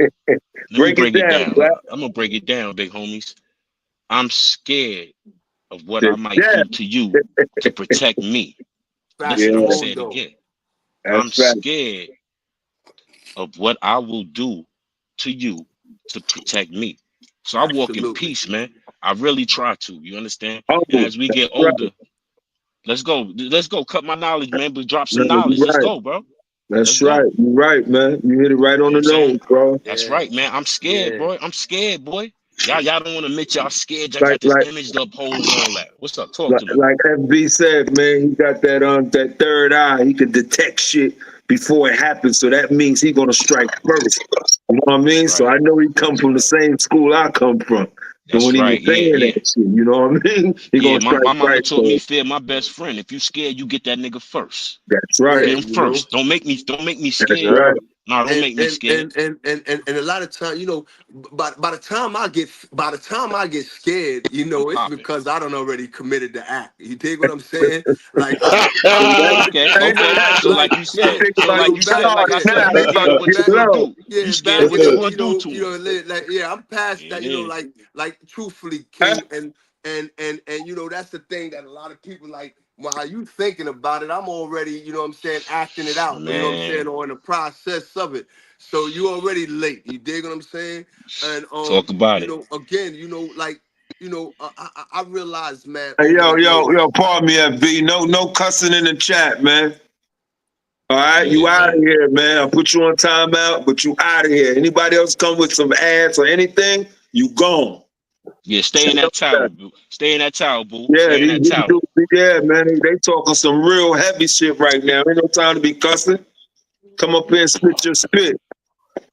Let me Break it break it down, down. Black. I'm gonna break it down, big homies. I'm scared of what I The might death. do to you to protect me. Facts Yeah, Listen, I'm gonna alone say it though. again. I'm that's fact. scared of what I will do to you to protect me. So I walk in Absolutely. peace, man. I really try to. You understand? Oh, And as we that's get right. older, let's go. Let's go. Cut my knowledge, man. But drop No, some you're knowledge. Let's right. go, bro. Let's That's go. right. You're right, man. You hit it right You on know what the I'm saying? nose, bro. That's Yeah. right, man. I'm scared, Yeah. boy. I'm scared, boy. Y'all don't want to admit y'all scared. Y'all Like, got this like, image to uphold and all that. What's up? Talk like, to me. like FB said, man, he got that third eye. He can detect shit before it happens. So that means he's gonna strike first. You know what I That's mean? So right. I know he come That's from the right. same school I come from. So That's when he was right. Yeah, saying yeah. that shit, you know what I mean? He Yeah, gonna my strike mama right taught me first. fear my best friend. If you scared, you get that nigga first. That's Yeah, right. Get him you know. first. Don't make me That's scared. right. No, don't and make me and scared. and and and a lot of time, you know, by the time I get scared, you I'm know, it's popping. because I done already committed the act. You dig what I'm saying? Like I, Okay, you know, okay. So like like you That said, yeah, nigga so like, you know, like you said, back like I nah, said, back you he yeah, about scared to of what get you gonna back low. do. You yeah, scared of back what in you the gonna you do know, to him. like yeah, I'm past Yeah, that, it you know, is. like truthfully, Huh? King, and you know, that's the thing that a lot of people like. While you thinking about it, I'm already, you know what I'm saying, acting it out, you know what I'm saying, Man, or in the process of it. So you already late. You dig what I'm saying? And talk about you it. know, again, you know, like, you know, I realized, man, Hey, over yo, the yo, years. yo, pardon me, FB. No cussing in the chat, man. All right, you Yeah, out of man. here, man. I'll put you on timeout, but you out of here. Anybody else come with some ads or anything, you gone. Yeah, stay in that tower, boo. Stay in that tower, boo. Yeah, Stay in that these tower. dudes, yeah, man, they talking some real heavy shit right now. Ain't no time to be cussing. Come up here and spit your spit.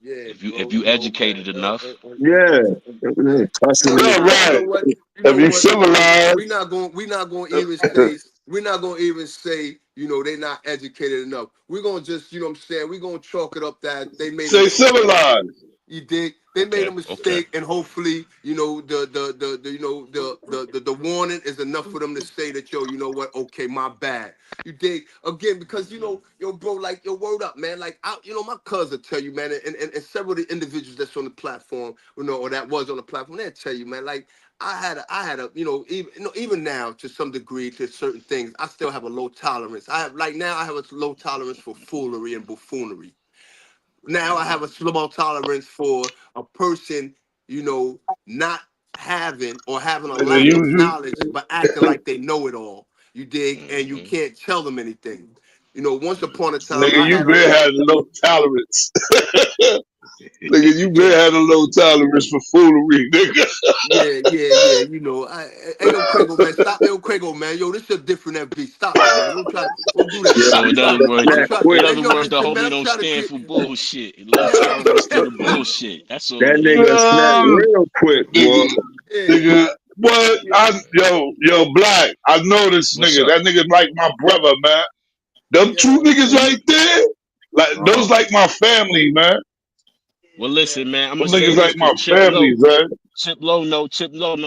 Yeah, If bro, you you know, educated enough, Yeah, and, cussing and is. Yeah, you right. know what, If you civilized, we're not going to even say, you know, they're not educated enough. We're going to just, you know what I'm saying, we're going to chalk it up that they made a say mistake. civilized. You dig? They made a okay, okay. mistake, and hopefully, you know, the you know the warning is enough for them to say that, yo, you know what? Okay, my bad. You dig? Again, because you know, yo, bro, like, yo, word up, man. Like, you know, my cousin tell you, man, and several of the individuals that's on the platform, you know, or that was on the platform, they'll tell you, man, like, I had a, you know, even now to some degree to certain things, I still have a low tolerance. I have like now I have a low tolerance for foolery and buffoonery. Now I have a small tolerance for a person, you know, not having or having a Nigga, lack of you knowledge, but acting like they know it all. You dig? And you can't tell them anything. You know, once upon a time, nigga, I you had a been low. had a low tolerance. Nigga, you been Yeah, had a low tolerance for foolery, nigga. yeah. You know, hey, yo, Quavo, man, stop, yo, Quavo, man, yo, this is a different FB. Stop it, man. Don't do that, Yeah, So man. he in about other Stop. to words, I'm snap trying. in quick. Hey, other yo, words, the listen, man. homie I'm don't trying to stand create. for bullshit. Low tolerance to the bullshit. That's all That it nigga is. snap Yeah, real quick, boy. nigga, Yeah, nigga. What? Yo, Black. I know this What's nigga. up? That nigga like my brother, man. Them two yo, niggas right there, like those Uh-huh. like my family, man. Well, listen, man, I'm Them gonna say niggas this like my because family, man. Chip Low know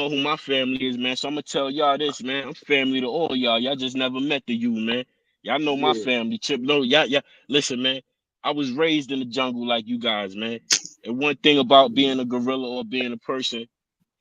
who my family is, man. So I'm gonna tell y'all this, man. I'm family to all y'all. Y'all just never met the you, man. Y'all know my yeah. family. Chip Low, yeah. Listen, man. I was raised in the jungle like you guys, man. And one thing about being a gorilla or being a person,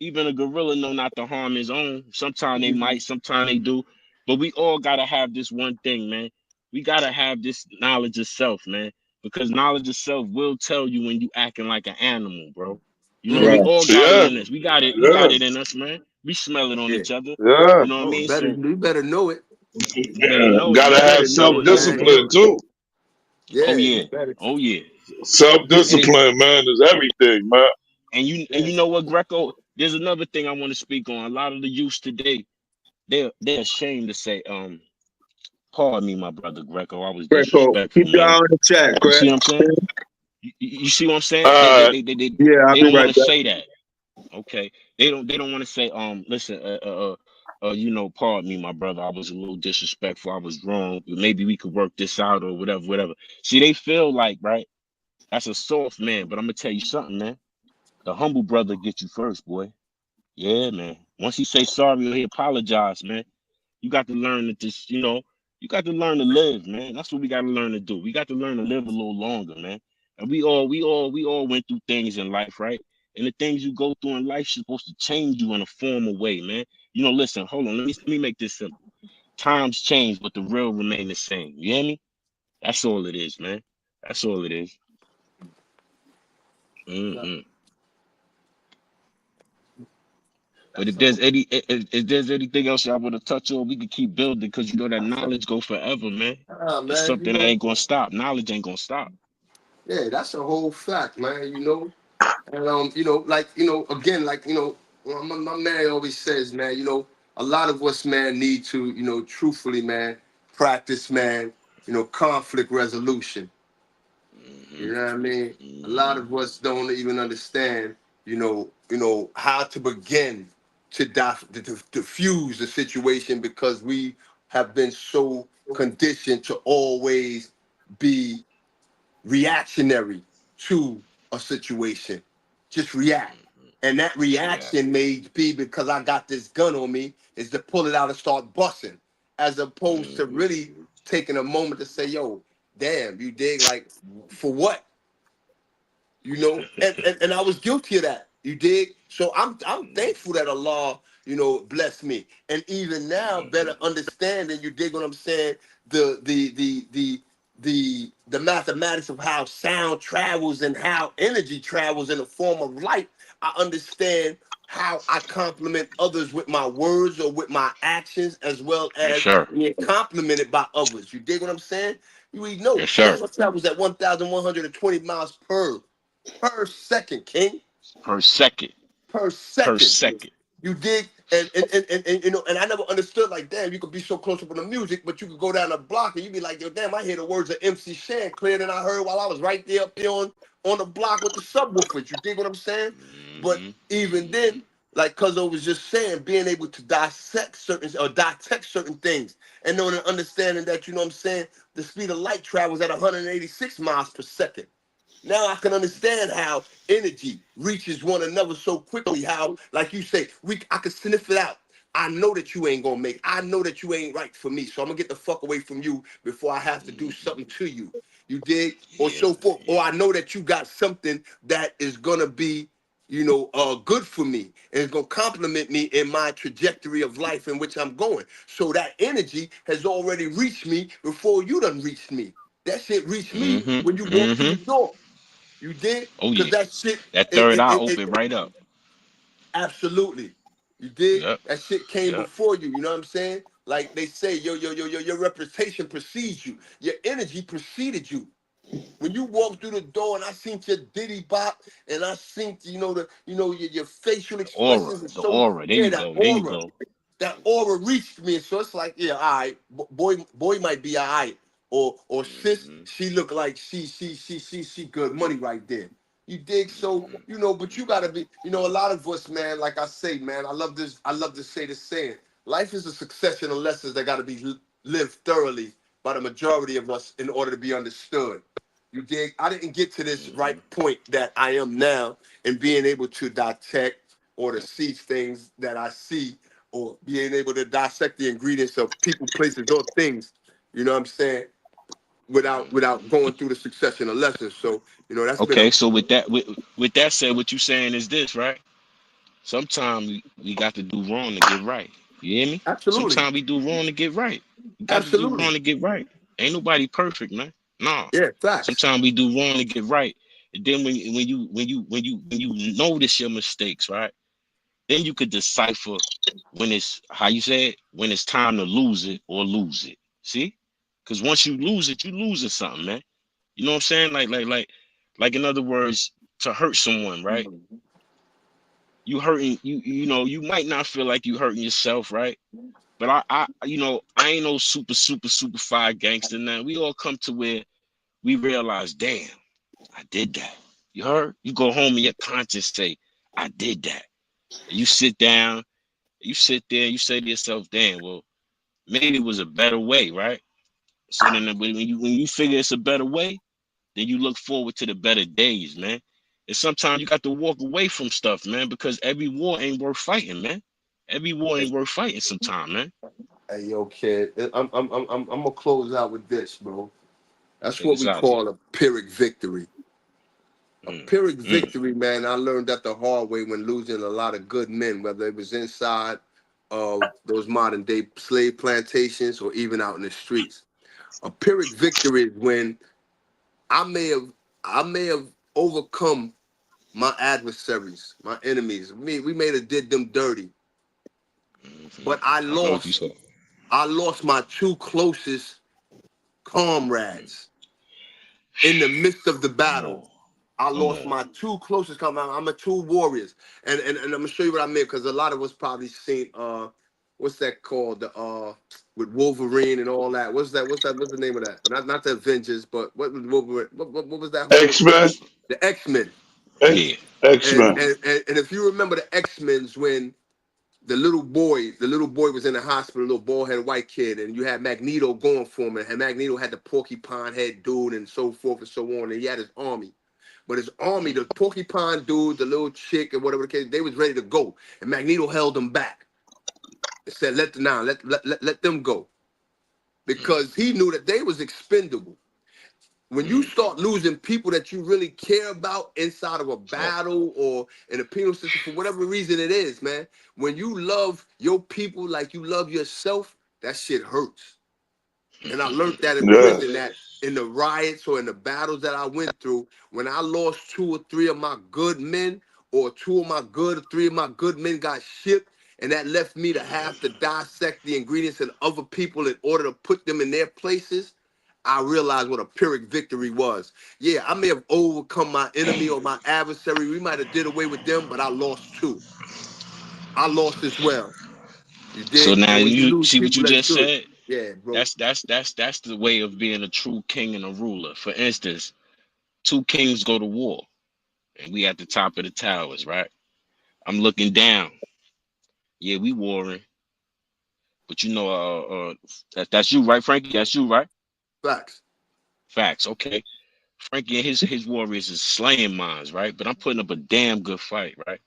even a gorilla know not to harm his own. Sometimes they might, sometimes they do. But we all gotta have this one thing, man. we gotta have this knowledge of self, man. Because knowledge of self will tell you when you acting like an animal, bro. You know, we Right. all got it Yeah. in us. We got it. We Yeah. got it in us, man. We smell it on Yeah. each other. Yeah. You know what I Oh, mean? better So you better know it. you better know it, Gotta You man. have better You know self it, better know it, man. discipline man. too. Oh Yeah, yeah. you better. Oh yeah. Self And it, discipline, man, is everything, man. and Yeah. you know what, Greco? There's another thing I want to speak on. A lot of the youth today, they're ashamed to say, pardon me, my brother Greco. I was Greco, disrespectful, keep your eye man. on the chat, You Greg. see what I'm saying? You see what I'm saying? They they Uh, they they they, Yeah, I'll they be don't want right to back. say that. Okay. They don't want to say, listen, you know, pardon me, my brother. I was a little disrespectful. I was wrong. Maybe we could work this out or whatever, whatever. See, they feel like, right? That's a soft man, but I'm gonna tell you something, man. The humble brother gets you first, boy. Yeah, man. Once he say sorry or he apologize, man, you got to learn that this, you know, you got to learn to live, man. That's what we got to learn to do. We got to learn to live a little longer, man. And we all went through things in life, right? And the things you go through in life is supposed to change you in a formal way, man. You know, listen, hold on, let me make this simple. Times change, but the real remain the same. You hear me? That's all it is, man. That's all it is. Mm-hmm. But That's if the there's whole. if there's anything else y'all want to touch on, we can keep building because you know that That's the. knowledge go forever, man. It's Man. You something that know. ain't gonna stop. Knowledge ain't gonna stop. Yeah, that's a whole fact, man. You know. And like again, like my man always says, man. A lot of us, man, need to, truthfully, man, practice, man. Conflict resolution. Mm-hmm. You know what I mean? A lot Mm-hmm. of us don't even understand, how to begin to diffuse the situation because we have been so conditioned to always be reactionary to a situation. Just react. And that Just react. reaction may be because I got this gun on me, is to pull it out and start busting, as opposed to Mm-hmm. really taking a moment to say, yo, damn, you dig? Like, for what? And I was guilty of that. You dig? So I'm thankful that Allah, blessed me. And even now, Mm-hmm. better understanding, you dig what I'm saying? The mathematics of how sound travels and how energy travels in the form of light. I understand how I compliment others with my words or with my actions, as well Yes, as sir. being complimented by others. You dig what I'm saying? We know Yes, sir. sound travels at 1,120 miles per second, King. Per second. Per Per second. second. You dig? And I never understood, like, damn, you could be so close up on the music, but you could go down the block and you be like, yo, damn, I hear the words of MC Shan clearer than I heard while I was right there up there on the block with the subwoofers. You dig what I'm saying? But Mm-hmm. even Mm-hmm. then, like Cuzzo was just saying, being able to dissect certain things and knowing and understanding that, you know what I'm saying, the speed of light travels at 186 miles per second. Now I can understand how energy reaches one another so quickly. How, like you say, I can sniff it out. I know that you ain't gonna make. I know that you ain't right for me. So I'm gonna get the fuck away from you before I have to do something to you. You dig? Or Yeah. so forth. Or Yeah. I know that you got something that is gonna be, good for me and it's gonna complement me in my trajectory of life in which I'm going. So that energy has already reached me before you done reached me. That shit reached me when you Mm-hmm. walked through Mm-hmm. the door. You did? Oh Because yeah. that shit, That third eye open right up. absolutely. You did? Yep. That shit came Yep. before you. You know what I'm saying? Like they say, your reputation precedes you. Your energy preceded you. When you walked through the door and I seen your diddy bop and I seen, your facial The aura. expressions and The so, aura. There yeah, you that go. There you aura. go. That aura reached me. So it's like, yeah, all right, boy might be all right. Or sis, Mm-hmm. she look like she good money right there. You dig? So, Mm-hmm. but you gotta be, a lot of us, man, like I say, man, I love to say this saying. Life is a succession of lessons that gotta be lived thoroughly by the majority of us in order to be understood. You dig? I didn't get to this Mm-hmm. right point that I am now in being able to detect or to see things that I see or being able to dissect the ingredients of people, places, or things, you know what I'm saying, without going through the succession of lessons. So, that's been a Okay, so with that said, what you saying is this, right? Sometimes we got to do wrong to get right. You hear me? absolutely, Sometimes we do wrong to get right. You got to do absolutely. wrong to get right. Ain't nobody perfect, man. Nah. Yeah, facts. Sometimes we do wrong to get right. And then when you notice your mistakes, right? Then you could decipher when it's how you say it, when it's time to lose it or lose it. See? Because once you lose it, you losing something, man. You know what I'm saying? Like in other words, to hurt someone, right? You hurting you know, you might not feel like you hurting yourself, right? But I ain't no super fire gangster now. We all come to where we realize, damn, I did that. You heard? You go home and your conscience say, I did that. And you sit down, you sit there, you say to yourself, damn, well, maybe it was a better way, right? So then when you figure it's a better way, then you look forward to the better days, man. And sometimes you got to walk away from stuff, man, because every war ain't worth fighting, man. Every war ain't worth fighting sometimes, man. Hey, yo, kid, I'm gonna close out with this, bro. That's Take what us we out, G. call a Pyrrhic victory. A Pyrrhic victory, man. I learned that the hard way when losing a lot of good men, whether it was inside of those modern day slave plantations or even out in the streets. A Pyrrhic victory is when I may have overcome my adversaries, my enemies. We may have did them dirty, but I I heard you lost say. my two closest comrades in the midst of the Come battle. on. I Come lost on. my two closest comrades. I'm a two warriors, and I'm gonna show you what I mean, because a lot of us probably seen what's that called, the with Wolverine and all that. What's the name of that? Not the Avengers, but what was Wolverine? What was that whole X-Men, the X-Men? Yeah. And X-Men. if you remember the X-Men's, when the little boy was in the hospital, little bald headed white kid, and you had Magneto going for him, and Magneto had the porcupine head dude and so forth and so on, and he had his army. But his army, the porcupine dude, the little chick, and whatever the case, they was ready to go, and Magneto held them back and said, let them go, because he knew that they was expendable. When you start losing people that you really care about inside of a battle or in a penal system, for whatever reason it is, man, when you love your people like you love yourself, that shit hurts. And I learned that in Yeah. prison, that in the riots or in the battles that I went through, when I lost two or three of my good men, or three of my good men got shipped, and that left me to have to dissect the ingredients in other people in order to put them in their places, I realized what a Pyrrhic victory was. Yeah, I may have overcome my enemy or my adversary. We might have did away with them, but I lost two. I lost as well. You So dig? now And when you you lose see what people, you that's just good. said? Yeah, bro. That's the way of being a true king and a ruler. For instance, two kings go to war, and we at the top of the towers, right? I'm looking down. Yeah, we warring, but that's you, right, Frankie? That's you, right? Facts. Facts. Okay. Frankie and his warriors is slaying mines, right? But I'm putting up a damn good fight, right?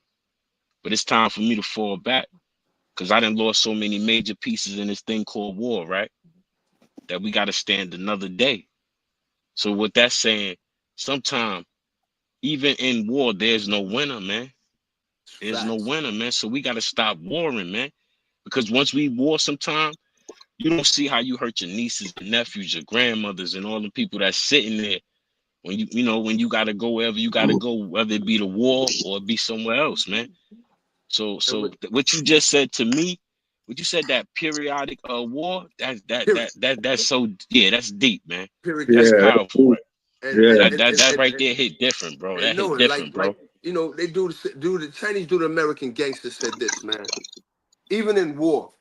But it's time for me to fall back, because I done lost so many major pieces in this thing called war, right? That we got to stand another day. So what that's saying, sometimes even in war, there's no winner, man. There's no Facts. winner, man. So we got to stop warring, man. Because once we war, sometime you don't see how you hurt your nieces and nephews, your grandmothers, and all the people that's sitting there when when you gotta go wherever you gotta go, whether it be the war or it be somewhere else, man. So And with what you just said to me, what you said, that periodic war, Pyrrhic. that's so, yeah, that's deep, man. Pyrrhic That's Yeah, victory. powerful, right? And yeah. and That and that and, right and, there hit different, bro. and That hit no, and different, bro. they do the Chinese do the American gangster said this, man. Even in war,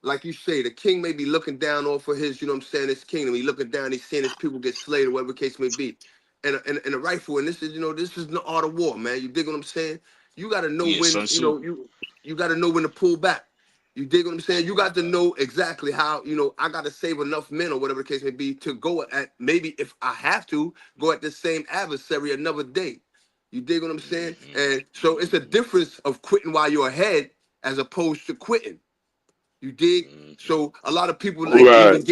like you say, the king may be looking down off of his, you know what I'm saying, his kingdom. He looking down, he's seeing his people get slayed or whatever the case may be. And a rifle, and this is, this is the art of war, man. You dig what I'm saying? You gotta know Yeah, when, Sun Tzu. you gotta know when to pull back. You dig what I'm saying? You got to know exactly how, I gotta save enough men or whatever the case may be to go at, maybe if I have to, go at the same adversary another day. You dig what I'm saying? And so it's a difference of quitting while you're ahead as opposed to quitting. You dig? So a lot of people, like, Right.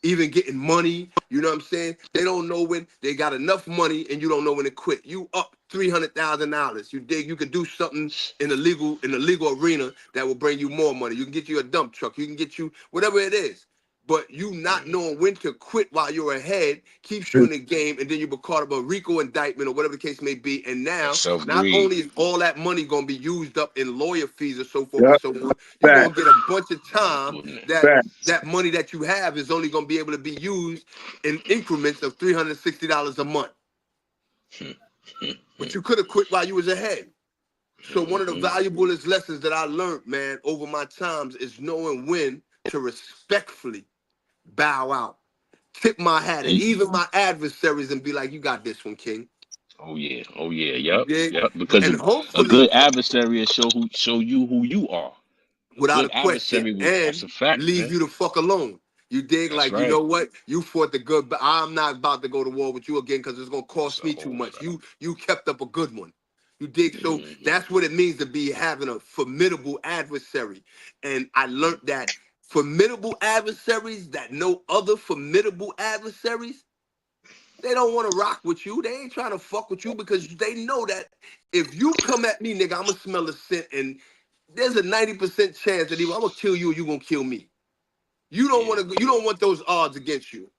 even getting money, you know what I'm saying? They don't know when they got enough money, and you don't know when to quit. You up $300,000. You dig? You could do something in the legal arena that will bring you more money. You can get you a dump truck. You can get you whatever it is. but you not knowing when to quit while you're ahead keeps you in the game, and then you become caught up a RICO indictment or whatever the case may be. And now, not Self-greed. only is all that money going to be used up in lawyer fees or so forth Yep. and so on, you're going Fact. to get a bunch of time that Fact. that money that you have is only going to be able to be used in increments of $360 a month. But you could have quit while you was ahead. So one of the valuablest lessons that I learned, man, over my times is knowing when to respectfully bow out, tip my hat, and even my adversaries, and be like, "You got this one, King." Oh yeah, yep, dig? yep. Because And a hopefully, good adversary will show you who you are. without a Good question, adversary will. That's and a fact, leave man. you the fuck alone. You dig? That's Like, you right. know what? You fought the good, but I'm not about to go to war with you again because it's gonna cost It's a me too whole much. fact. You kept up a good one. You dig? So that's what it means to be having a formidable adversary. And I learned that formidable adversaries that know other formidable adversaries, they don't want to rock with you. They ain't trying to fuck with you because they know that if you come at me, nigga, I'm gonna smell the scent, and there's a 90% chance that either I'm gonna kill you or you gonna kill me. You don't want to. You don't want those odds against you.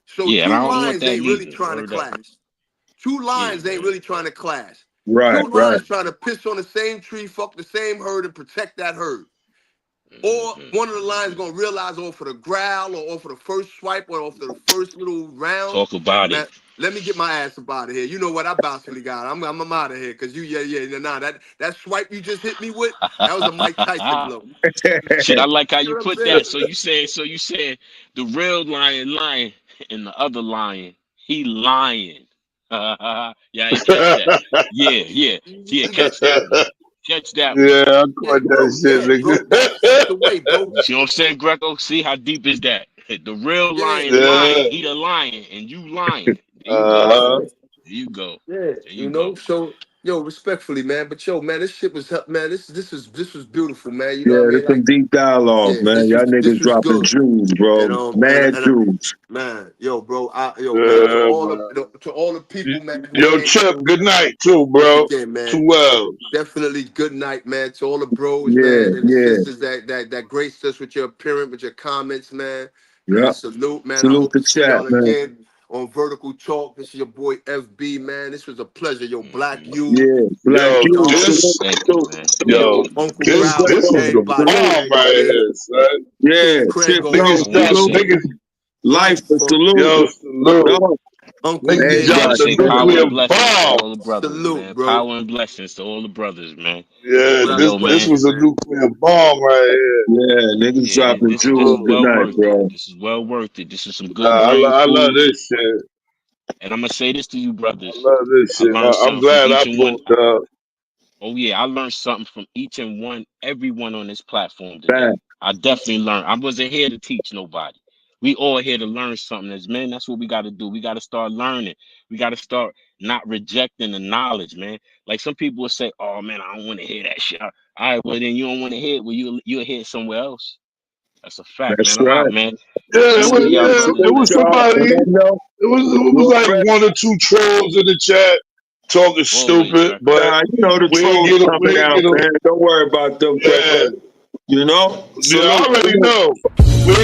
So Yeah, and I two don't want lines that ain't really neither. trying to Word up. clash. Two Yeah, lines ain't man. really trying to clash. Right. Two lines trying to piss on the same tree, fuck the same herd, and protect that herd. Or one of the lines gonna realize off of the growl or off of the first swipe or off of the first little round. Talk about Man, it. let me get my ass up out of here. You know what? I bouncingly got. I'm out of here because that swipe you just hit me with, that was a Mike Tyson blow. Shit, I like how You you know what I'm put saying? that. So you said the real lion and the other lion, he lying. Yeah, I catch that. Yeah. Catch that one. Catch that one. Yeah, I Yeah, caught bro. that shit, Yeah, bro. That's just the way, bro. You see what I'm saying, Greco? See how deep is that? The real Yeah. lion lying. nigga. He the lion and you lying. There you go. Uh-huh. There you go. Yeah, There you you know. go. So, respectfully, man. But man, this shit was man. This was beautiful, man. You know Yeah, what I there's mean? some Like, deep dialogue, yeah, man. Y'all this niggas was dropping good. jewels, bro. And Mad jewels. man, bro, man, Yeah, man. to all the people, man, who Yo, came Chip, through. good night too, Once bro. again, man, 2 L's. definitely good night, man. To all the bros, Yeah, man, and the yeah. sisters that graced us with your appearance, with your comments, man. Man, Yep. salute, man. I Salute hope the to see chat, y'all man. again on Vertical Talk. This is your boy FB, man. This was a pleasure, yo. Black you, Yeah. Black Yo, you. Dom, Salute. this, Thank you, Salute. man. yeah, Salute. Uncle Salute, Ralph, this was Greco. the everybody, Salute. bomb man. You right dig? here, son. Yeah. King Craig Chip Niggas Dog. And what you dropped, Salute. say? niggas, Life for Life, salute. yo, salute. Dog. Uncle Niggas And what dropped you the say? Yes, Power nuclear and blessings to bomb. all the brothers, salute, man. bro. Power and blessings to all the brothers, man. Yeah, And Without a yo, this man. was question, a man. nuclear bomb right here. Yeah, niggas Yeah, dropping this is jewels Oh, well tonight, worth it. bro. This is well worth it. This is some nah, good brain I love food. this shit. And I'm gonna say this to you, I brothers. love this I shit. learned I'm something from glad I each and one. pulled up. Oh yeah, I learned something from each and one, everyone on this platform today. Fact. I definitely learned. I wasn't here to teach nobody. We all here to learn something. As men, that's what we got to do. We got to start learning. We got to start not rejecting the knowledge, man. Like some people will say, "Oh man, I don't want to hear that shit." All right, well then you don't want to hear it. Well, you'll hear it somewhere else. That's a fact, That's man. I'm out, right. man. Yeah, Salute to y'all, brothers, it Salute was man. y'all. somebody. And I know It you was like already, one or two trolls in the chat talking Always, stupid, Greco. but you know the trolls we coming ain't out, get 'em. man. Don't worry about them, Yeah, Greco. You know? yeah, I Salute. already Salute. know. We